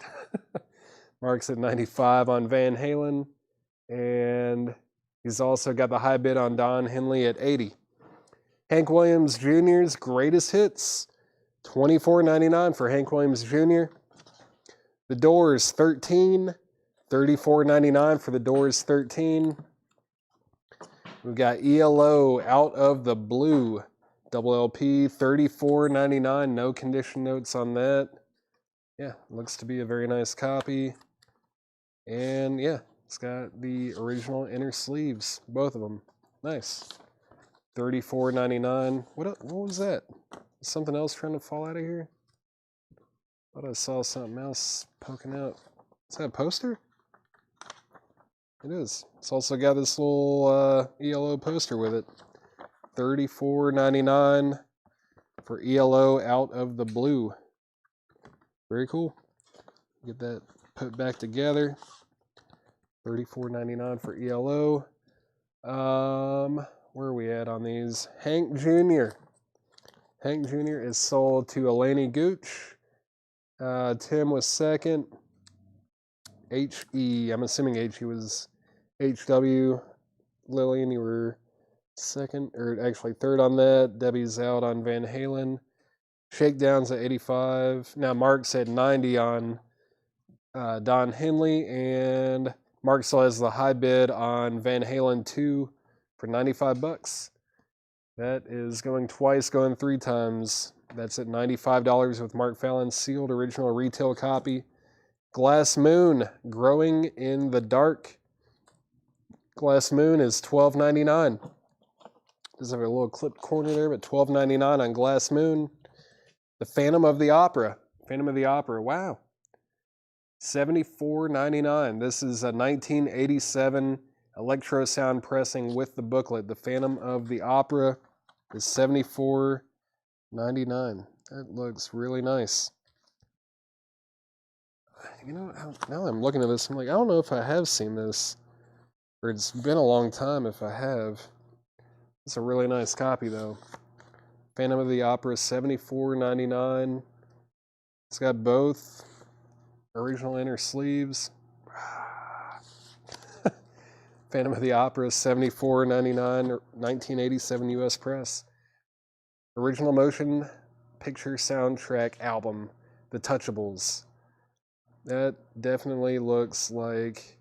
Mark's at 95 on Van Halen. And he's also got the high bid on Don Henley at 80. Hank Williams Jr.'s Greatest Hits, $24.99 for Hank Williams Jr. The Doors, 13, $34.99 for the Doors 13. We've got ELO Out of the Blue, double LP, $34.99. No condition notes on that. Yeah, looks to be a very nice copy. And yeah, it's got the original inner sleeves, both of them. Nice. $34.99. What was that? Is something else trying to fall out of here? Thought I saw something else poking out. Is that a poster? It is. It's also got this little ELO poster with it. $34.99 for ELO Out of the Blue. Very cool. Get that put back together. $34.99 for ELO. Where are we at on these? Hank Jr. Hank Jr. is sold to Eleni Gooch. Tim was second. HE, I'm assuming HE was HW. Lillian, you were second, or actually third on that. Debbie's out on Van Halen. Shakedown's at 85. Now Mark's at 90 on Don Henley, and Mark still has the high bid on Van Halen 2 for $95. That is going twice, going 3 times. That's at $95 with Mark Fallon sealed original retail copy. Glass Moon, Growing in the Dark. Glass Moon is $12.99. Does have a little clipped corner there, but $12.99 on Glass Moon. The Phantom of the Opera. Phantom of the Opera, wow. $74.99. This is a 1987 Electro Sound pressing with the booklet. The Phantom of the Opera is $74.99. That looks really nice. You know, now I'm looking at this, I'm like, I don't know if I have seen this, or it's been a long time if I have. It's a really nice copy, though. Phantom of the Opera, $74.99. It's got both original inner sleeves. Phantom of the Opera, $74.99, 1987 US press. Original motion picture soundtrack album, The Touchables. That definitely looks like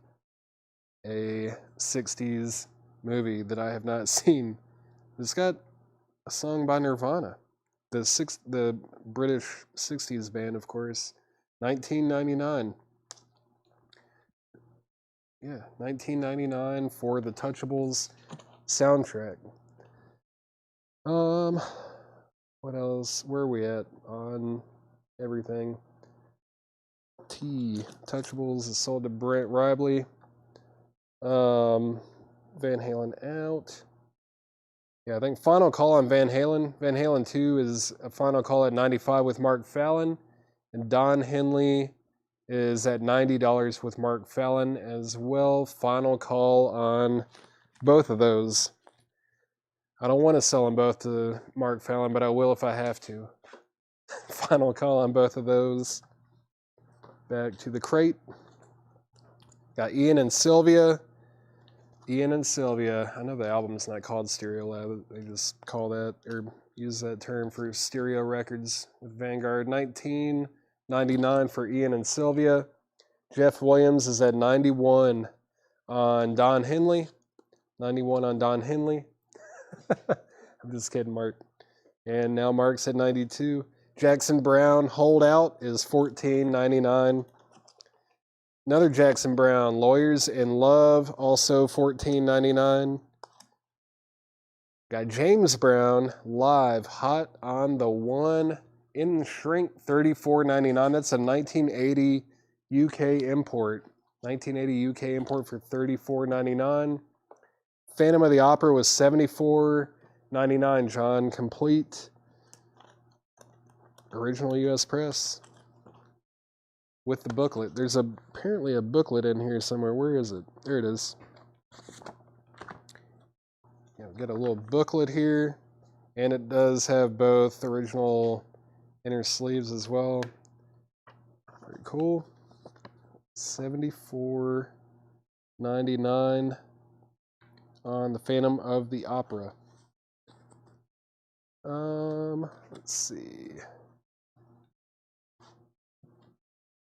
a 60s movie that I have not seen. It's got a song by Nirvana, the British 60s band, of course. 1999. Yeah, 1999 for the Touchables soundtrack. What else? Where are we at on everything? Touchables is sold to Brent Ribley. Van Halen out. Yeah, I think final call on Van Halen. Van Halen 2 is a final call at $95 with Mark Fallon. And Don Henley is at $90 with Mark Fallon as well. Final call on both of those. I don't want to sell them both to Mark Fallon, but I will if I have to. Final call on both of those. Back to the crate. Got Ian and Sylvia. Ian and Sylvia. I know the album's not called Stereo Lab. They just call that or use that term for stereo records with Vanguard. 1999 for Ian and Sylvia. Jeff Williams is at 91 on Don Henley. 91 on Don Henley. I'm just kidding, Mark. And now Mark's at 92. Jackson Browne Holdout is $14.99. Another Jackson Browne, Lawyers in Love, also $14.99. Got James Brown live, Hot on the One, in Shrink, $34.99. That's a 1980 UK import. 1980 UK import for $34.99. Phantom of the Opera was $74.99. John, complete. Original US press. With the booklet. There's apparently a booklet in here somewhere. Where is it? There it is. Yeah, we've got a little booklet here. And it does have both original inner sleeves as well. Very cool. $74.99 on the Phantom of the Opera. Let's see.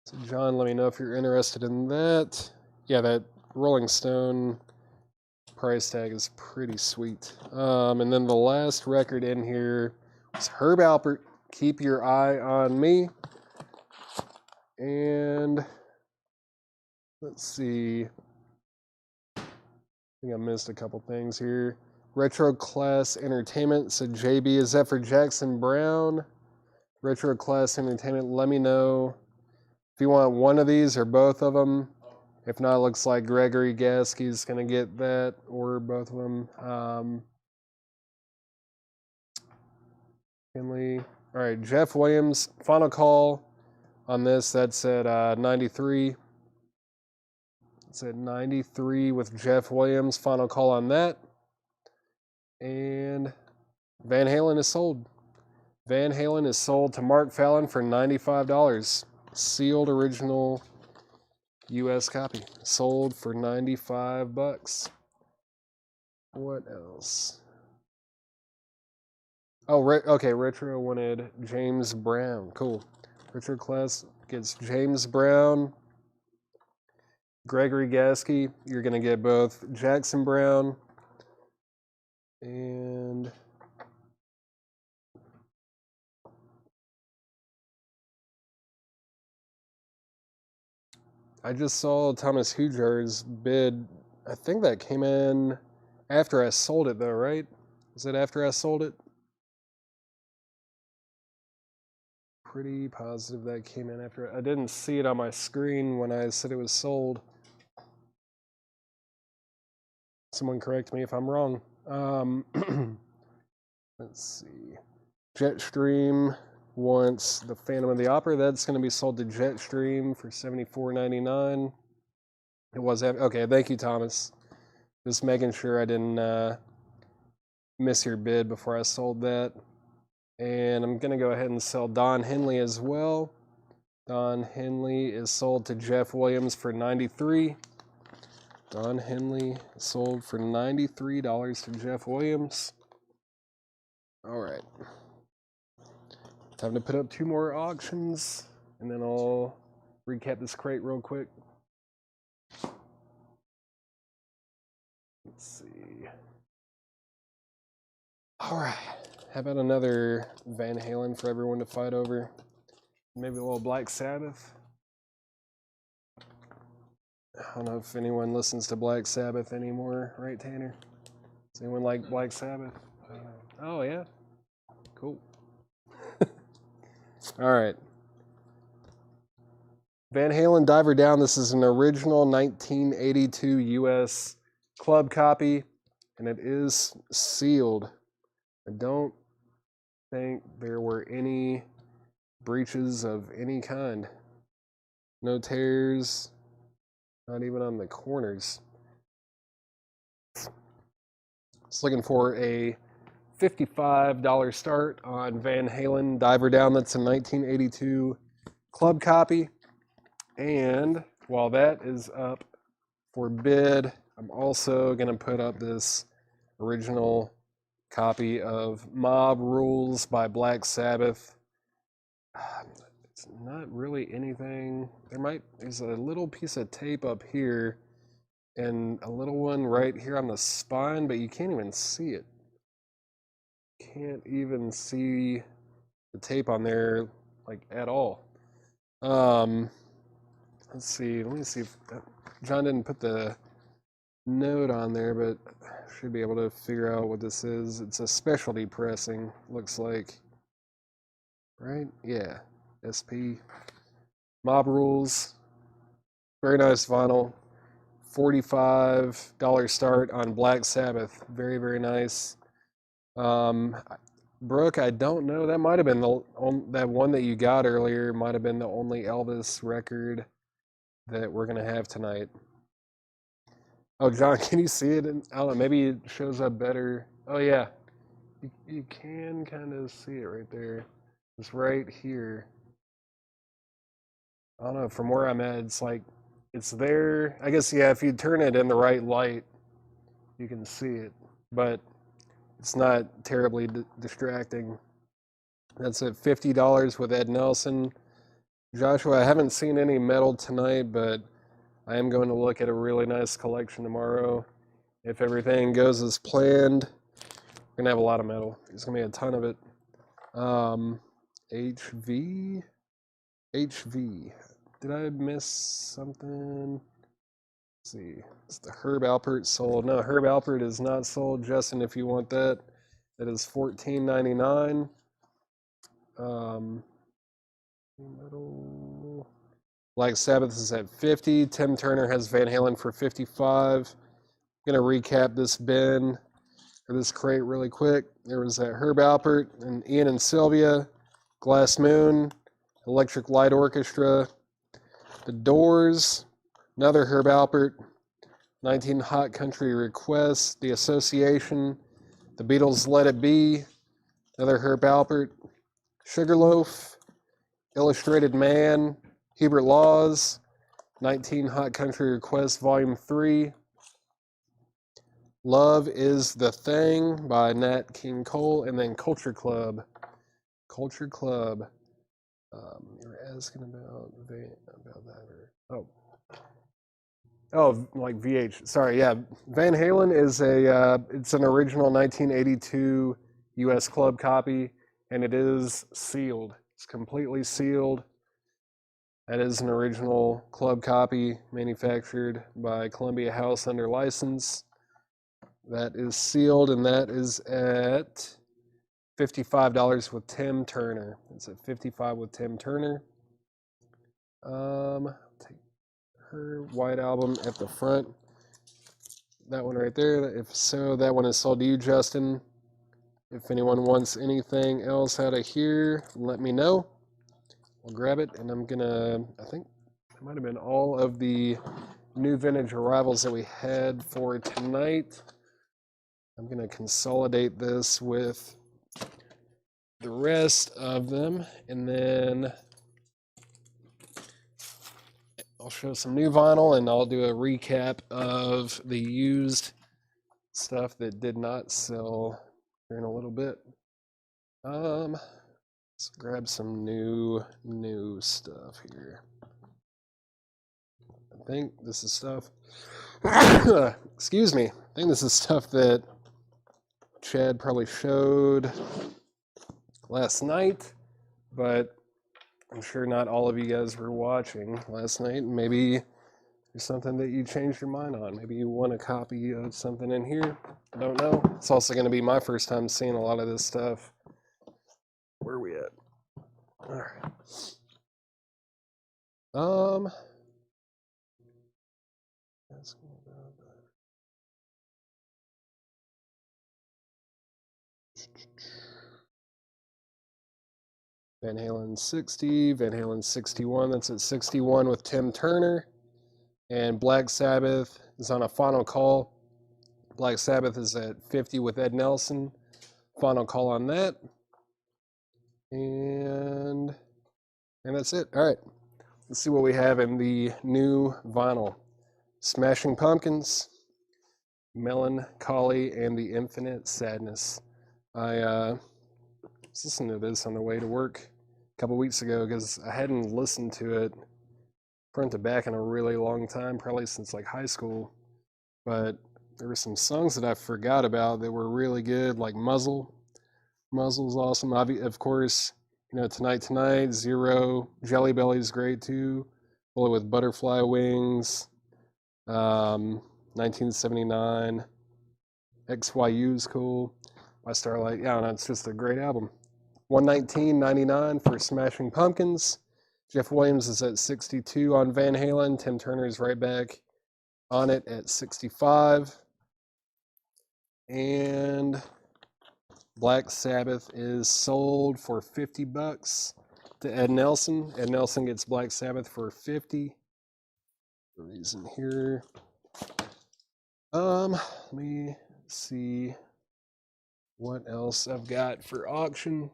So John, let me know if you're interested in that. Yeah, that Rolling Stone price tag is pretty sweet. And then the last record in here is Herb Alpert, Keep Your Eye on Me. And let's see. I think I missed a couple things here. Retro Class Entertainment. So JB, is that for Jackson Browne? Retro Class Entertainment, let me know if you want one of these or both of them. If not, it looks like Gregory Gaske's going to get that or both of them. Henley. All right, Jeff Williams, final call on this. That's at 93. It's at 93 with Jeff Williams. Final call on that. And Van Halen is sold. Van Halen is sold to Mark Fallon for $95. Sealed original US copy. Sold for $95. What else? Oh, okay. Retro wanted James Brown. Cool. Retro Class gets James Brown. Gregory Gaske. You're going to get both Jackson Browne and I just saw Thomas Hujar's bid. I think that came in after I sold it, though, right? Is it after I sold it? Pretty positive that came in after. I didn't see it on my screen when I said it was sold. Someone correct me if I'm wrong. Let's see. Jetstream wants the Phantom of the Opera. That's going to be sold to Jetstream for $74.99. It was okay. Thank you, Thomas. Just making sure I didn't miss your bid before I sold that. And I'm going to go ahead and sell Don Henley as well. Don Henley is sold to Jeff Williams for $93. Don Henley sold for $93 to Jeff Williams. All right. Time to put up 2 more auctions, and then I'll recap this crate real quick. Let's see. All right. How about another Van Halen for everyone to fight over? Maybe a little Black Sabbath. I don't know if anyone listens to Black Sabbath anymore, right, Tanner? Does anyone like Black Sabbath? Oh, yeah? Cool. All right. Van Halen Diver Down. This is an original 1982 US club copy, and it is sealed. I don't think there were any breaches of any kind. No tears, not even on the corners. Just looking for a $55 start on Van Halen Diver Down. That's a 1982 club copy. And while that is up for bid, I'm also going to put up this original copy of Mob Rules by Black Sabbath. It's not really anything. There's a little piece of tape up here and a little one right here on the spine, but you can't even see it. Can't even see the tape on there like at all. Let's see. Let me see if John didn't put the note on there, but I should be able to figure out what this is. It's a specialty pressing, looks like. Right? Yeah. SP. Mob Rules. Very nice vinyl. $45 start on Black Sabbath. Very, very nice. Brooke, I don't know. That might have been that one that you got earlier. Might have been the only Elvis record that we're gonna have tonight. Oh, John, can you see it? I don't know. Maybe it shows up better. Oh yeah, you can kind of see it right there. It's right here. I don't know. From where I'm at, it's there. I guess yeah. If you turn it in the right light, you can see it, but it's not terribly distracting. That's at $50 with Ed Nelson. Joshua, I haven't seen any metal tonight, but I am going to look at a really nice collection tomorrow. If everything goes as planned, we're going to have a lot of metal. There's going to be a ton of it. HV? HV. Did I miss something? Let's see. It's the Herb Alpert sold. No, Herb Alpert is not sold. Justin, if you want that, that is $14.99. Metal. Black Sabbath is at 50. Tim Turner has Van Halen for 55. I'm going to recap this bin or this crate really quick. There was that Herb Alpert and Ian and Sylvia, Glass Moon, Electric Light Orchestra, The Doors, another Herb Alpert, 19 Hot Country Requests, The Association, The Beatles' Let It Be, another Herb Alpert, Sugarloaf, Illustrated Man, Hubert Laws, 19 Hot Country Requests, Volume 3, Love is the Thing by Nat King Cole, and then Culture Club. Culture Club. You were asking about that, like VH. Sorry, yeah. Van Halen is it's an original 1982 U.S. club copy, and it is sealed. It's completely sealed. That is an original club copy manufactured by Columbia House under license. That is sealed, and that is at $55 with Tim Turner. It's at $55 with Tim Turner. Take her White Album at the front. That one right there. If so, that one is sold to you, Justin. If anyone wants anything else out of here, let me know. I'll grab it, and I think it might have been all of the new vintage arrivals that we had for tonight. I'm going to consolidate this with the rest of them, and then I'll show some new vinyl, and I'll do a recap of the used stuff that did not sell here in a little bit. Let's grab some new stuff here. I think this is stuff Excuse me. I think this is stuff that Chad probably showed last night, but I'm sure not all of you guys were watching last night. Maybe there's something that you changed your mind on. Maybe you want a copy of something in here. I don't know. It's also going to be my first time seeing a lot of this stuff. Where are we at? All right. Van Halen 60, Van Halen 61, that's at 61 with Tim Turner. And Black Sabbath is on a final call. Black Sabbath is at 50 with Ed Nelson. Final call on that. And that's it. All right. Let's see what we have in the new vinyl. Smashing Pumpkins, Melancholy, and the Infinite Sadness. I was listening to this on the way to work a couple weeks ago because I hadn't listened to it front to back in a really long time, probably since like high school. But there were some songs that I forgot about that were really good, like Muzzle. Muzzle's awesome. Of course, Tonight, Zero, Jelly Belly's great too. Bullet with Butterfly Wings, 1979, XYU's cool. By Starlight, yeah, no, it's just a great album. 119.99 for Smashing Pumpkins. Jeff Williams is at 62 on Van Halen. Tim Turner is right back on it at 65. And Black Sabbath is sold for $50 to Ed Nelson. Ed Nelson gets Black Sabbath for 50. These in here. Let me see what else I've got for auction.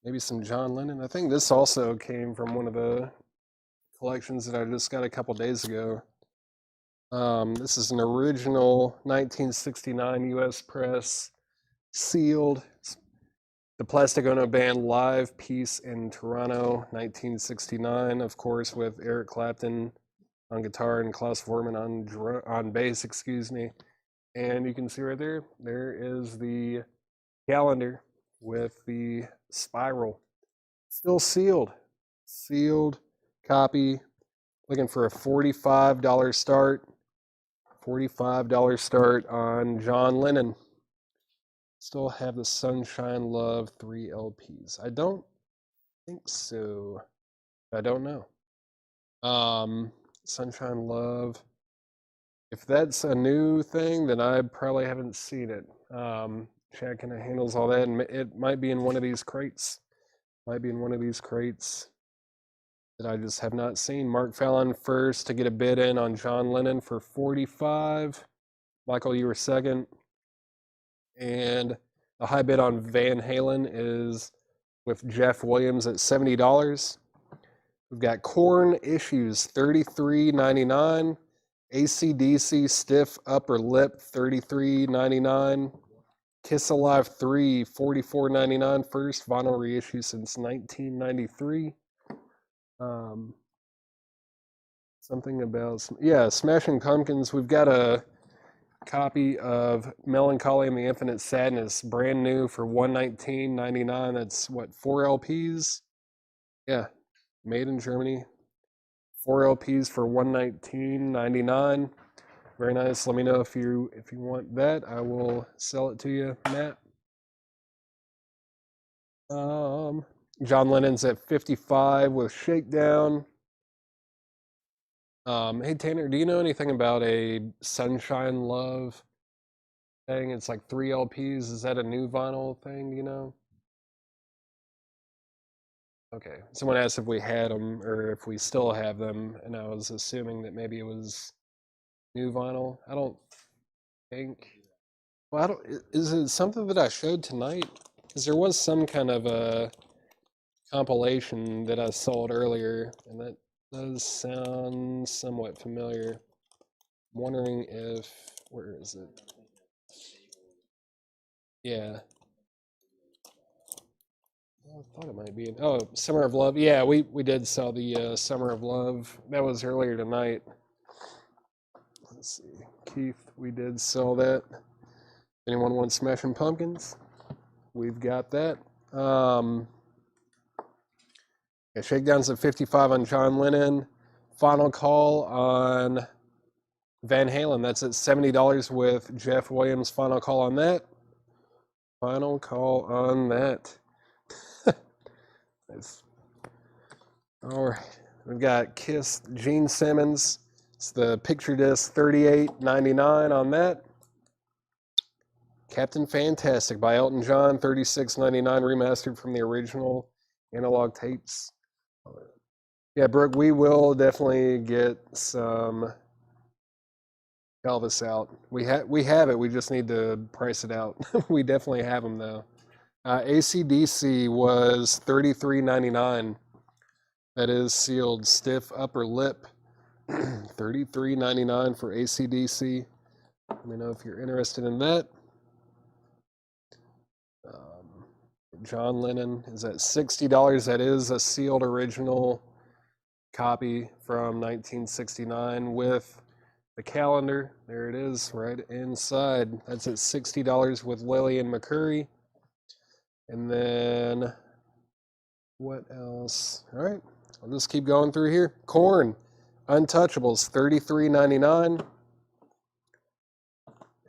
Maybe some John Lennon. I think this also came from one of the collections that I just got a couple days ago. This is an original 1969 U.S. press, sealed. It's the Plastic Ono Band live piece in Toronto, 1969, of course, with Eric Clapton on guitar and Klaus Voormann on bass, excuse me. And you can see right there, there is the calendar with the spiral. Still sealed. Sealed copy. Looking for a $45 start. $45 start on John Lennon. Still have the Sunshine Love 3 LPs. I don't think so. I don't know. Sunshine Love. If that's a new thing, then I probably haven't seen it. Chad kind of handles all that, and it might be in one of these crates. Might be in one of these crates that I just have not seen. Mark Fallon first to get a bid in on John Lennon for 45. Michael, you were second. And the high bid on Van Halen is with Jeff Williams at $70. We've got Korn Issues, $33.99. AC/DC Stiff Upper Lip, $33.99. Kiss Alive 3, $44.99. First vinyl reissue since 1993. Something about, Smashing Pumpkins. We've got a copy of Melancholy and the Infinite Sadness, brand new for $119.99. That's what, 4 LPs? Yeah, made in Germany. 4 LPs for $119.99. Very nice. Let me know if you want that. I will sell it to you, Matt. John Lennon's at 55 with Shakedown. Hey Tanner, do you know anything about a Sunshine Love thing? It's like 3 LPs. Is that a new vinyl thing? Do you know? Okay. Someone asked if we had them or if we still have them, and I was assuming that maybe it was new vinyl. I don't think. Well, I don't. Is it something that I showed tonight? Because there was some kind of a compilation that I sold earlier, and that does sound somewhat familiar. I'm wondering if, where is it? Yeah. I thought it might be. Oh, Summer of Love. Yeah, we did sell the Summer of Love. That was earlier tonight. Let's see. Keith, we did sell that. Anyone want Smashing Pumpkins? We've got that. Shakedowns at 55 on John Lennon. Final call on Van Halen. That's at $70 with Jeff Williams. Final call on that. Final call on that. Nice. All right. We've got Kiss, Gene Simmons. It's the picture disc, $38.99 on that. Captain Fantastic by Elton John, $36.99 remastered from the original analog tapes. Yeah, Brooke, we will definitely get some Elvis out. We have it. We just need to price it out. We definitely have them though. AC/DC was $33.99. That is sealed stiff upper lip. $33.99 for AC/DC. Let me know if you're interested in that. John Lennon is at $60. That is a sealed original copy from 1969 with the calendar. There it is, right inside. That's at $60 with Lillian McCurry. And then what else? All right, I'll just keep going through here. Korn, Untouchables, $33.99.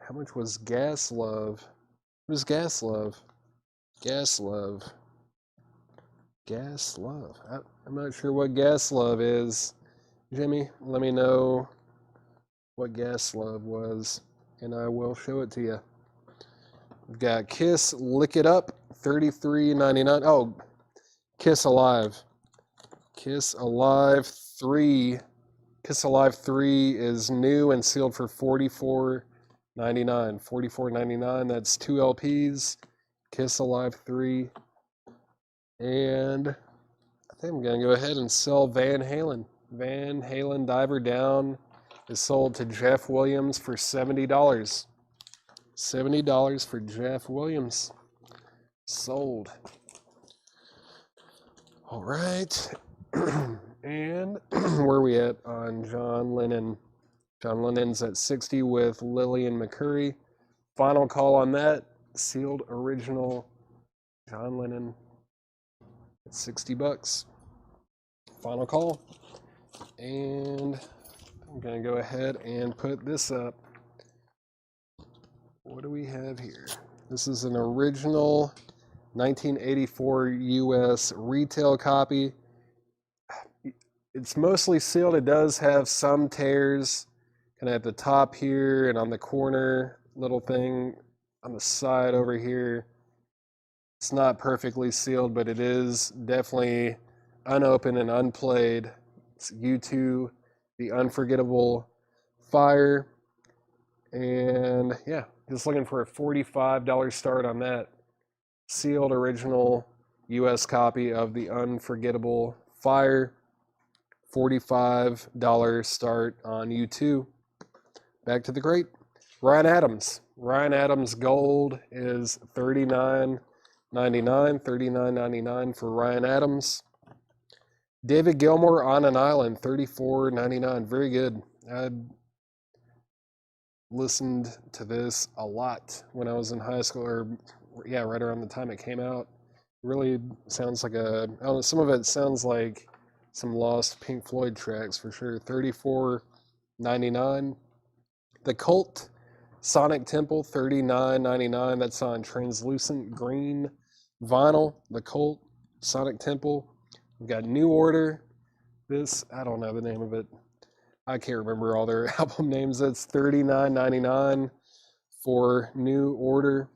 How much was Gas Love? What is Gas Love? Gas Love. Gas Love. I'm not sure what Gas Love is. Jimmy, let me know what Gas Love was, and I will show it to you. We've got Kiss, Lick It Up, $33.99. Oh, Kiss Alive. Kiss Alive 3. Kiss Alive 3 is new and sealed for $44.99. $44.99. That's 2 LPs. Kiss Alive 3. And I think I'm going to go ahead and sell Van Halen. Van Halen Diver Down is sold to Jeff Williams for $70. $70 for Jeff Williams. Sold. All right. And where are we at on John Lennon? John Lennon's at 60 with Lillian McCurry. Final call on that. Sealed original John Lennon at $60. Final call. And I'm going to go ahead and put this up. What do we have here? This is an original 1984 US retail copy. It's mostly sealed. It does have some tears kind of at the top here and on the corner, little thing on the side over here. It's not perfectly sealed, but it is definitely unopened and unplayed. It's U2, The Unforgettable Fire. And yeah, just looking for a $45 start on that. Sealed original US copy of The Unforgettable Fire. $45 start on U2. Back to the crate. Ryan Adams. Ryan Adams Gold is $39.99. $39.99 for Ryan Adams. David Gilmour On an Island, $34.99. Very good. I listened to this a lot when I was in high school, or yeah, right around the time it came out. Really sounds like I don't know, some of it sounds like some lost Pink Floyd tracks for sure. $34.99. The Cult Sonic Temple, $39.99. That's on translucent green vinyl. The Cult Sonic Temple. We've got New Order. This, I don't know the name of it. I can't remember all their album names. It's $39.99 for New Order.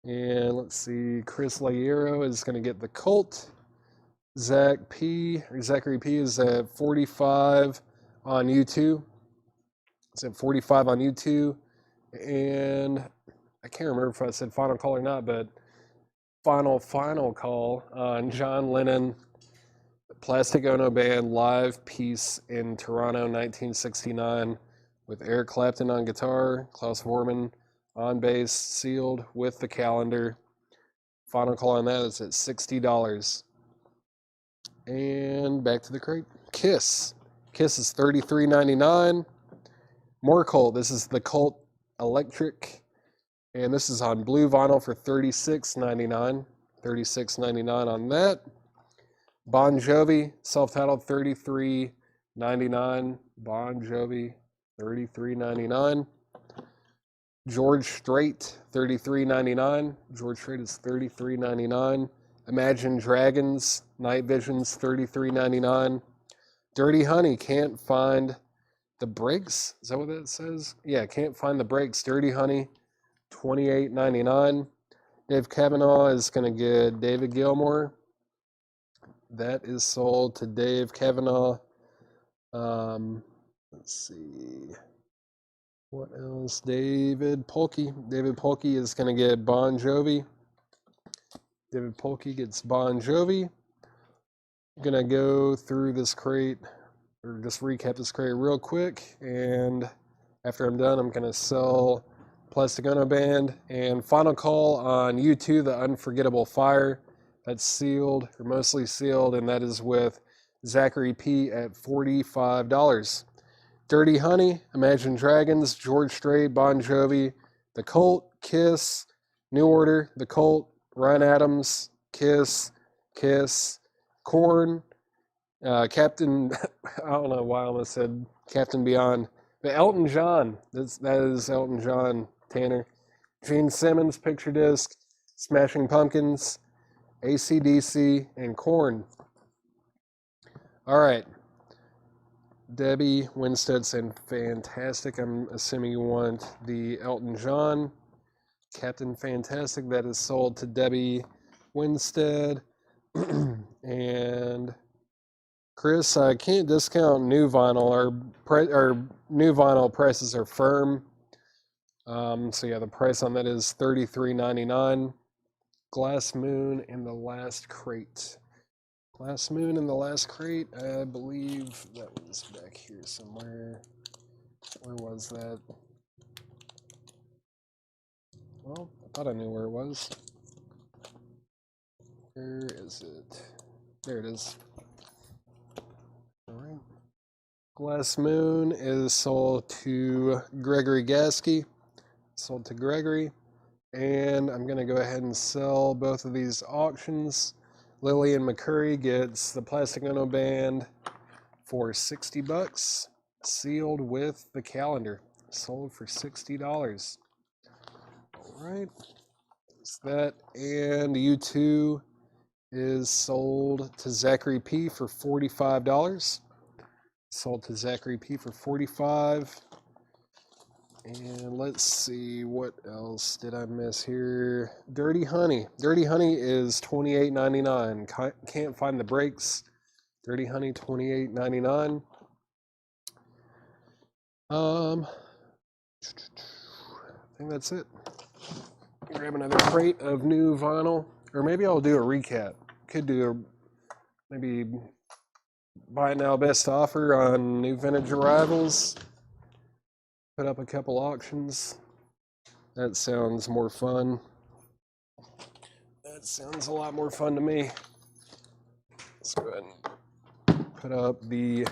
And let's see, Chris Laero is going to get The Cult. Zachary P is at 45 on U2. It's at 45 on U2. And I can't remember if I said final call or not, but final call on John Lennon, Plastic Ono Band live piece in Toronto, 1969, with Eric Clapton on guitar, Klaus Vormann on bass, sealed with the calendar. Final call on that is at $60. And back to the crate. Kiss. Kiss is $33.99. More Cult. This is the Cult Electric. And this is on blue vinyl for $36.99. $36.99 on that. Bon Jovi, self-titled, $33.99. Bon Jovi, $33.99. George Strait, $33.99. George Strait is $33.99. Imagine Dragons, Night Visions, $33.99. Dirty Honey, can't find the brakes. Is that what that says? Yeah, can't find the brakes. Dirty Honey, $28.99. Dave Kavanaugh is going to get David Gilmour. That is sold to Dave Kavanaugh. Let's see. What else? David Polkey. David Polkey is going to get Bon Jovi. David Polkey gets Bon Jovi. I'm going to go through this crate, or just recap this crate real quick. And after I'm done, I'm going to sell Plastic Ono Band. And final call on U2, The Unforgettable Fire. That's sealed, or mostly sealed, and that is with Zachary P. at $45. Dirty Honey, Imagine Dragons, George Strait, Bon Jovi, The Cult, Kiss, New Order, The Cult, Ryan Adams, Kiss, Korn, Captain, I don't know why I almost said Captain Beyond, but Elton John, that is Elton John, Tanner. Gene Simmons, Picture Disc, Smashing Pumpkins, AC/DC, and Korn. All right. Debbie Winstead saying fantastic. I'm assuming you want the Elton John. Captain Fantastic, that is sold to Debbie Winstead. And Chris, I can't discount new vinyl. Our new vinyl prices are firm. So yeah, the price on that is $33.99. Glass Moon in the last crate. Glass Moon in the last crate, I believe that was back here somewhere. Where was that? Well, I thought I knew where it was. Where is it? There it is. All right. Glass Moon is sold to Gregory Gasky. Sold to Gregory. And I'm going to go ahead and sell both of these auctions. Lillian McCurry gets the Plastic Ono Band for $60, sealed with the calendar. Sold for $60. All right. That's that. And U2 is sold to Zachary P. for $45. Sold to Zachary P. for $45. And let's see, what else did I miss here? Dirty Honey. Dirty Honey is $28.99. Can't find the brakes. Dirty Honey, $28.99. I think that's it. Grab another crate of new vinyl, or maybe I'll do a recap. Could do maybe buy it now best offer on new vintage arrivals. Put up a couple auctions. That sounds more fun. That sounds a lot more fun to me. Let's go ahead and put up the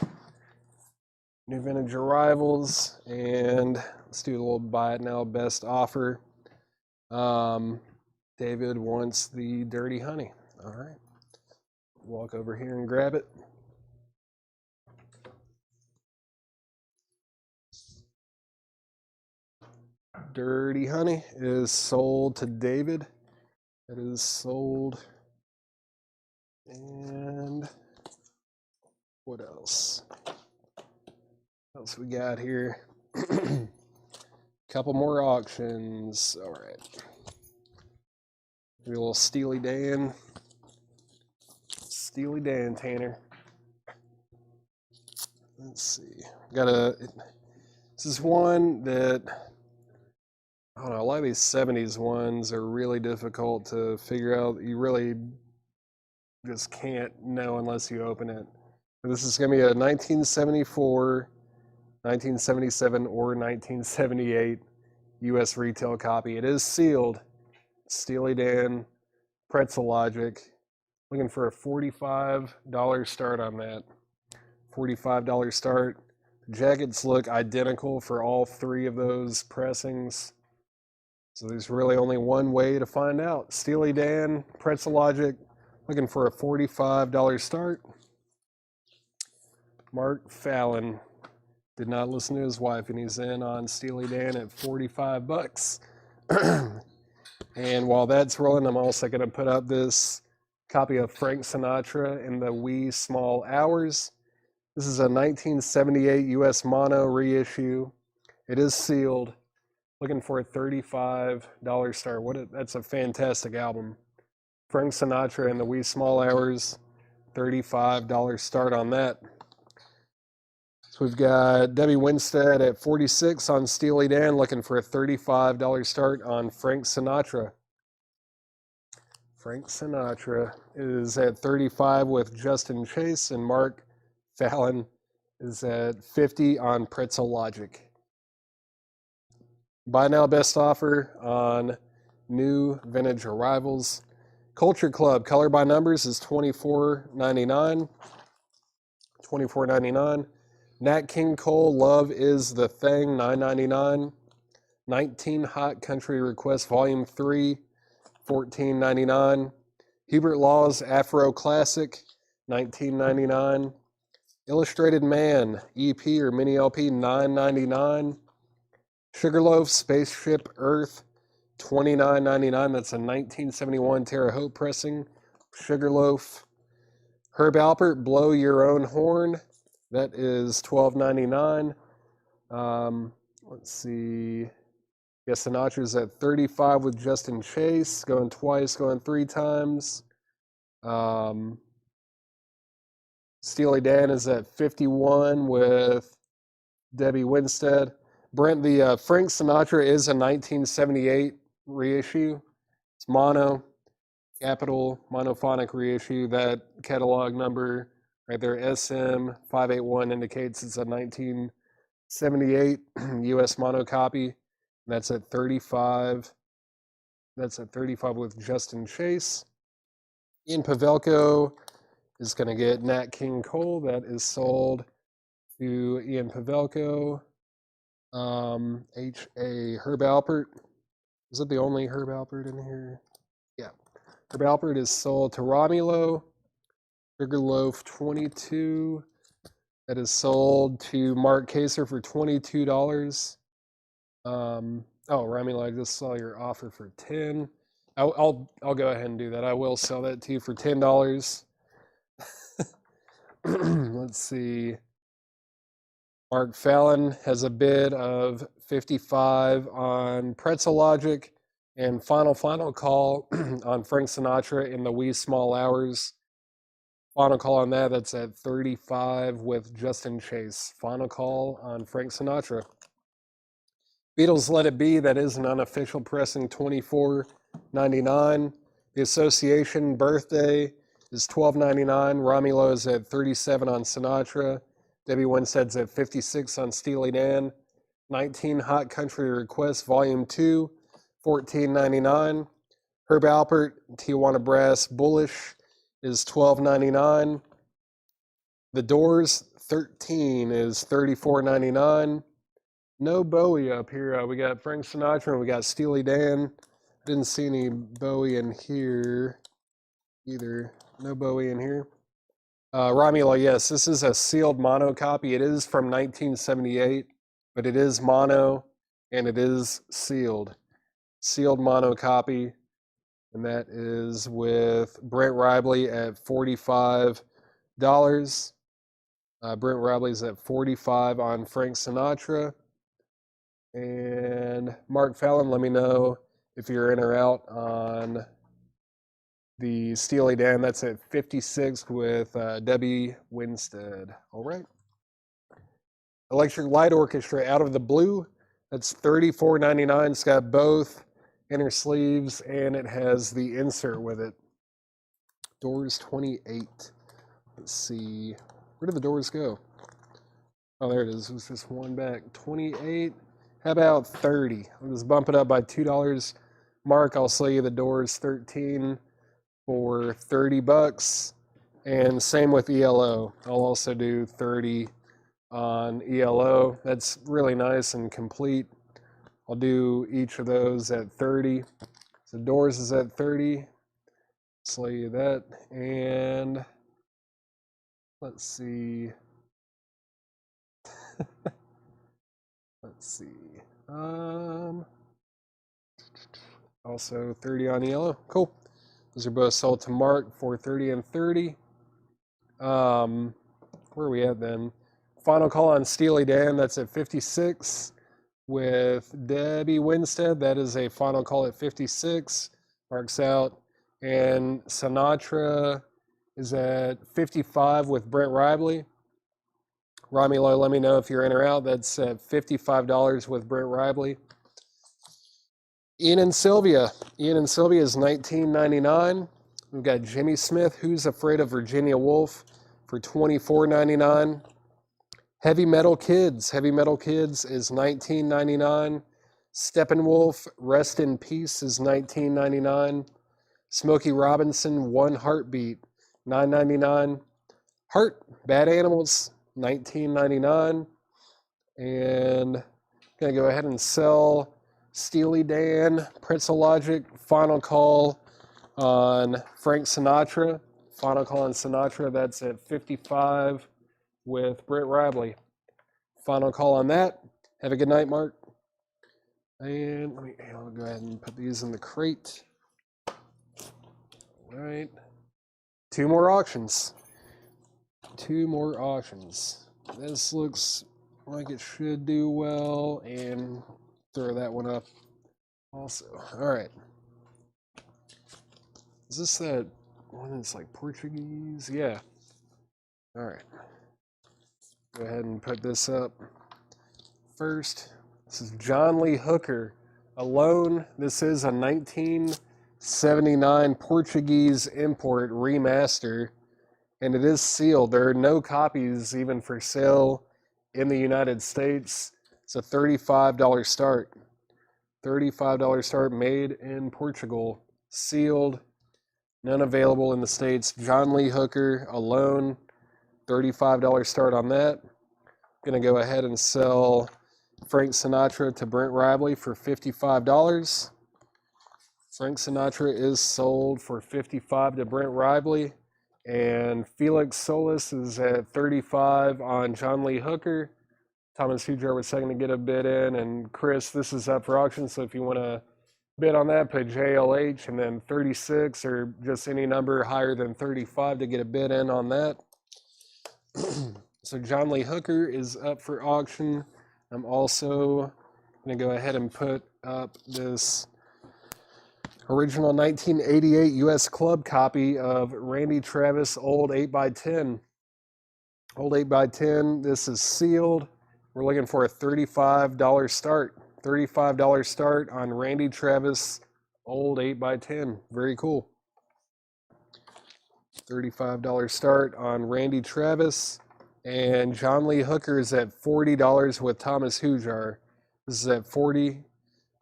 new vintage arrivals, and let's do a little buy it now best offer. David wants the Dirty Honey. All right. Walk over here and grab it. Dirty Honey is sold to David. It is sold. And what else? What else we got here? Couple more auctions. All right. Do a little Steely Dan. Steely Dan, Tanner. Let's see. This is one that, I don't know, a lot of these 70s ones are really difficult to figure out. You really just can't know unless you open it. This is going to be a 1974, 1977, or 1978 U.S. retail copy. It is sealed. Steely Dan, Pretzel Logic. Looking for a $45 start on that. $45 start. Jackets look identical for all three of those pressings. So there's really only one way to find out. Steely Dan, Pretzel Logic, looking for a $45 start. Mark Fallon did not listen to his wife, and he's in on Steely Dan at 45 bucks. And while that's rolling, I'm also going to put up this copy of Frank Sinatra in the Wee Small Hours. This is a 1978 US mono reissue. It is sealed. Looking for a $35 start. That's a fantastic album. Frank Sinatra and the Wee Small Hours, $35 start on that. So we've got Debbie Winstead at 46 on Steely Dan, looking for a $35 start on Frank Sinatra. Frank Sinatra is at 35 with Justin Chase, and Mark Fallon is at 50 on Pretzel Logic. Buy now, best offer on new vintage arrivals. Culture Club color by numbers is $24.99. $24.99. Nat King Cole Love is the Thing, $9.99. 19 Hot Country Request Volume 3, $14.99. Hubert Law's Afro Classic, $19.99. Illustrated Man EP or mini LP, $9.99. Sugarloaf Spaceship Earth, $29.99. That's a 1971 Terre Haute pressing. Sugarloaf. Herb Alpert, Blow Your Own Horn. That is $12.99. Let's see. Yeah, Sinatra's at 35 with Justin Chase. Going twice, going three times. Steely Dan is at 51 with Debbie Winstead. Brent, the Frank Sinatra is a 1978 reissue. It's mono, capital, monophonic reissue. That catalog number right there, SM581, indicates it's a 1978 US mono copy. That's at 35. That's at 35 with Justin Chase. Ian Pavelko is going to get Nat King Cole. That is sold to Ian Pavelko. H.A. Herb Alpert. Is it the only Herb Alpert in here? Yeah. Herb Alpert is sold to Romulo. Sugarloaf 22. That is sold to Mark Kaser for $22. Romulo, I just saw your offer for $10. I'll go ahead and do that. I will sell that to you for $10. Let's see. Mark Fallon has a bid of 55 on Pretzel Logic, and final call on Frank Sinatra in the Wee Small Hours. Final call on that. That's at 35 with Justin Chase. Final call on Frank Sinatra. Beatles Let It Be, that is an unofficial pressing, $24.99. The Association Birthday is $12.99. Romulo is at 37 on Sinatra. Debbie Winstead's at 56 on Steely Dan. 19 Hot Country Request Volume 2, $14.99. Herb Alpert, Tijuana Brass Bullish is $12.99. The Doors 13 is $34.99. No Bowie up here. We got Frank Sinatra and we got Steely Dan. Didn't see any Bowie in here either. No Bowie in here. Romulo, yes, this is a sealed mono copy. It is from 1978, but it is mono and it is sealed. Sealed mono copy, and that is with Brent Ribley at $45. Brent Ribley's at 45 on Frank Sinatra. And Mark Fallon, let me know if you're in or out on the Steely Dan. That's at 56 with Debbie Winstead. All right. Electric Light Orchestra, Out of the Blue. That's $34.99. It's got both inner sleeves and it has the insert with it. Doors 28. Let's see. Where did the doors go? Oh, there it is. It was just one back. 28. How about 30? I'll just bump it up by $2. Mark, I'll sell you the Doors 13 for $30. And same with ELO. I'll also do 30 on ELO. That's really nice and complete. I'll do each of those at 30. So doors is at 30. Slow you that. And let's see. Let's see. Also 30 on yellow. Cool. Those are both sold to Mark for 30 and 30. Where are we at then? Final call on Steely Dan. That's at 56. With Debbie Winstead, that is a final call at 56. Marks out. And Sinatra is at 55 with Brent Ribley. Romulo, let me know if you're in or out. That's at $55 with Brent Ribley. Ian and Sylvia. Ian and Sylvia is $19.99. We've got Jimmy Smith, Who's Afraid of Virginia Woolf, for $24.99. Heavy Metal Kids. Heavy Metal Kids is $19.99. Steppenwolf, Rest in Peace is $19.99. Smokey Robinson, One Heartbeat, $9.99. Heart, Bad Animals, $19.99. And I'm going to go ahead and sell Steely Dan, Pretzel Logic, final call on Frank Sinatra. Final call on Sinatra, that's at 55 with Britt Ribley. Final call on that. Have a good night, Mark. And I'll go ahead and put these in the crate. All right. Two more auctions. This looks like it should do well, and throw that one up also. All right. Is this that one that's like Portuguese? Yeah. All right. Go ahead and put this up first. This is John Lee Hooker, Alone. This is a 1979 Portuguese import remaster, and it is sealed. There are no copies even for sale in the United States. It's a $35 start. $35 start, made in Portugal, sealed, none available in the States. John Lee Hooker, Alone, $35 start on that. Going to go ahead and sell Frank Sinatra to Brent Ribley for $55. Frank Sinatra is sold for $55 to Brent Ribley. And Felix Solis is at $35 on John Lee Hooker. Thomas Hujar was second to get a bid in. And Chris, this is up for auction, so if you want to bid on that, put JLH and then 36 or just any number higher than 35 to get a bid in on that. So John Lee Hooker is up for auction. I'm also going to go ahead and put up this original 1988 U.S. Club copy of Randy Travis Old 8x10. Old 8x10. This is sealed. We're looking for a $35 start. $35 start on Randy Travis Old 8x10. Very cool. $35 start on Randy Travis. And John Lee Hooker is at $40 with Thomas Hujar. This is at $40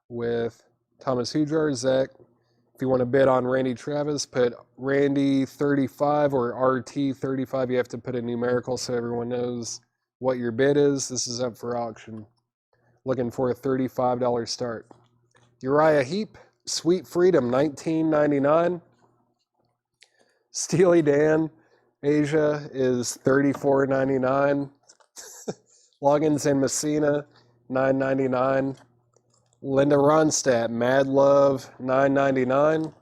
with Thomas Hujar. Zach, if you want to bid on Randy Travis, put Randy 35 or RT 35. You have to put a numerical so everyone knows what your bid is. This is up for auction. Looking for a $35 start. Uriah Heep, Sweet Freedom, $19.99. Steely Dan, Asia is $34.99. Loggins and Messina, $9.99. Linda Ronstadt, Mad Love, $9.99.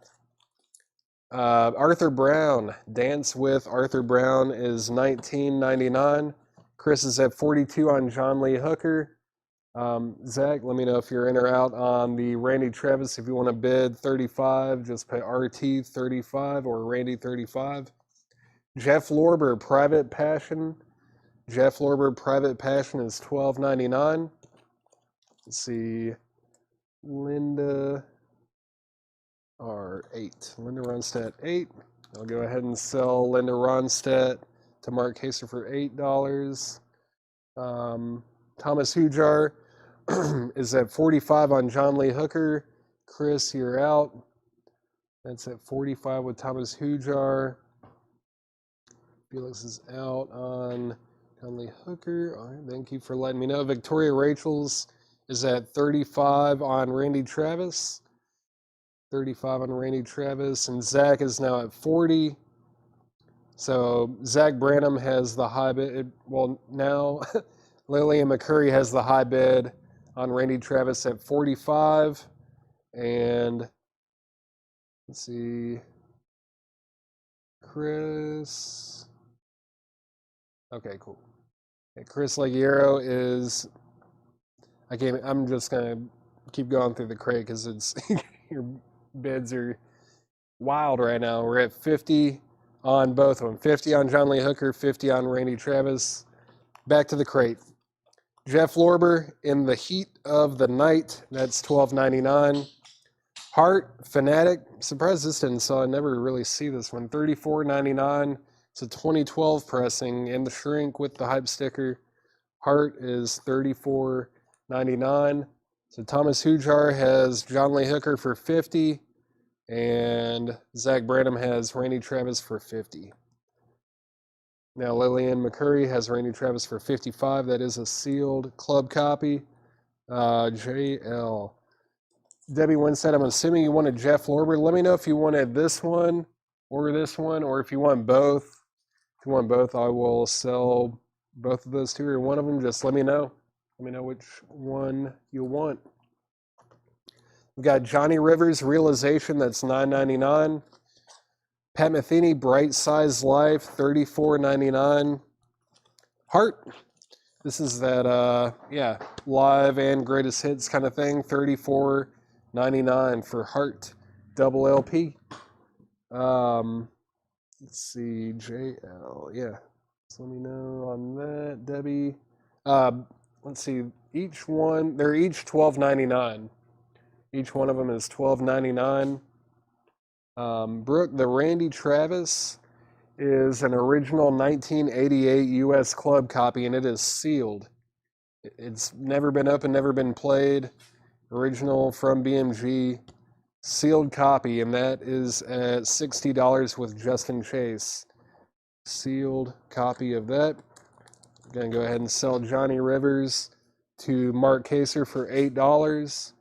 Arthur Brown, Dance with Arthur Brown is $19.99. Chris is at $42 on John Lee Hooker. Zach, let me know if you're in or out on the Randy Travis. If you want to bid $35, just put RT 35 or Randy 35. Jeff Lorber, Private Passion. Jeff Lorber, Private Passion is $12.99. Let's see. Linda R8. Linda Ronstadt 8. I'll go ahead and sell Linda Ronstadt to Mark Haser for $8. Thomas Hujar is at $45 on John Lee Hooker. Chris, you're out. That's at $45 with Thomas Hujar. Felix is out on Conley Hooker. All right, thank you for letting me know. Victoria Rachel's is at 35 on Randy Travis. 35 on Randy Travis. And Zach is now at 40. So Zach Branham has the high bid. Well, now Lillian McCurry has the high bid on Randy Travis at 45. And let's see, Chris. Okay, cool. Okay, Chris Laguero is. I'm just gonna keep going through the crate because it's your bids are wild right now. We're at 50 on both of them. 50 on John Lee Hooker, 50 on Randy Travis. Back to the crate. Jeff Lorber in the heat of the night. That's $12.99. Heart Fanatic. Surprised this didn't sell. I never really see this one. $34.99. It's a 2012 pressing in the shrink with the hype sticker. Heart is $34.99. So Thomas Hujar has John Lee Hooker for 50, and Zach Branham has Randy Travis for 50. Now Lillian McCurry has Randy Travis for 55. That is a sealed club copy. JL. Debbie Winstead, I'm assuming you wanted Jeff Lorber. Let me know if you wanted this one, or if you want both. If you want both, I will sell both of those two or one of them. Just let me know. Let me know which one you want. We've got Johnny Rivers, Realization, that's $9.99. Pat Metheny, Bright Size Life, $34.99. Heart, this is that, live and greatest hits kind of thing, $34.99 for Heart double LP. Let's see, JL, yeah. So let me know on that, Debbie. Let's see, they're each $12.99. Each one of them is $12.99. Brooke, the Randy Travis is an original 1988 U.S. club copy, and it is sealed. It's never been opened, never been played. Original from BMG, sealed copy, and that is at $60 with Justin Chase. Sealed copy of that. I'm going to go ahead and sell Johnny Rivers to Mark Kaser for $8.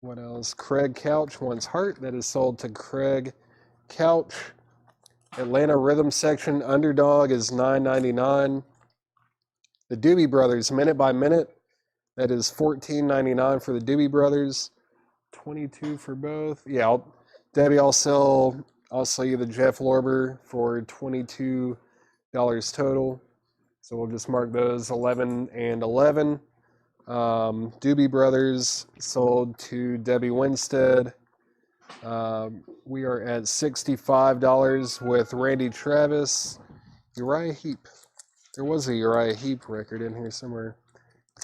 What else? Craig Couch wants Heart. That is sold to Craig Couch. Atlanta Rhythm Section Underdog is $9.99. The Doobie Brothers, Minute by Minute. That is $14.99 for the Doobie Brothers. 22 for both. Yeah, Debbie, I'll sell you the Jeff Lorber for $22 total. So we'll just mark those 11 and 11. Doobie Brothers sold to Debbie Winstead. We are at $65 with Randy Travis. Uriah Heep. There was a Uriah Heep record in here somewhere.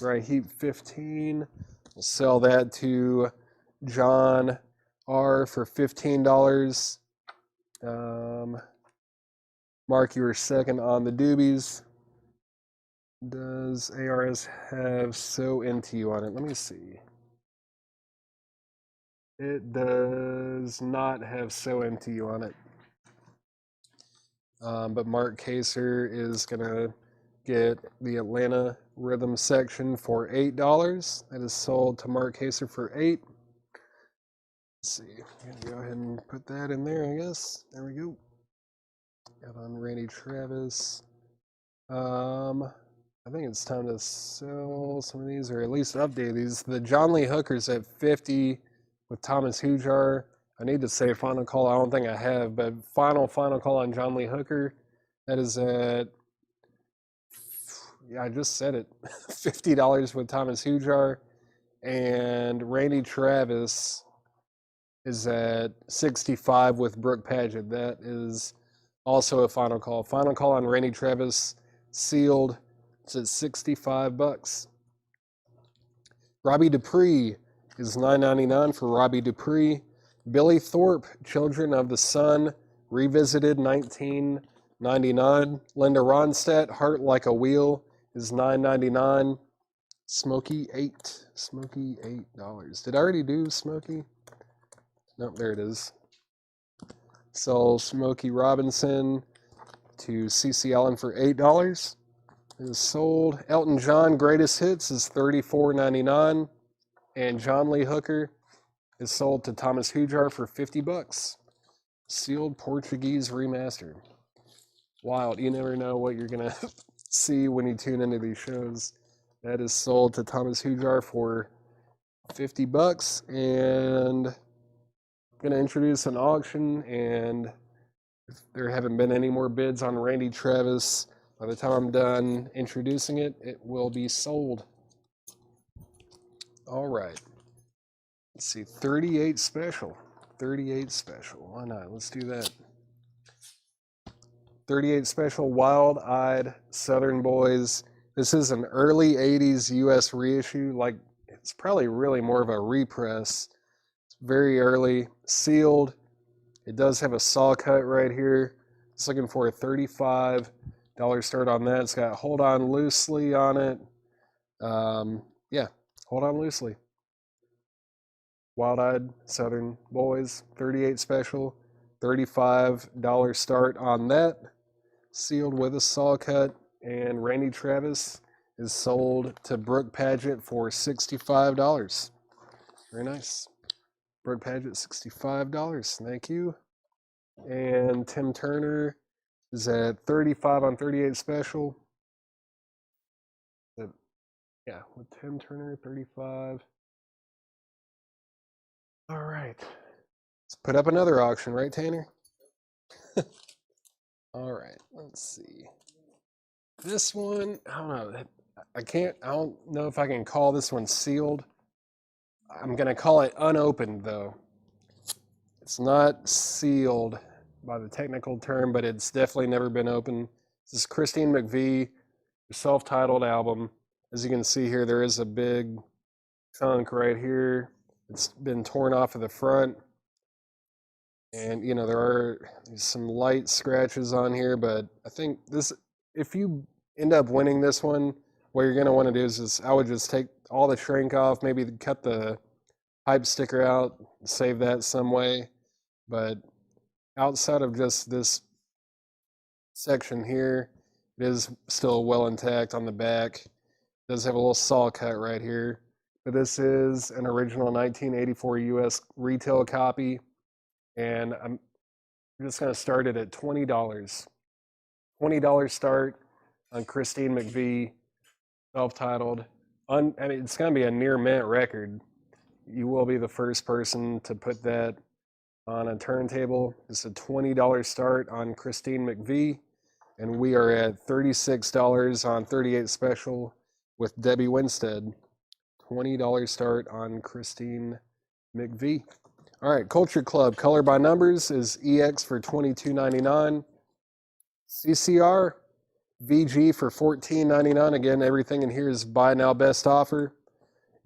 Uriah Heep 15. We'll sell that to John R for $15. Mark, you were second on the Doobies. Does ARS have So Into You on it? Let me see. It does not have So Into You on it. But Mark Kaser is going to get the Atlanta Rhythm Section for $8. That is sold to Mark Kaser for $8. Let's see. I'm going to go ahead and put that in there, I guess. There we go. Got on Randy Travis. I think it's time to sell some of these, or at least update these. The John Lee Hookers at 50 with Thomas Hujar. I need to say final call. I don't think I have, but final call on John Lee Hooker. That is at, I just said it, $50 with Thomas Hujar. And Randy Travis is at 65 with Brooke Paget. That is also a final call. Final call on Randy Travis, sealed. It's at $65. Robbie Dupree is $9.99 for Robbie Dupree. Billy Thorpe, Children of the Sun, revisited 1999. Linda Ronstadt, Heart Like a Wheel is $9.99. Smokey $8. Did I already do Smokey? Nope, there it is. So Smokey Robinson to CC Allen for $8. It is sold. Elton John Greatest Hits is $34.99. And John Lee Hooker is sold to Thomas Hujar for $50. Sealed Portuguese remastered. Wild. You never know what you're going to see when you tune into these shows. That is sold to Thomas Hujar for $50. And I'm going to introduce an auction, and if there haven't been any more bids on Randy Travis, by the time I'm done introducing it, it will be sold. All right. Let's see, 38 special. 38 special. Why not? Let's do that. 38 special Wild-Eyed Southern Boys. This is an early 80s US reissue. Like, it's probably really more of a repress. It's very early. Sealed. It does have a saw cut right here. It's looking for a $35 start on that. It's got Hold On Loosely on it. Yeah, Hold On Loosely. Wild-Eyed Southern Boys, 38 special, $35 start on that. Sealed with a saw cut. And Randy Travis is sold to Brooke Paget for $65. Very nice. Brooke Paget, $65. Thank you. And Tim Turner is at 35 on 38 special. Yeah, with Tim Turner, 35. All right. Let's put up another auction, right, Tanner? All right, let's see. This one, I don't know. I don't know if I can call this one sealed. I'm going to call it unopened, though. It's not sealed by the technical term, but it's definitely never been opened. This is Christine McVie, self-titled album. As you can see here, there is a big chunk right here. It's been torn off of the front. And, you know, there are some light scratches on here, but I think this, if you end up winning this one, what you're going to want to do is I would just take all the shrink off, maybe cut the pipe sticker out, save that some way. But outside of just this section here, it is still well intact on the back. It does have a little saw cut right here. But this is an original 1984 US retail copy. And I'm just going to start it at $20. $20 start on Christine McVie, self-titled. I mean, it's going to be a near mint record. You will be the first person to put that on a turntable. It's a $20 start on Christine McVie, and we are at $36 on 38 special with Debbie Winstead. $20 start on Christine McVie. All right, Culture Club, Color by Numbers is EX for $22.99. CCR, VG for $14.99. Again, everything in here is buy now, best offer.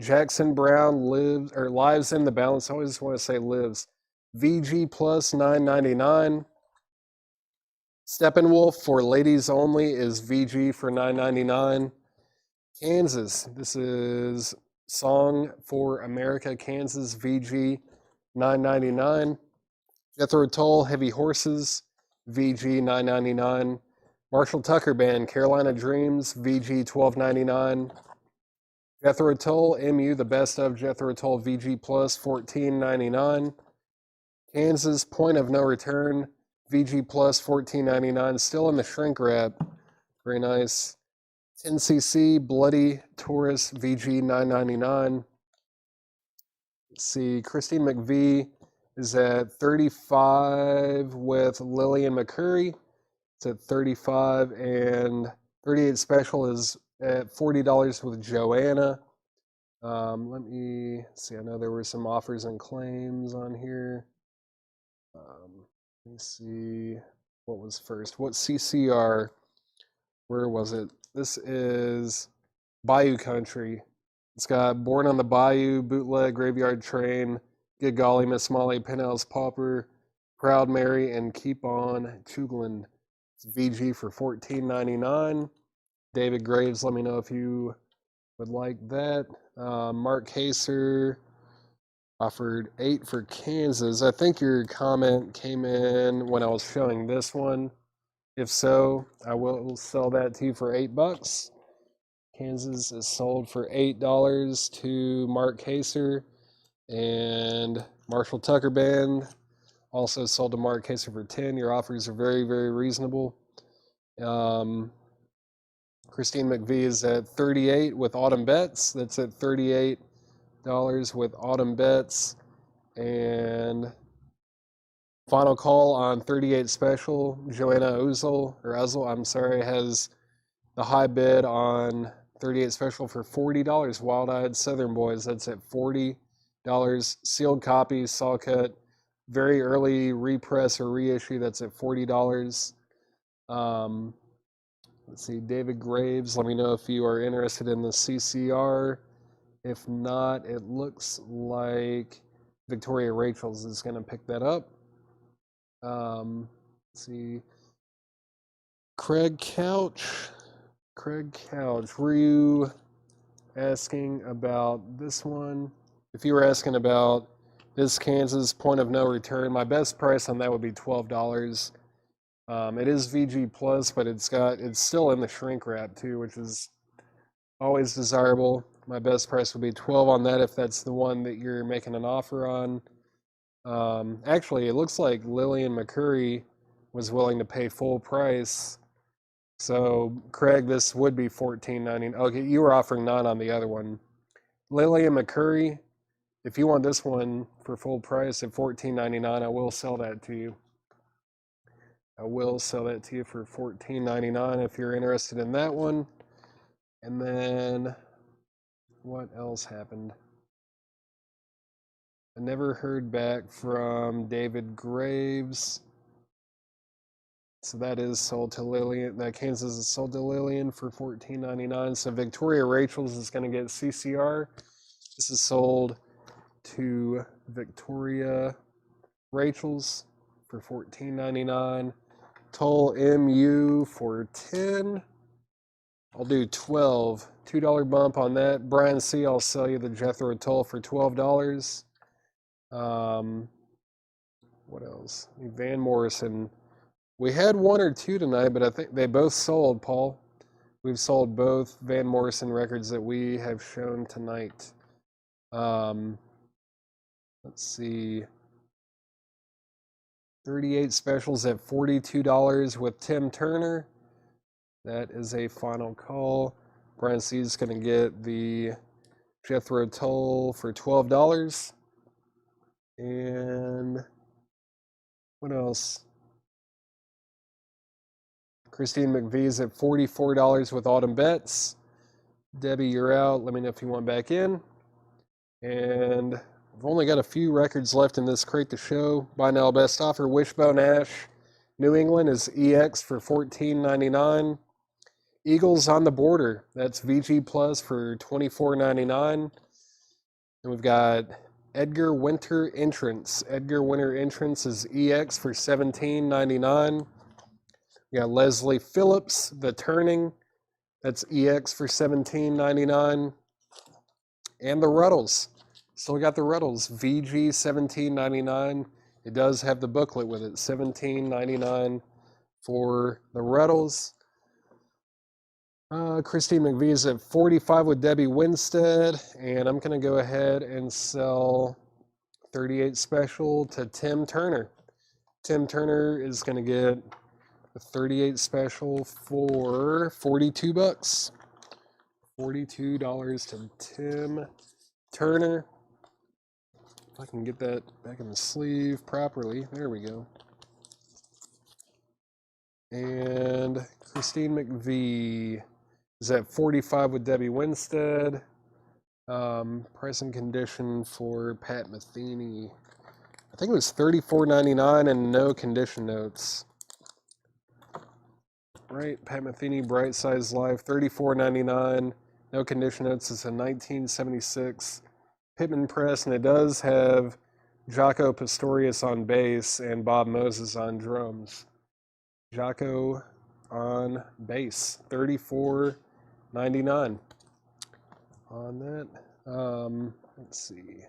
Jackson Brown lives in the balance. I always want to say lives. VG plus $9.99. Steppenwolf for ladies only is VG for $9.99. Kansas, this is Song for America, Kansas, VG $9.99. Jethro Tull, Heavy Horses, VG $9.99. Marshall Tucker Band, Carolina Dreams, VG $12.99. Jethro Tull, MU, The Best of Jethro Tull, VG Plus $14.99. Kansas, Point of No Return, VG Plus $14.99. Still in the shrink wrap. Very nice. 10cc, Bloody Taurus, VG $9.99. Let's see, Christine McVie is at 35 with Lillian McCurry. It's at 35, and 38 special is at $40 with Joanna. Let me see. I know there were some offers and claims on here. Let me see what was first. What CCR? Where was it? This is Bayou Country. It's got Born on the Bayou, Bootleg, Graveyard Train, Good Golly, Miss Molly, Penthouse Pauper, Proud Mary, and Keep On Chuglin. It's VG for $14.99. David Graves, let me know if you would like that. Mark Haser offered 8 for Kansas. I think your comment came in when I was showing this one. If so, I will sell that to you for $8. Kansas is sold for $8 to Mark Kaser, and Marshall Tucker Band also sold to Mark Kaser for 10. Your offers are very, very reasonable. Christine McVie is at 38 with Autumn Bets. That's at $38 with Autumn Bets. And final call on 38 special. Joanna Uzel, has the high bid on 38 special for $40. Wild Eyed Southern Boys, that's at $40. Sealed copy, saw cut, very early repress or reissue, that's at $40. Let's see, David Graves, let me know if you are interested in the CCR. If not, it looks like Victoria Rachels is going to pick that up. Let's see. Craig Couch, were you asking about this one? If you were asking about this Kansas point of no return, my best price on that would be $12. It is VG Plus, but it's still in the shrink wrap too, which is always desirable. My best price would be $12 on that if that's the one that you're making an offer on. Actually, it looks like Lillian McCurry was willing to pay full price. So, Craig, this would be $14.99. Okay, you were offering $9 on the other one. Lillian McCurry, if you want this one for full price at $14.99, I will sell that to you. I will sell that to you for $14.99 if you're interested in that one. And then, what else happened? I never heard back from David Graves. So that is sold to Lillian. That Kansas is sold to Lillian for $14.99. So Victoria Rachels is going to get CCR. This is sold to Victoria Rachels for $14.99. Toll MU for $10. I'll do $12. $2 bump on that. Brian C., I'll sell you the Jethro Tull for $12. What else? Van Morrison. We had one or two tonight, but I think they both sold, Paul. We've sold both Van Morrison records that we have shown tonight. Let's see. 38 specials at $42 with Tim Turner. That is a final call. Brian C. is going to get the Jethro Tull for $12. And what else? Christine McVie's at $44 with Autumn Bets. Debbie, you're out. Let me know if you want back in. And I've only got a few records left in this crate to show. Buy now, best offer. Wishbone Ash, New England is EX for $14.99. Eagles on the Border, that's VG Plus for $24.99. And we've got Edgar Winter Entrance. Edgar Winter Entrance is EX for $17.99. We got Leslie Phillips, The Turning. That's EX for $17.99. And the Ruddles. Still got the Ruddles. VG $17.99. It does have the booklet with it. $17.99 for the Ruddles. Christine McVie's at $45 with Debbie Winstead. And I'm going to go ahead and sell 38 special to Tim Turner. Tim Turner is going to get a 38 special for $42. $42 to Tim Turner. If I can get that back in the sleeve properly. There we go. And Christine McVie is at $45 with Debbie Winstead. Price and condition for Pat Metheny. I think it was $34.99 and no condition notes. Right, Pat Metheny, Bright Size Life, $34.99. No condition notes. It's a 1976 Pittman press, and it does have Jaco Pastorius on bass and Bob Moses on drums. Jaco on bass, $34.99 on that. Let's see,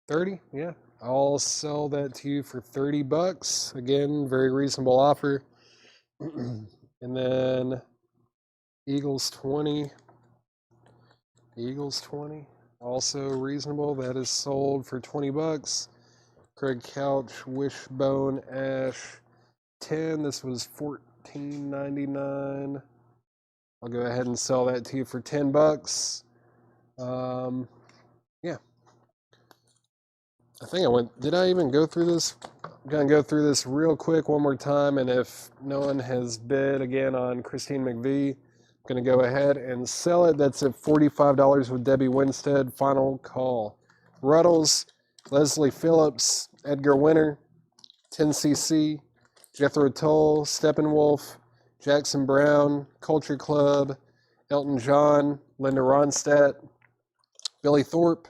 30, yeah. I'll sell that to you for $30. Again, very reasonable offer. And then Eagles 20. Eagles 20. Also reasonable. That is sold for 20 bucks. Craig Couch, Wishbone Ash 10. This was $14.99. I'll go ahead and sell that to you for 10 bucks. Yeah. I think I went, did I even go through this? I'm going to go through this real quick one more time, and if no one has bid again on Christine McVie, I'm going to go ahead and sell it. That's at $45 with Debbie Winstead. Final call. Ruddles, Leslie Phillips, Edgar Winter, 10cc, Jethro Tull, Steppenwolf, Jackson Brown, Culture Club, Elton John, Linda Ronstadt, Billy Thorpe,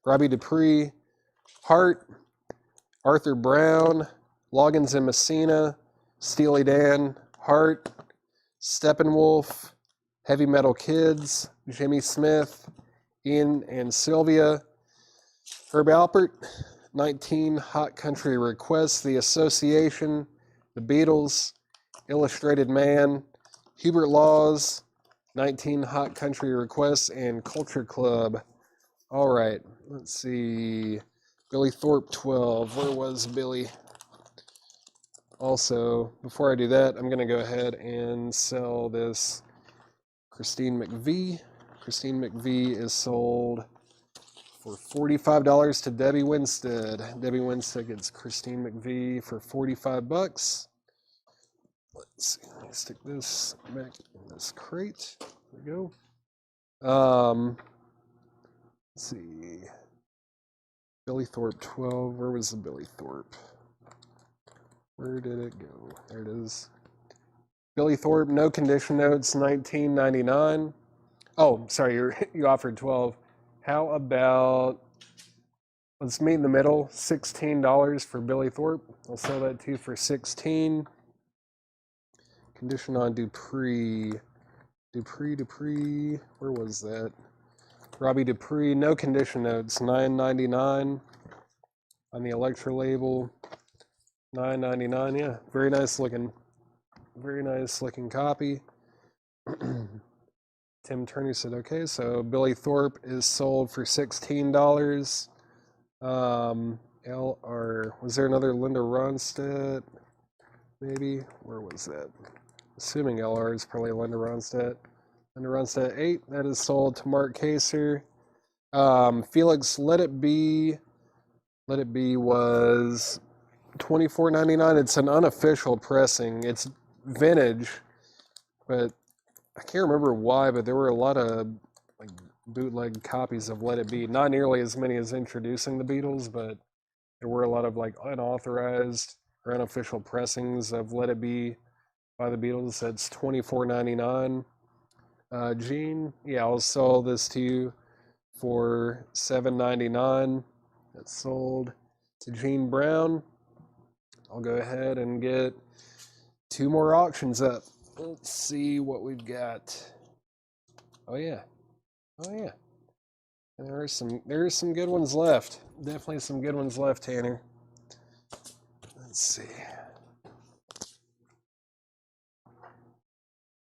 Robbie Dupree, Hart, Arthur Brown, Loggins and Messina, Steely Dan, Hart, Steppenwolf, Heavy Metal Kids, Jimmy Smith, Ian and Sylvia, Herb Alpert, 19 Hot Country Requests, The Association, The Beatles, Illustrated Man, Hubert Laws, 19 Hot Country Requests, and Culture Club. All right, let's see. Billy Thorpe 12. Where was Billy? Also, before I do that, I'm going to go ahead and sell this Christine McVie. Christine McVie is sold for $45 to Debbie Winstead. Debbie Winstead gets Christine McVie for 45 bucks. Let's see. Let me stick this back in this crate. There we go. Let's see. Billy Thorpe 12. Where was the Billy Thorpe? Where did it go? There it is. Billy Thorpe, no condition notes, $19.99. Oh, sorry, you offered 12. How about, let's meet in the middle, $16 for Billy Thorpe. I'll sell that to you for 16. Condition on Dupree. Dupree. Where was that? Robbie Dupree, no condition notes, $9.99 on the Electra label. $9.99, yeah, very nice looking copy. Tim Turner said, okay, so Billy Thorpe is sold for $16. LR, was there another Linda Ronstadt? Maybe, where was that? Assuming LR is probably Linda Ronstadt. Linda Ronstadt 8, that is sold to Mark Kaser. Felix Let It Be was $24.99. It's an unofficial pressing. It's vintage, but I can't remember why, but there were a lot of like bootleg copies of Let It Be. Not nearly as many as Introducing the Beatles, but there were a lot of like unauthorized or unofficial pressings of Let It Be by the Beatles. That's $24.99. Gene, yeah, I'll sell this to you for $7.99. That's sold to Gene Brown. I'll go ahead and get 2 more auctions up. Let's see what we've got. Oh yeah. And there are some good ones left. Definitely some good ones left, Tanner. Let's see.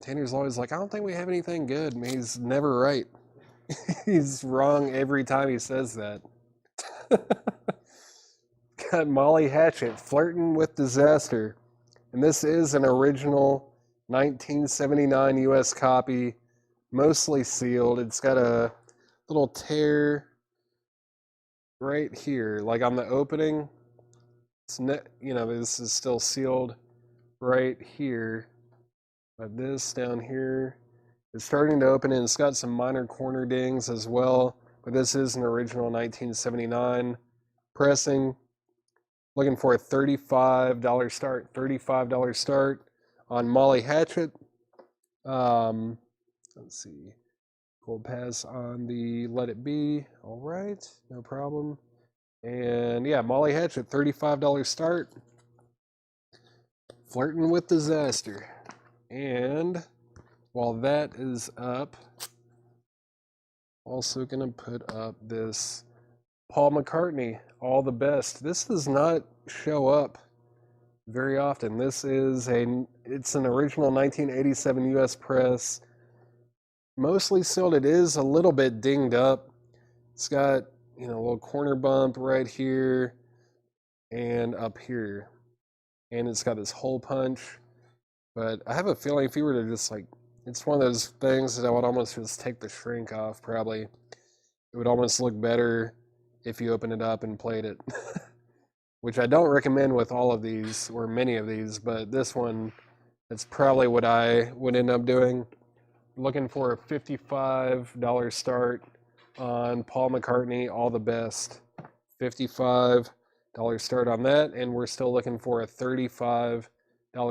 Tanner's always like, I don't think we have anything good. And he's never right. He's wrong every time he says that. Got Molly Hatchet, Flirting with Disaster. And this is an original 1979 US copy, mostly sealed. It's got a little tear right here, like on the opening. It's this is still sealed right here, but this down here is starting to open, and it's got some minor corner dings as well. But this is an original 1979 pressing. Looking for a $35 start. $35 start on Molly Hatchet. Let's see. We'll pass on the Let It Be. All right, no problem. And yeah, Molly Hatchet, $35 start. Flirting with Disaster. And while that is up, also going to put up this Paul McCartney, All the Best. This does not show up very often. It's an original 1987 U.S. press, mostly sealed. It is a little bit dinged up. It's got, a little corner bump right here and up here, and it's got this hole punch. But I have a feeling if you were to just it's one of those things that I would almost just take the shrink off. Probably, it would almost look better if you opened it up and played it. Which I don't recommend with all of these or many of these, but this one, that's probably what I would end up doing. Looking for a $55 start on Paul McCartney, All the Best. $55 start on that, and we're still looking for a $35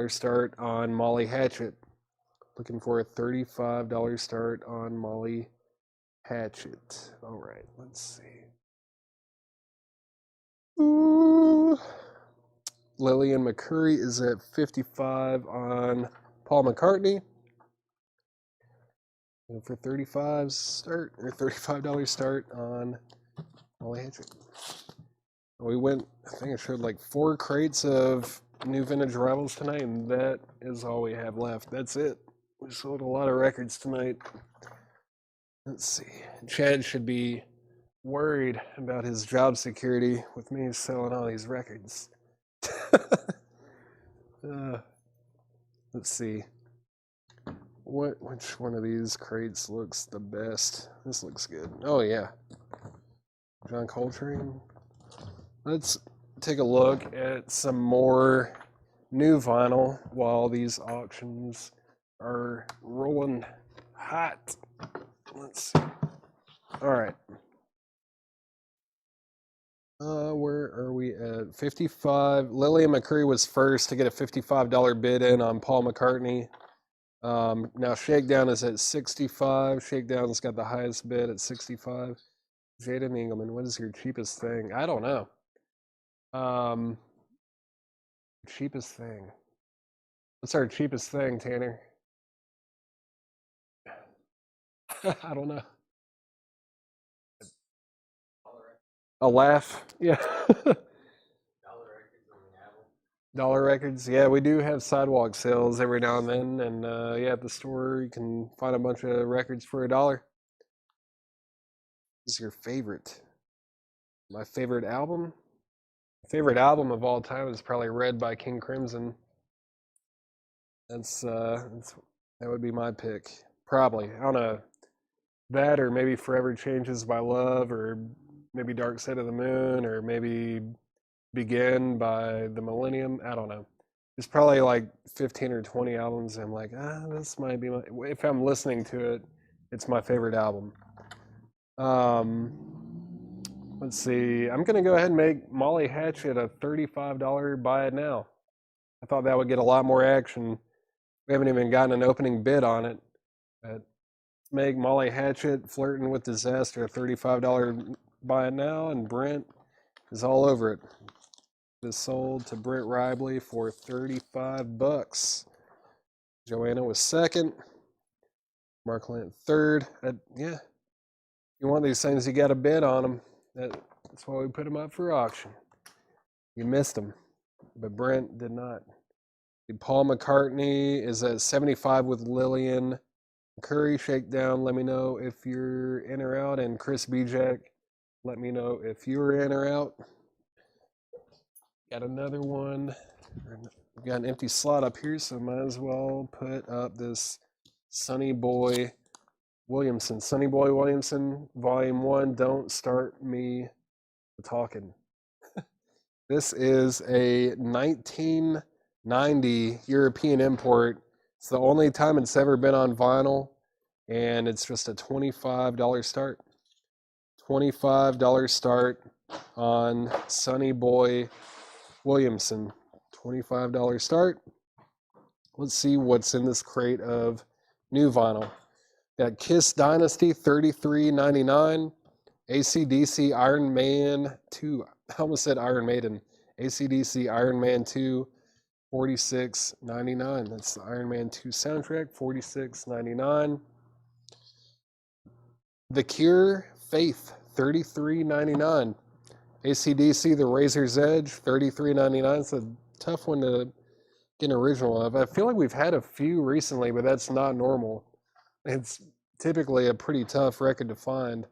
start on Molly Hatchet. Looking for a $35 start on Molly Hatchet. All right, let's see. Ooh. Lillian McCurry is at 55 on Paul McCartney. And for $35 start on Molly Hatchet. We went, I think I showed 4 crates of new vintage arrivals tonight, and that is all we have left. That's it. We sold a lot of records tonight. Let's see. Chad should be worried about his job security with me selling all these records. Let's see. Which one of these crates looks the best? This looks good. Oh yeah. John Coltrane. Let's take a look at some more new vinyl while these auctions are rolling hot. Let's see. All right. Where are we at? 55. Lillian McCurry was first to get a $55 bid in on Paul McCartney. Now Shakedown is at 65. Shakedown's got the highest bid at 65. Jaden Engelman, what is your cheapest thing? I don't know. Cheapest thing. What's our cheapest thing, Tanner? I don't know. A laugh. Yeah. Dollar records. Yeah, we do have sidewalk sales every now and then, and yeah, at the store you can find a bunch of records for $1. What is your favorite? My favorite album? My favorite album of all time is probably Red by King Crimson. That would be my pick. Probably. I don't know. That, or maybe Forever Changes by Love, or maybe Dark Side of the Moon, or maybe Begin by The Millennium. I don't know. There's probably 15 or 20 albums. I'm like, this might be if I'm listening to it, it's my favorite album. Let's see. I'm going to go ahead and make Molly Hatchet a $35 buy it now. I thought that would get a lot more action. We haven't even gotten an opening bid on it. But make Molly Hatchet, Flirting with Disaster, a $35 buy it now, and Brent is all over it. It is sold to Brent Ribley for $35. Joanna was second. Mark Lent third. Yeah. You want these things, you got to bid on them. That's why we put them up for auction. You missed them, but Brent did not. Paul McCartney is at 75 with Lillian McCurry. Shakedown, let me know if you're in or out. And Chris Bijak, let me know if you're in or out. Got another one. We've got an empty slot up here, so might as well put up this Sonny Boy Williamson. Sonny Boy Williamson, Volume 1, Don't Start Me Talking. This is a 1990 European import. It's the only time it's ever been on vinyl, and it's just a $25 start. $25 start on Sonny Boy Williamson. $25 start. Let's see what's in this crate of new vinyl. Got Kiss Dynasty, $33.99. AC/DC Iron Man 2. I almost said Iron Maiden. AC/DC Iron Man 2, $46.99. That's the Iron Man 2 soundtrack, $46.99. The Cure, Faith, $33.99. AC/DC The Razor's Edge, $33.99. It's a tough one to get an original of. I feel like we've had a few recently, but that's not normal. It's typically a pretty tough record to find.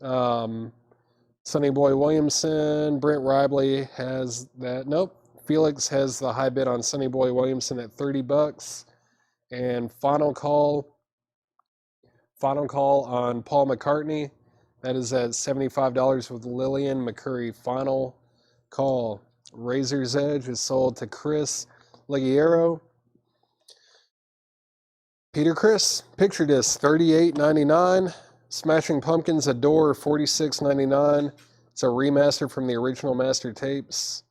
Sonny Boy Williamson, Brent Ribley has that. Nope. Felix has the high bid on Sonny Boy Williamson at $30. And final call on Paul McCartney. That is at $75 with Lillian McCurry. Final call. Razor's Edge is sold to Chris Leguero. Peter Chris, picture disc, $38.99. Smashing Pumpkins, Adore, $46.99. It's a remaster from the original master tapes,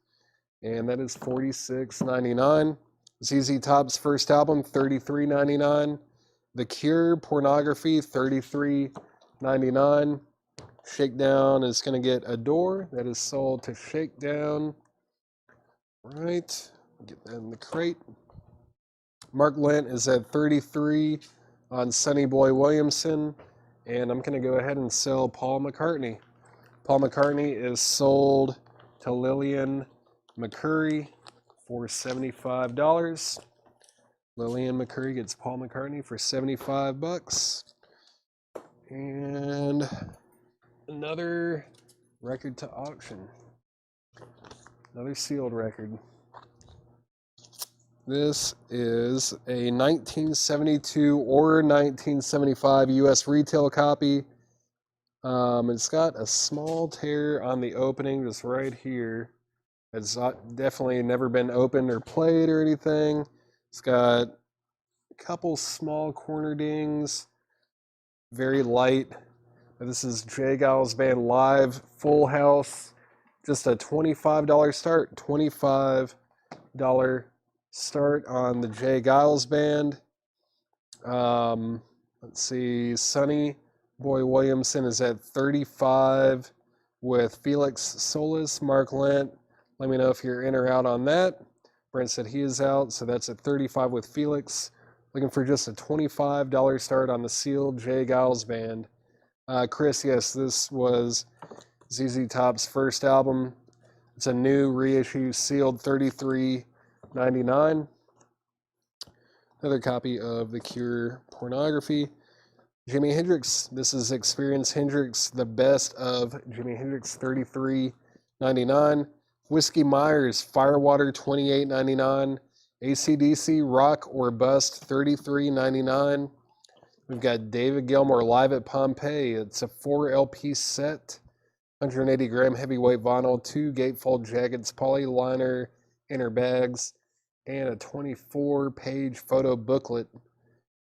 and that is $46.99. ZZ Top's first album, $33.99. The Cure, Pornography, $33.99. Shakedown is going to get Adore. That is sold to Shakedown. Right, get that in the crate. Mark Lent is at $33 on Sonny Boy Williamson. And I'm going to go ahead and sell Paul McCartney. Paul McCartney is sold to Lillian McCurry for $75. Lillian McCurry gets Paul McCartney for $75. And another record to auction. Another sealed record. This is a 1972 or 1975 U.S. retail copy. It's got a small tear on the opening just right here. It's definitely never been opened or played or anything. It's got a couple small corner dings. Very light. This is J. Giles Band Live, Full House. Just a $25 start. $25 start on the J. Giles Band. Let's see, Sonny Boy Williamson is at $35 with Felix Solis. Mark Lent, let me know if you're in or out on that. Brent said he is out, so that's at $35 with Felix. Looking for just a $25 start on the sealed J. Giles Band. Chris, yes, this was ZZ Top's first album. It's a new reissue, sealed, $33.99. Another copy of The Cure, Pornography. Jimi Hendrix, this is Experience Hendrix, the best of Jimi Hendrix, $33.99. Whiskey Myers, Firewater, $28.99. AC/DC, Rock or Bust, $33.99. We've got David Gilmour Live at Pompeii. It's a 4 LP set, 180 gram heavyweight vinyl, 2 gatefold jackets, poly liner inner bags, and a 24-page photo booklet.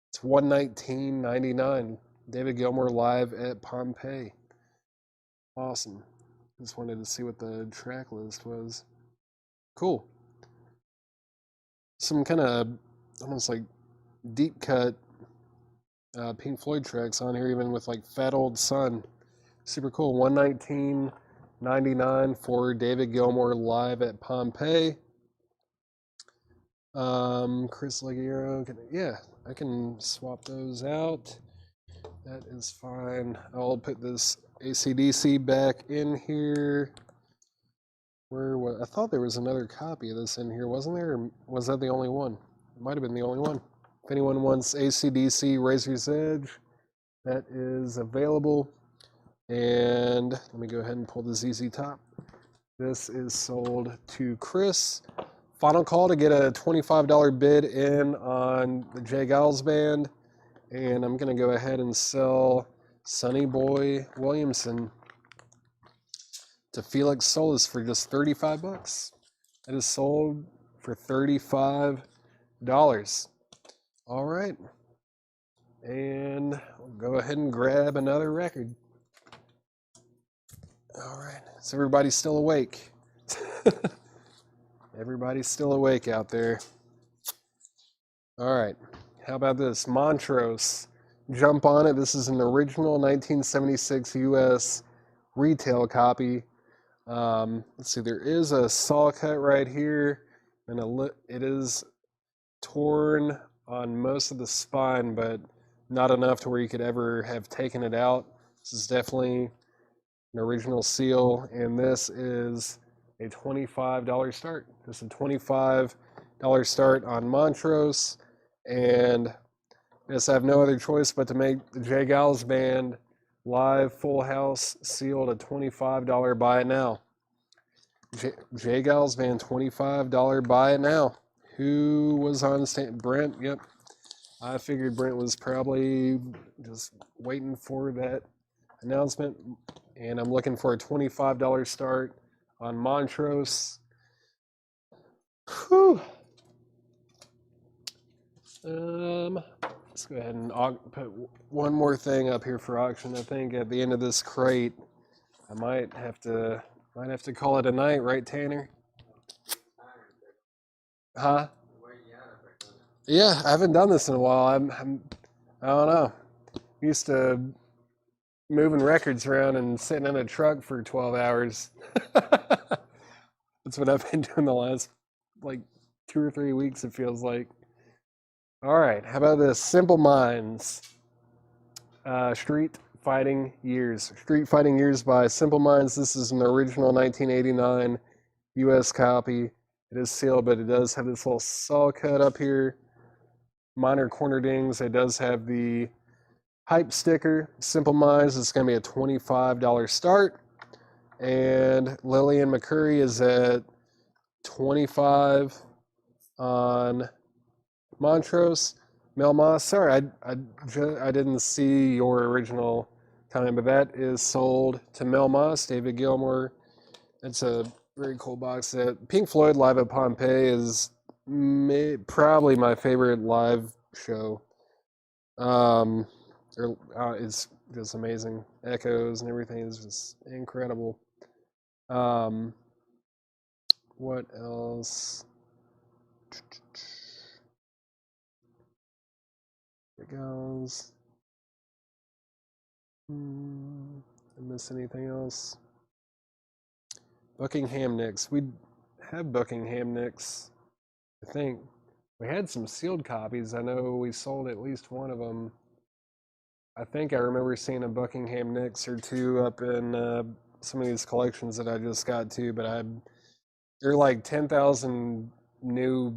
It's $119.99. David Gilmour Live at Pompeii. Awesome. Just wanted to see what the track list was. Cool. Some kind of almost like deep cut Pink Floyd tracks on here, even with like Fat Old Son. Super cool. $119.99 for David Gilmour Live at Pompeii. Chris Leguero, yeah, I can swap those out. That is fine. I'll put this AC/DC back in here. I thought there was another copy of this in here, wasn't there? Or was that the only one? It might have been the only one. If anyone wants AC/DC Razor's Edge, that is available. And let me go ahead and pull the ZZ Top. This is sold to Chris. Final call to get a $25 bid in on the J. Giles Band. And I'm going to go ahead and sell Sonny Boy Williamson to Felix Solis for just $35. It is sold for $35. All right. And we'll go ahead and grab another record. All right. Is everybody still awake? Everybody's still awake out there. All right. How about this? Montrose. Jump on it. This is an original 1976 U.S. retail copy. Let's see. There is a saw cut right here, and it is torn on most of the spine, but not enough to where you could ever have taken it out. This is definitely an original seal, and this is a $25 start. Just a $25 start on Montrose. And I guess I have no other choice but to make the J Gals Band live full house sealed a $25 buy it now. J Gals Band $25 buy it now. Who was on stand? Brent. Yep. I figured Brent was probably just waiting for that announcement. And I'm looking for a $25 start on Montrose. Whew. Let's go ahead and put one more thing up here for auction. I think at the end of this crate, I might have to call it a night, right, Tanner? Huh? Yeah, I haven't done this in a while. I don't know. Used to moving records around and sitting in a truck for 12 hours. That's what I've been doing the last like 2 or 3 weeks, it feels like. All right, how about this? Simple Minds. Street Fighting Years. Street Fighting Years by Simple Minds. This is an original 1989 US copy. It is sealed, but it does have this little saw cut up here. Minor corner dings. It does have the hype sticker. Simple Minds. It's going to be a $25 start. And Lillian McCurry is at 25 on Montrose. Mel Moss, sorry, I didn't see your original comment, but that is sold to Mel Moss, David Gilmour. It's a very cool box set. Pink Floyd Live at Pompeii is probably my favorite live show. It's just amazing. Echoes and everything is just incredible. What else? It goes. I miss anything else? Buckingham Nicks. We have Buckingham Nicks. I think we had some sealed copies. I know we sold at least one of them. I think I remember seeing a Buckingham Nicks or two up in some of these collections that I just got to, but there are like 10,000 new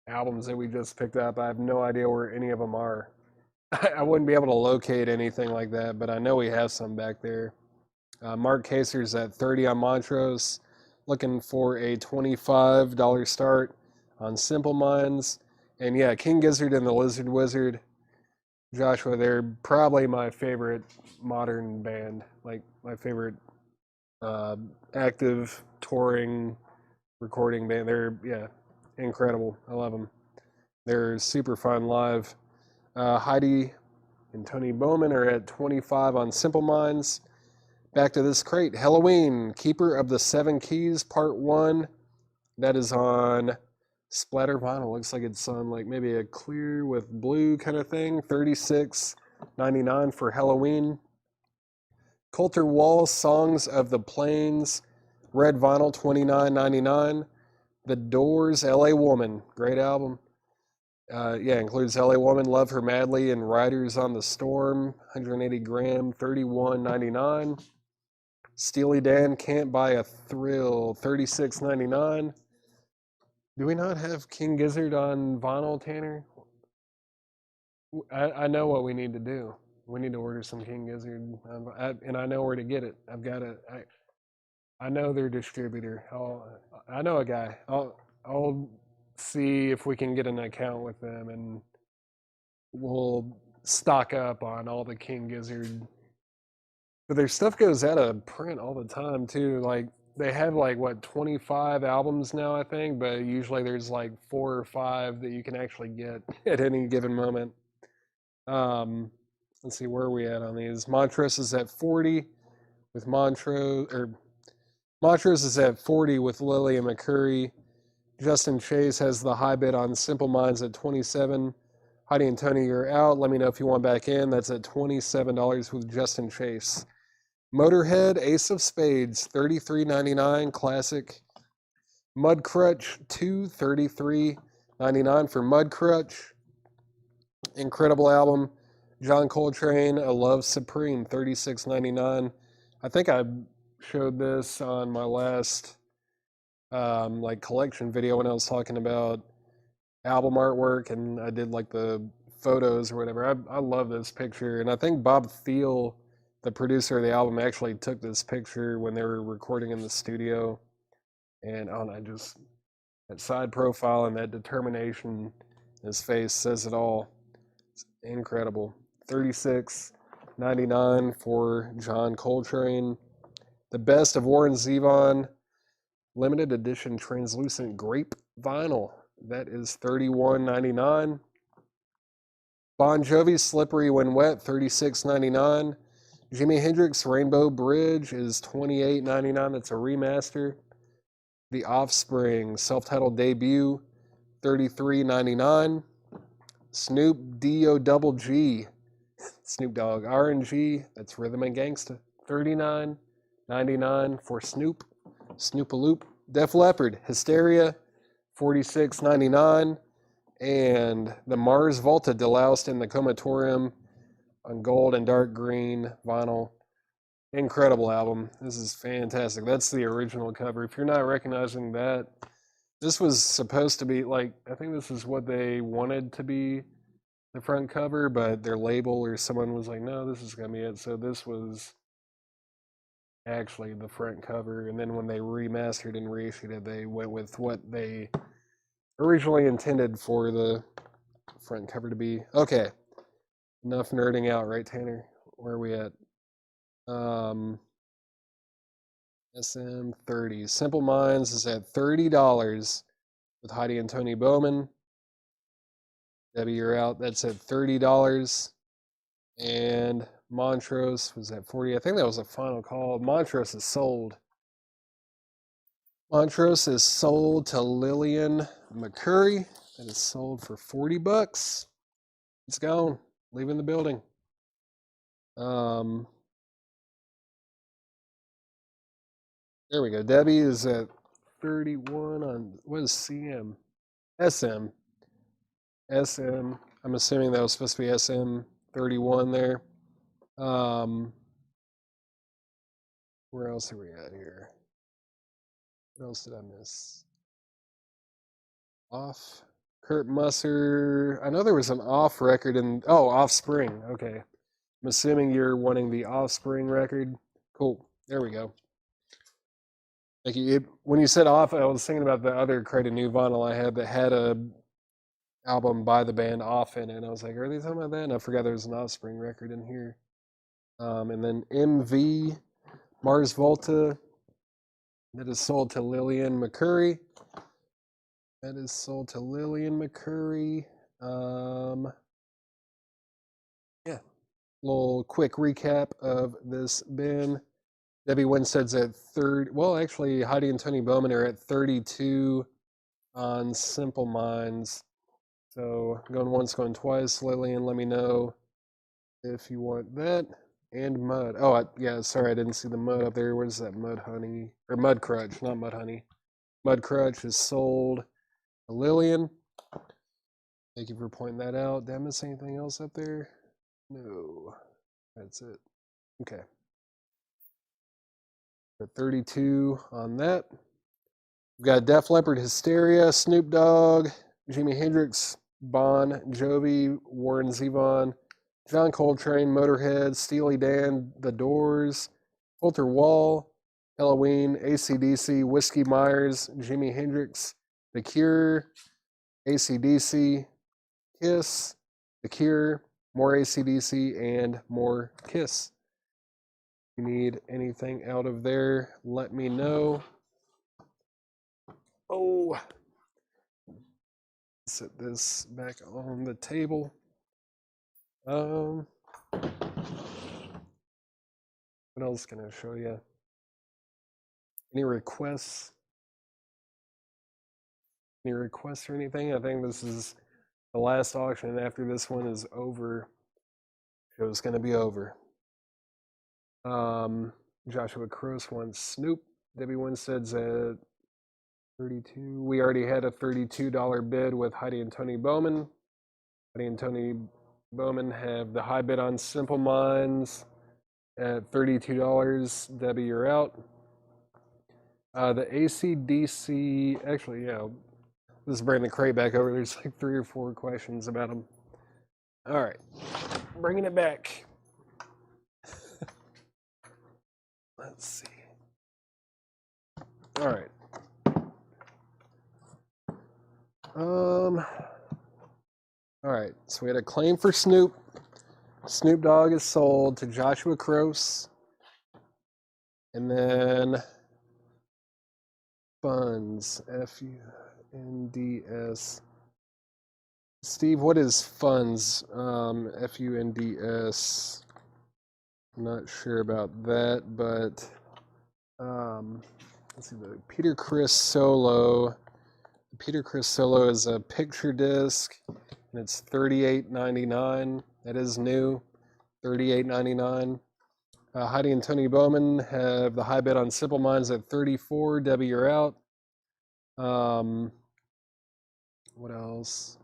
albums that we just picked up. I have no idea where any of them are. I wouldn't be able to locate anything like that, but I know we have some back there. Mark Kaser's at 30 on Montrose, looking for a $25 start on Simple Minds. And yeah, King Gizzard and the Lizard Wizard, Joshua, they're probably my favorite modern band, like my favorite active touring recording band. They're, yeah, incredible. I love them. They're super fun live. Heidi and Tony Bowman are at 25 on Simple Minds. Back to this crate. Halloween, Keeper of the Seven Keys, Part 1. That is on splatter vinyl. Looks like it's on like maybe a clear with blue kind of thing. $36.99 for Halloween. Coulter Wall, Songs of the Plains, red vinyl, $29.99. The Doors, LA Woman, great album. Includes LA Woman, Love Her Madly, and Riders on the Storm, 180 gram, $31.99. Steely Dan, Can't Buy a Thrill, $36.99. Do we not have King Gizzard on vinyl, Tanner? I know what we need to do. We need to order some King Gizzard, and I know where to get it. I know their distributor. I know a guy. I'll see if we can get an account with them, and we'll stock up on all the King Gizzard. But their stuff goes out of print all the time too. Like they have like 25 albums now, I think, but usually there's like 4 or 5 that you can actually get at any given moment. Let's see, where are we at on these? Montrose is at 40 with Montrose is at 40 with Lillian McCurry. Justin Chase has the high bid on Simple Minds at 27. Heidi and Tony, you're out. Let me know if you want back in. That's at $27 with Justin Chase. Motorhead, Ace of Spades, $33.99, classic. Mud Crutch 2, $33.99 for Mud Crutch. Incredible album. John Coltrane, A Love Supreme, $36.99. I think I showed this on my last like collection video when I was talking about album artwork, and I did like the photos or whatever. I love this picture, and I think Bob Thiel, the producer of the album, actually took this picture when they were recording in the studio. And I don't know, just that side profile and that determination in his face says it all. It's incredible. $36.99 for John Coltrane. The Best of Warren Zevon limited edition translucent grape vinyl. That is $31.99. Bon Jovi Slippery When Wet, $36.99. Jimi Hendrix Rainbow Bridge is $28.99. That's a remaster. The Offspring self-titled debut, $33.99. Snoop D-O-double-G, Snoop Dogg RNG, that's Rhythm and Gangsta, $39.99 for Snoop. Snoop-a-Loop. Def Leppard Hysteria, $46.99. And the Mars Volta deloused in the Comatorium on gold and dark green vinyl. Incredible album. This is fantastic. That's the original cover. If you're not recognizing that, this was supposed to be like, I think this is what they wanted to be the front cover, but their label or someone was like, no, this is going to be it. So this was actually the front cover. And then when they remastered and reissued it, they went with what they originally intended for the front cover to be. Okay. Enough nerding out, right, Tanner? Where are we at? SM30. Simple Minds is at $30 with Heidi and Tony Bowman. Debbie, you're out. That's at $30. And Montrose was at 40. I think that was a final call. Montrose is sold. Montrose is sold to Lillian McCurry. That is sold for $40. It's gone. Leaving the building. There we go. Debbie is at 31 on, what is CM? SM. SM. I'm assuming that was supposed to be SM 31 there. Where else are we at here? What else did I miss? Off. Kurt Musser. I know there was an off record in, oh, Offspring. Okay. I'm assuming you're wanting the Offspring record. Cool. There we go. Thank you. When you said off, I was thinking about the other Create a New vinyl I had that had a album by the band Off in it. And I was like, are they talking about that? And I forgot there was an Offspring record in here. And then MV, Mars Volta, that is sold to Lillian McCurry. That is sold to Lillian McCurry. Yeah. Little quick recap of this bin. Debbie Winstead's at 30. Well, actually, Heidi and Tony Bowman are at 32 on Simple Minds. So going once, going twice. Lillian, let me know if you want that. And Mud. Oh, yeah, sorry, I didn't see the Mud up there. What is that? Mud Honey? Or Mud Crutch, not Mud Honey. Mud Crutch is sold to Lillian. Thank you for pointing that out. Did I miss anything else up there? No. That's it. Okay. 32 on that. We've got Def Leppard Hysteria, Snoop Dogg, Jimi Hendrix, Bon Jovi, Warren Zevon, John Coltrane, Motorhead, Steely Dan, The Doors, Walter Wall, Halloween, AC/DC, Whiskey Myers, Jimi Hendrix, The Cure, AC/DC, Kiss, The Cure, more AC/DC, and more Kiss. If you need anything out of there, let me know. Oh, set this back on the table. What else can I show you? Any requests? Any requests or anything? I think this is the last auction. After this one is over, show's going to be over. Joshua Cross wants Snoop. Debbie Winstead's at 32. We already had a $32 bid with Heidi and Tony Bowman. Heidi and Tony Bowman have the high bid on Simple Minds at $32. Debbie, you're out. The AC/DC, actually, yeah, this is bringing the crate back over. There's like 3 or 4 questions about them. All right, bringing it back. Let's see. All right. All right. So we had a claim for Snoop. Snoop Dogg is sold to Joshua Kroos. And then funds, Funds. Steve, what is funds? Funds. I'm not sure about that, but let's see. The Peter Criss Solo. Peter Criss Solo is a picture disc, and it's $38.99. That is new, $38.99. Heidi and Tony Bowman have the high bid on Simple Minds at 34. Debbie, you're out. What else?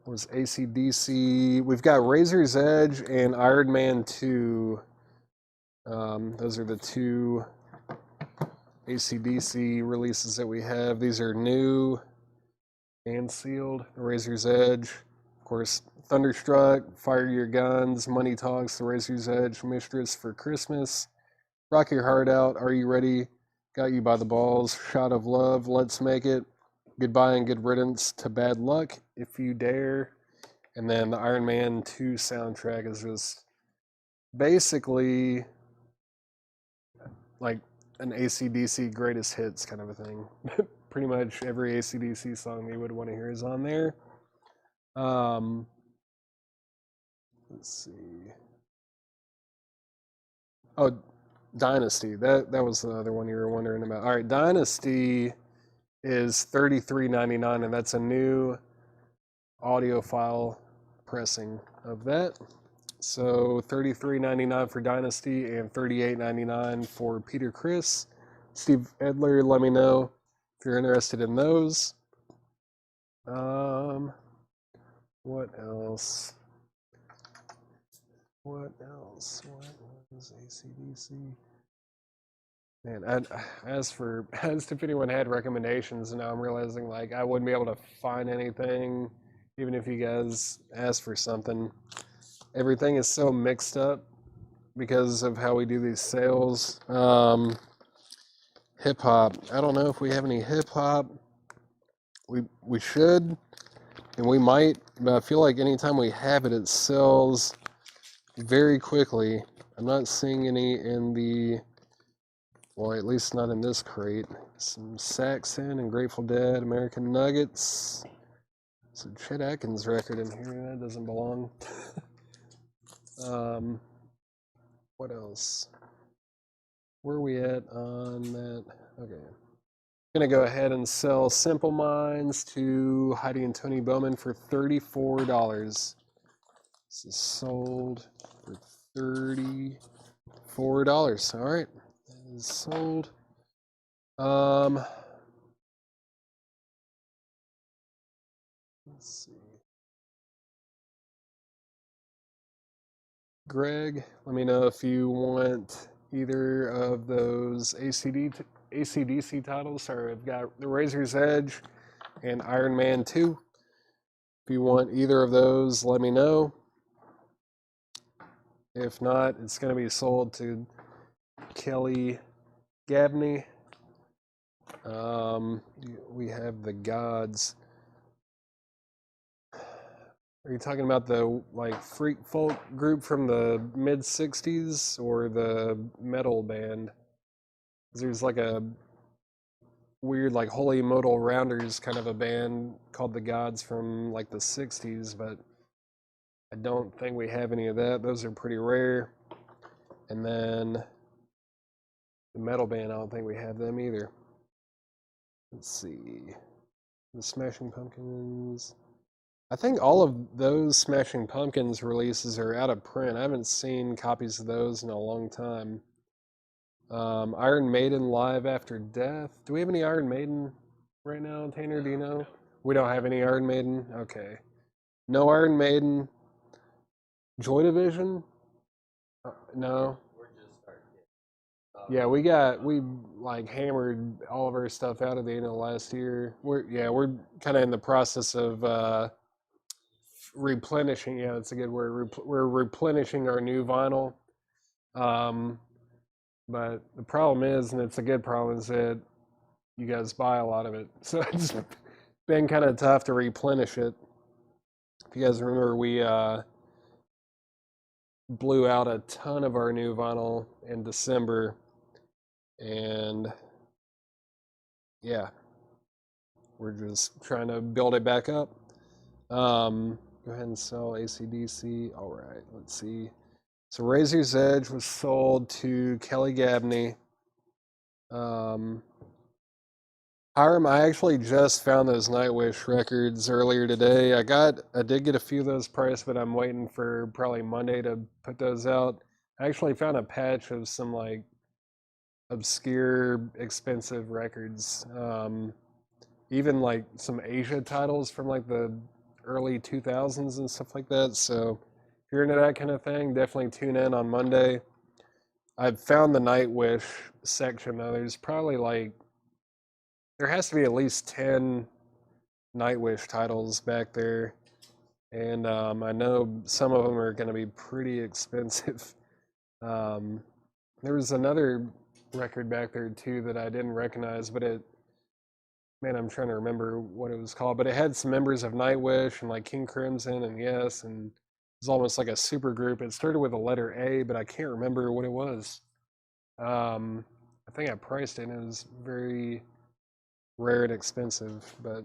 What was AC/DC? We've got Razor's Edge and Iron Man 2. Those are the 2 AC/DC releases that we have. These are new and sealed. The Razor's Edge, of course, Thunderstruck, Fire Your Guns, Money Talks, The Razor's Edge, Mistress for Christmas, Rock Your Heart Out, Are You Ready, Got You by the Balls, Shot of Love, Let's Make It, Goodbye and Good Riddance to Bad Luck, If You Dare, and then the Iron Man 2 soundtrack is just basically like an AC/DC greatest hits kind of a thing. Pretty much every AC/DC song you would want to hear is on there. Let's see. Oh, Dynasty. That was the other one you were wondering about. All right, Dynasty is $33.99, and that's a new audiophile pressing of that. So $33.99 for Dynasty and $38.99 for Peter Criss. Steve Edler, let me know if you're interested in those. What else? What was AC/DC? Man, as if anyone had recommendations, now I'm realizing like I wouldn't be able to find anything, even if you guys asked for something. Everything is so mixed up because of how we do these sales. Hip hop. I don't know if we have any hip hop. We should, and we might, but I feel like anytime we have it, it sells very quickly. I'm not seeing any in the, well, at least not in this crate. Some Saxon and Grateful Dead, American Nuggets. It's a Chet Atkins record in here. That doesn't belong. What else? Where are we at on that? Okay. I'm going to go ahead and sell Simple Minds to Heidi and Tony Bowman for $34. This is sold for $34. All right. That is sold. Let's see. Greg, let me know if you want either of those AC/DC titles. Sorry, I've got The Razor's Edge and Iron Man 2. If you want either of those, let me know. If not, it's going to be sold to Kelly Gabney. We have the Gods. Are you talking about the like freak folk group from the mid '60s or the metal band? There's like a weird like Holy Modal Rounders kind of a band called the Gods from like the '60s, but I don't think we have any of that. Those are pretty rare. And then the metal band, I don't think we have them either. Let's see. The Smashing Pumpkins. I think all of those Smashing Pumpkins releases are out of print. I haven't seen copies of those in a long time. Iron Maiden Live After Death. Do we have any Iron Maiden right now, Tanner? Do you know? We don't have any Iron Maiden? Okay. No Iron Maiden. Joy Division? No. We're just starting. Yeah, we like hammered all of our stuff out at the end of last year. We're kind of in the process of replenishing. Yeah, that's a good word. We're replenishing our new vinyl. Um, but the problem is, and it's a good problem, is that you guys buy a lot of it, so it's been kind of tough to replenish it. If you guys remember, we blew out a ton of our new vinyl in December, and yeah, we're just trying to build it back up. Go ahead and sell ACDC. All right, let's see. So Razor's Edge was sold to Kelly Gabney. Hiram, I actually just found those Nightwish records earlier today. I did get a few of those priced, but I'm waiting for probably Monday to put those out. I actually found a patch of some like obscure, expensive records. Even like some Asia titles from like the early 2000s and stuff like that. So if you're into that kind of thing, definitely tune in on Monday. I've found the Nightwish section though. There has to be at least 10 Nightwish titles back there. And I know some of them are going to be pretty expensive. There was another record back there too that I didn't recognize, but I'm trying to remember what it was called, but it had some members of Nightwish and like King Crimson and Yes, and it was almost like a super group. It started with the letter A, but I can't remember what it was. I think I priced it, and it was very rare and expensive, but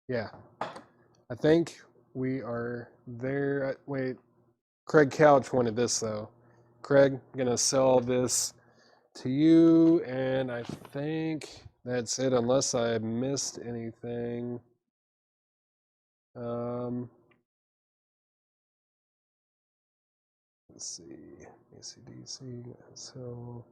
yeah, I think we are there. Wait, Craig Couch wanted this though. Craig, I'm gonna sell this to you, and I think that's it, unless I missed anything. Let's see, ACDC, so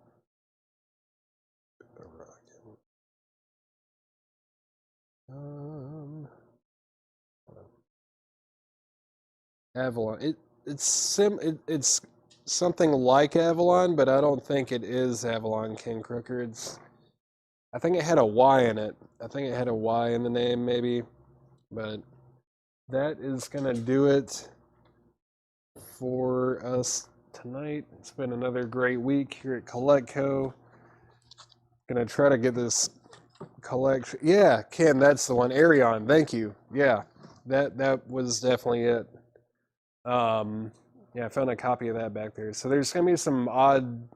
Avalon. It's something like Avalon, but I don't think it is Avalon King Crooker. I think it had a Y in it. I think it had a Y in the name, maybe. But that is gonna do it for us tonight. It's been another great week here at CollectCo. Gonna try to get this collection. Yeah, Ken, that's the one. Arion, thank you. Yeah, that was definitely it. Yeah, I found a copy of that back there. So there's gonna be some odd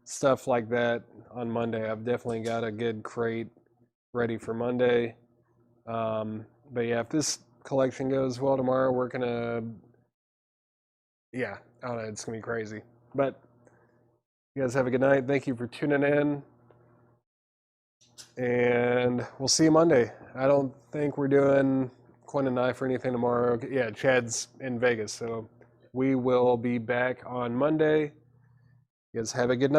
stuff like that on Monday. I've definitely got a good crate ready for Monday. But yeah, if this collection goes well tomorrow, we're gonna, yeah, I don't know, it's gonna be crazy. But you guys have a good night. Thank you for tuning in, and we'll see you Monday. I don't think we're doing Quinn and I for anything tomorrow. Yeah, Chad's in Vegas, so we will be back on Monday. You guys have a good night.